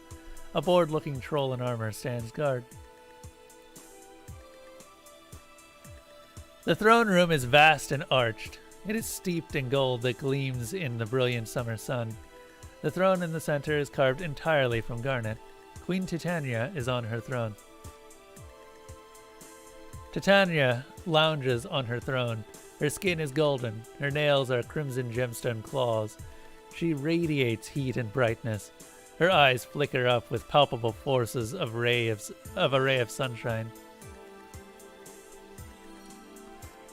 A bored-looking troll in armor stands guard. The throne room is vast and arched. It is steeped in gold that gleams in the brilliant summer sun. The throne in the center is carved entirely from garnet. Queen Titania is on her throne. Titania lounges on her throne. Her skin is golden. Her nails are crimson gemstone claws. She radiates heat and brightness. Her eyes flicker up with palpable forces of a ray of sunshine.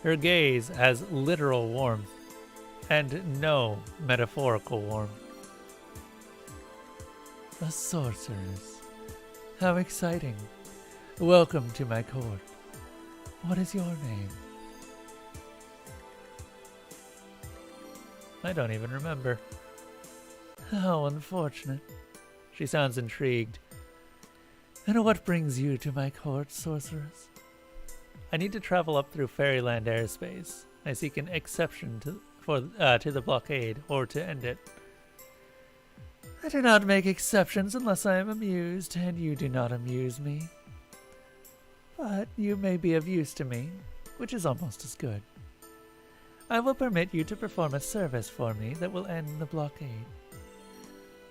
Her gaze has literal warmth, and no metaphorical warmth. A sorceress. How exciting. Welcome to my court. What is your name? I don't even remember. How unfortunate. She sounds intrigued. And what brings you to my court, sorceress? I need to travel up through Fairyland airspace. I seek an exception to the blockade, or to end it. I do not make exceptions unless I am amused, and you do not amuse me. But you may be of use to me, which is almost as good. I will permit you to perform a service for me that will end the blockade.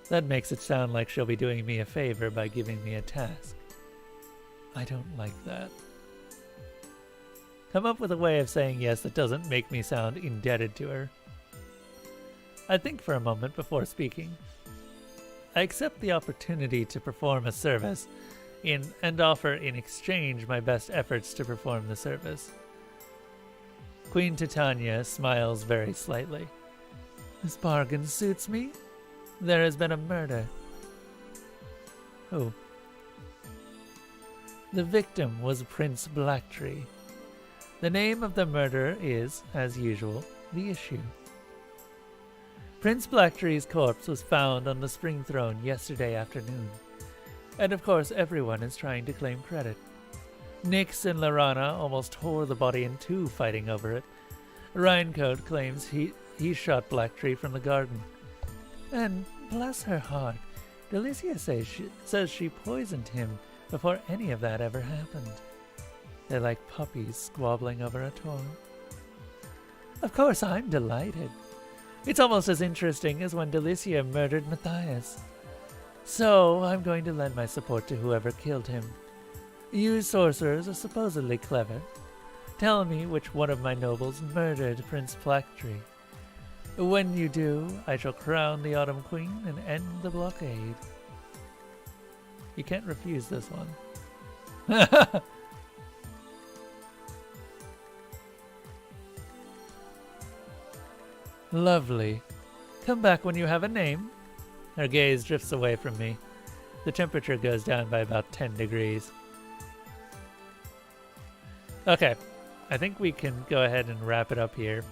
That makes it sound like she'll be doing me a favor by giving me a task. I don't like that. Come up with a way of saying yes that doesn't make me sound indebted to her. I think for a moment before speaking. I accept the opportunity to perform a service and offer in exchange my best efforts to perform the service. Queen Titania smiles very slightly. This bargain suits me. There has been a murder. Oh. The victim was Prince Blacktree. The name of the murderer is, as usual, the issue. Prince Blacktree's corpse was found on the spring throne yesterday afternoon, and of course everyone is trying to claim credit. Nyx and Lorana almost tore the body in two fighting over it. Rhinecoat claims he shot Blacktree from the garden. And bless her heart, Delicia says she poisoned him before any of that ever happened. They're like puppies squabbling over a toy. Of course, I'm delighted. It's almost as interesting as when Delicia murdered Matthias. So, I'm going to lend my support to whoever killed him. You sorcerers are supposedly clever. Tell me which one of my nobles murdered Prince Blacktree. When you do, I shall crown the Autumn Queen and end the blockade. You can't refuse this one. Lovely. Come back when you have a name. Her gaze drifts away from me. The temperature goes down by about 10 degrees. Okay, I think we can go ahead and wrap it up here.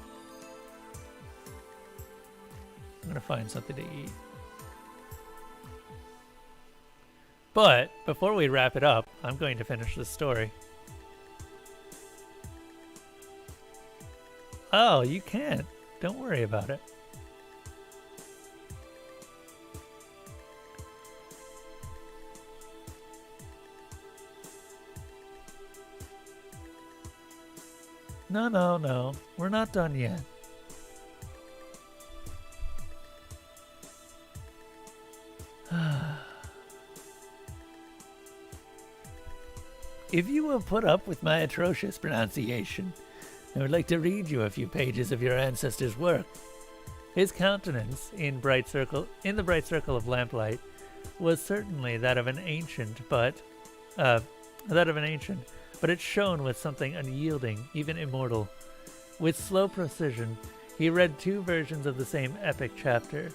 I'm gonna find something to eat. But before we wrap it up, I'm going to finish this story. Oh, you can't. Don't worry about it. No. We're not done yet. If you will put up with my atrocious pronunciation, I would like to read you a few pages of your ancestors' work. His countenance in the bright circle of lamplight was certainly that of an ancient, but it shone with something unyielding, even immortal. With slow precision, he read two versions of the same epic chapter.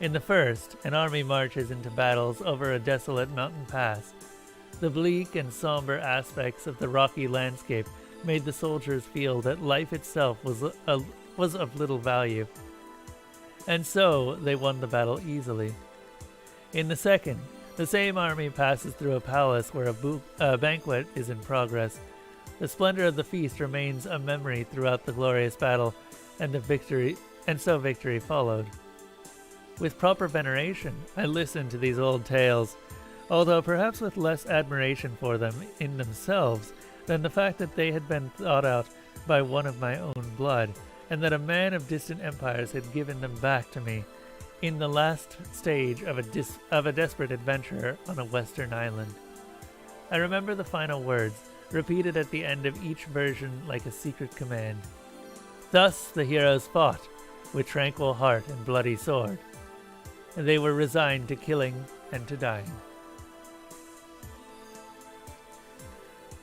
In the first, an army marches into battles over a desolate mountain pass. The bleak and somber aspects of the rocky landscape made the soldiers feel that life itself was of little value. And so they won the battle easily. In the second, the same army passes through a palace where a banquet is in progress. The splendor of the feast remains a memory throughout the glorious battle, and so victory followed. With proper veneration, I listened to these old tales, although perhaps with less admiration for them in themselves than the fact that they had been thought out by one of my own blood, and that a man of distant empires had given them back to me in the last stage of a desperate adventure on a western island. I remember the final words, repeated at the end of each version like a secret command. Thus the heroes fought, with tranquil heart and bloody sword. They were resigned to killing and to dying.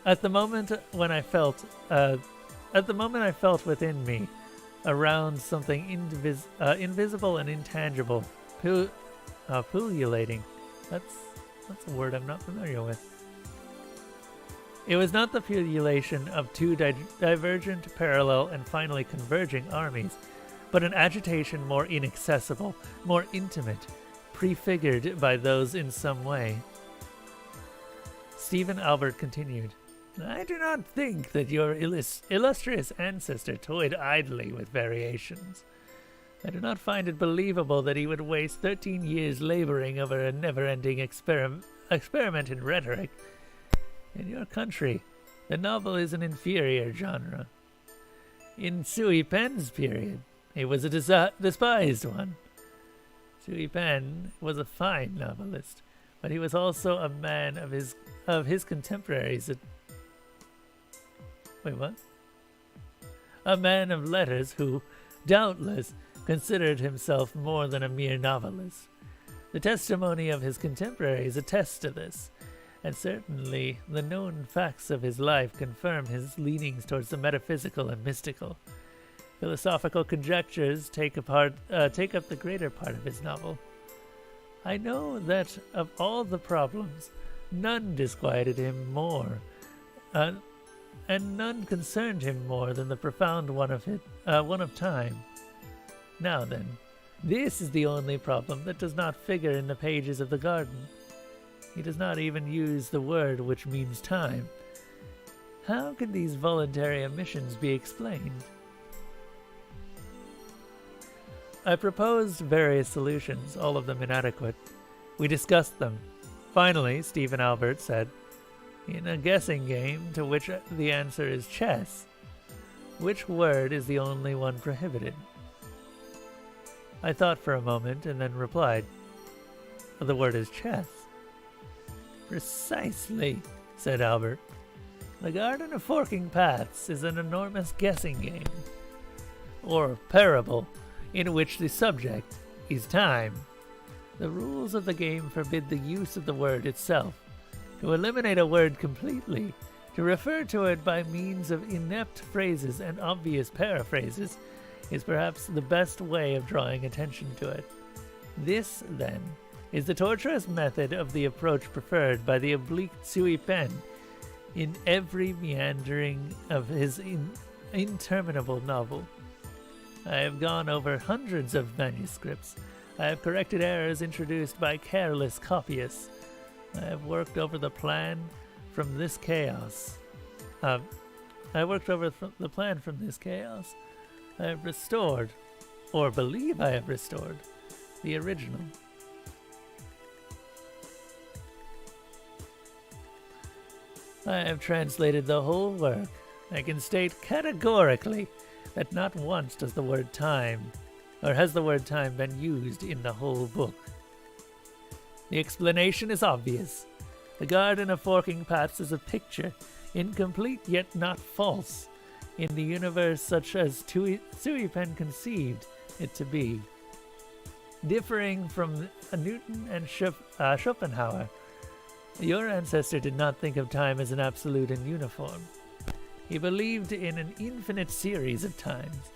At the moment I felt within me, around something invisible and intangible, pullulating. That's a word I'm not familiar with. It was not the pullulation of two divergent, parallel, and finally converging armies, but an agitation more inaccessible, more intimate, prefigured by those in some way. Stephen Albert continued, I do not think that your illustrious ancestor toyed idly with variations. I do not find it believable that he would waste 13 years laboring over a never-ending experiment in rhetoric. In your country, the novel is an inferior genre. In Sui Pen's period, it was a despised one. Sui Pen was a fine novelist, but he was also a man of his contemporaries. Wait, what? A man of letters who, doubtless, considered himself more than a mere novelist. The testimony of his contemporaries attests to this, and certainly the known facts of his life confirm his leanings towards the metaphysical and mystical. Philosophical conjectures take up the greater part of his novel. I know that of all the problems, none disquieted him more, and none concerned him more than the profound one of time. Now then, this is the only problem that does not figure in the pages of the garden. He does not even use the word which means time. How can these voluntary omissions be explained? I proposed various solutions, all of them inadequate. We discussed them. Finally, Stephen Albert said, "In a guessing game to which the answer is chess, which word is the only one prohibited?" I thought for a moment and then replied, "The word is chess." "Precisely," said Albert. "The Garden of Forking Paths is an enormous guessing game, or parable, in which the subject is time. The rules of the game forbid the use of the word itself. To eliminate a word completely, to refer to it by means of inept phrases and obvious paraphrases, is perhaps the best way of drawing attention to it. This, then, is the tortuous method of the approach preferred by the oblique Tsui Pen in every meandering of his interminable novel. I have gone over hundreds of manuscripts. I have corrected errors introduced by careless copyists. I have worked over the plan from this chaos. I have restored, or believe I have restored, the original. I have translated the whole work. I can state categorically that not once has the word time been used in the whole book. The explanation is obvious. The Garden of Forking Paths is a picture, incomplete yet not false, in the universe such as Tsui Pen conceived it to be. Differing from Newton and Schopenhauer, your ancestor did not think of time as an absolute and uniform. He believed in an infinite series of times,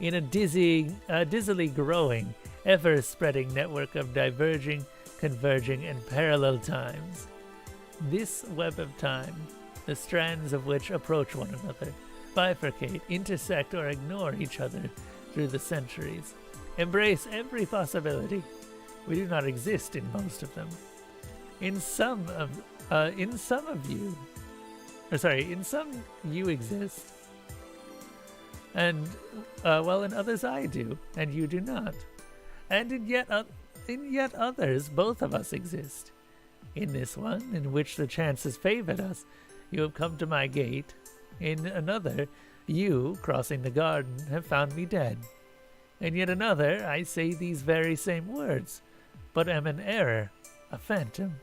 in a dizzily growing, ever-spreading network of diverging, converging, and parallel times. This web of time, the strands of which approach one another, bifurcate, intersect, or ignore each other through the centuries, embrace every possibility. We do not exist in most of them. In some you exist, and while in others I do, and you do not. And in yet others, both of us exist. In this one, in which the chance has favored us, you have come to my gate. In another, you, crossing the garden, have found me dead. In yet another, I say these very same words, but am an error, a phantom.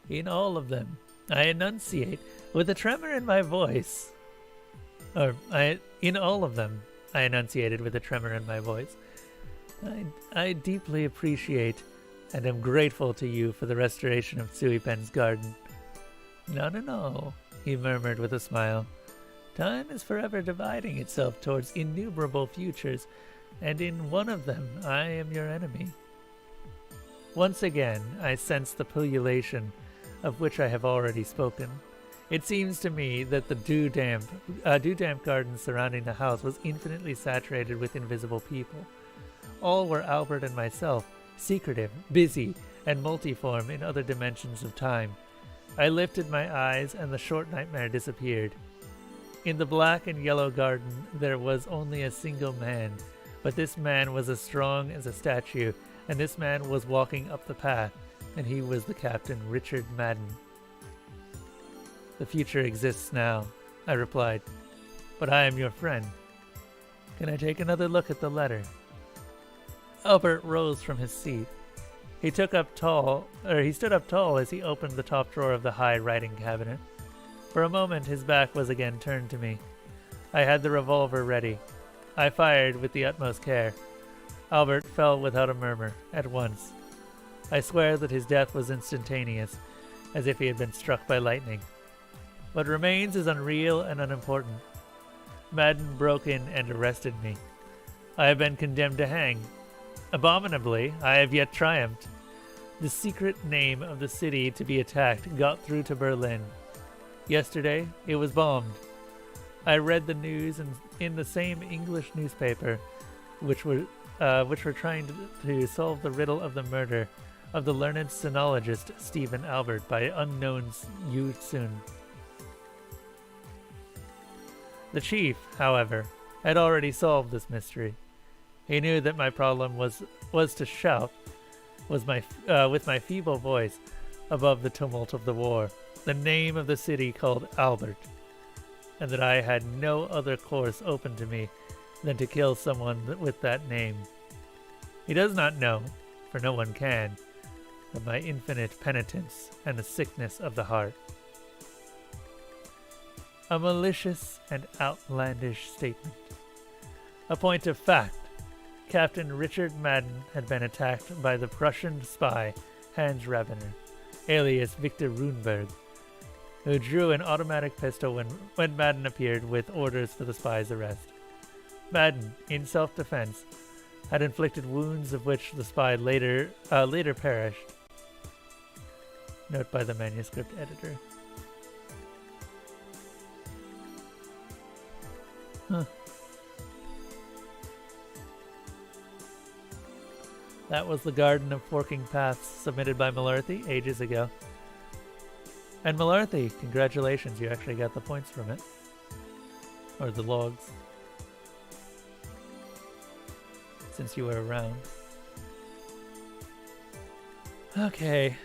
In all of them, I enunciate with a tremor in my voice. In all of them, I enunciated with a tremor in my voice. I deeply appreciate and am grateful to you for the restoration of Tsui Pen's garden. No, he murmured with a smile. Time is forever dividing itself towards innumerable futures, and in one of them I am your enemy. Once again, I sense the pullulation of which I have already spoken. It seems to me that the dew-damp garden surrounding the house was infinitely saturated with invisible people. All were Albert and myself, secretive, busy, and multiform in other dimensions of time. I lifted my eyes, and the short nightmare disappeared. In the black and yellow garden there was only a single man, but this man was as strong as a statue, and this man was walking up the path, and he was the Captain Richard Madden. The future exists now, I replied, but I am your friend. Can I take another look at the letter? Albert rose from his seat. He stood up tall as he opened the top drawer of the high writing cabinet. For a moment his back was again turned to me. I had the revolver ready. I fired with the utmost care. Albert fell without a murmur, at once. I swear that his death was instantaneous, as if he had been struck by lightning. What remains is unreal and unimportant. Madden broke in and arrested me. I have been condemned to hang, Abominably, I have yet triumphed. The secret name of the city to be attacked got through to Berlin. Yesterday, it was bombed. I read the news in the same English newspaper, which were trying to solve the riddle of the murder of the learned sinologist Stephen Albert by unknown Yu Sun. The chief, however, had already solved this mystery. He knew that my problem was to shout, with my feeble voice, above the tumult of the war, the name of the city called Albert, and that I had no other course open to me than to kill someone with that name. He does not know, for no one can, of my infinite penitence and the sickness of the heart. A malicious and outlandish statement. A point of fact. Captain Richard Madden had been attacked by the Prussian spy Hans Rabener, alias Victor Runeberg, who drew an automatic pistol when Madden appeared with orders for the spy's arrest. Madden, in self-defense, had inflicted wounds of which the spy later perished. Note by the manuscript editor. Huh. That was the Garden of Forking Paths submitted by Malarthy ages ago. And Malarthy, congratulations, you actually got the points from it. Or the logs. Since you were around. Okay.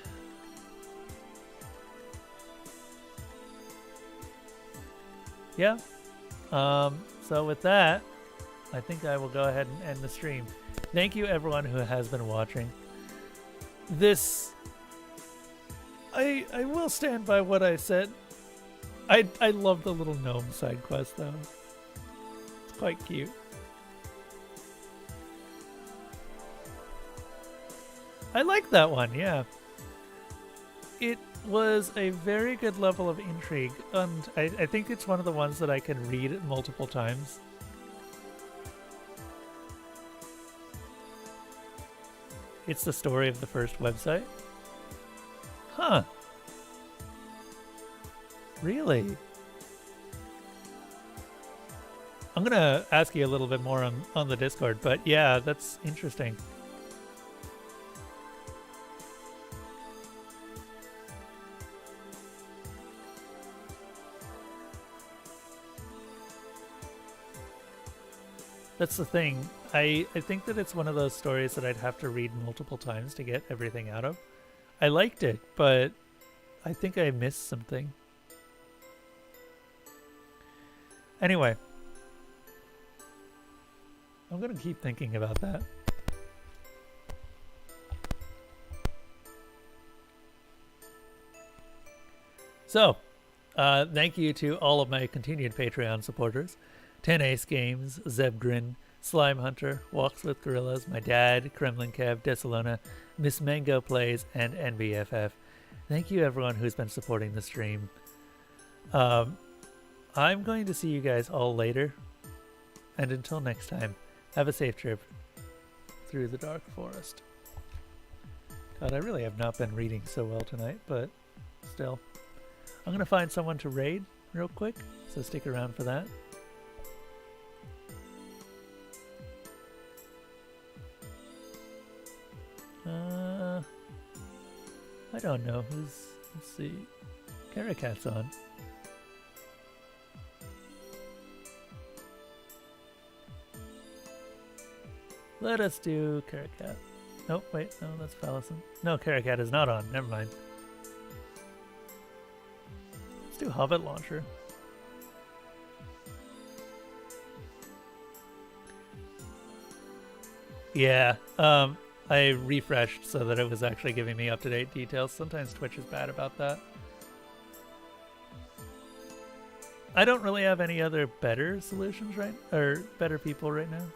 Yeah. So with that, I think I will go ahead and end the stream. Thank you everyone who has been watching. This... I will stand by what I said. I love the little gnome side quest though. It's quite cute. I like that one, yeah. It was a very good level of intrigue, and I think it's one of the ones that I can read multiple times. It's the story of the first website. Huh. Really? I'm gonna ask you a little bit more on the Discord, but yeah, that's interesting. That's the thing. I think that it's one of those stories that I'd have to read multiple times to get everything out of. I liked it, but I think I missed something. Anyway. I'm going to keep thinking about that. So, thank you to all of my continued Patreon supporters. 10 Ace Games, Zebgrin, Slime Hunter, Walks with Gorillas, my dad, Kremlin Kev, Desalona, Miss Mango Plays, and NBFF. Thank you everyone who's been supporting the stream. I'm going to see you guys all later. And until next time, have a safe trip through the dark forest. God, I really have not been reading so well tonight, but still. I'm going to find someone to raid real quick, so stick around for that. I don't know who's, let's see, Caracat's on. Let us do Caracat. Nope, wait, no, that's Fallison. No, Caracat is not on, never mind. Let's do Hobbit Launcher. Yeah, I refreshed so that it was actually giving me up-to-date details. Sometimes Twitch is bad about that. I don't really have any other better solutions or better people right now.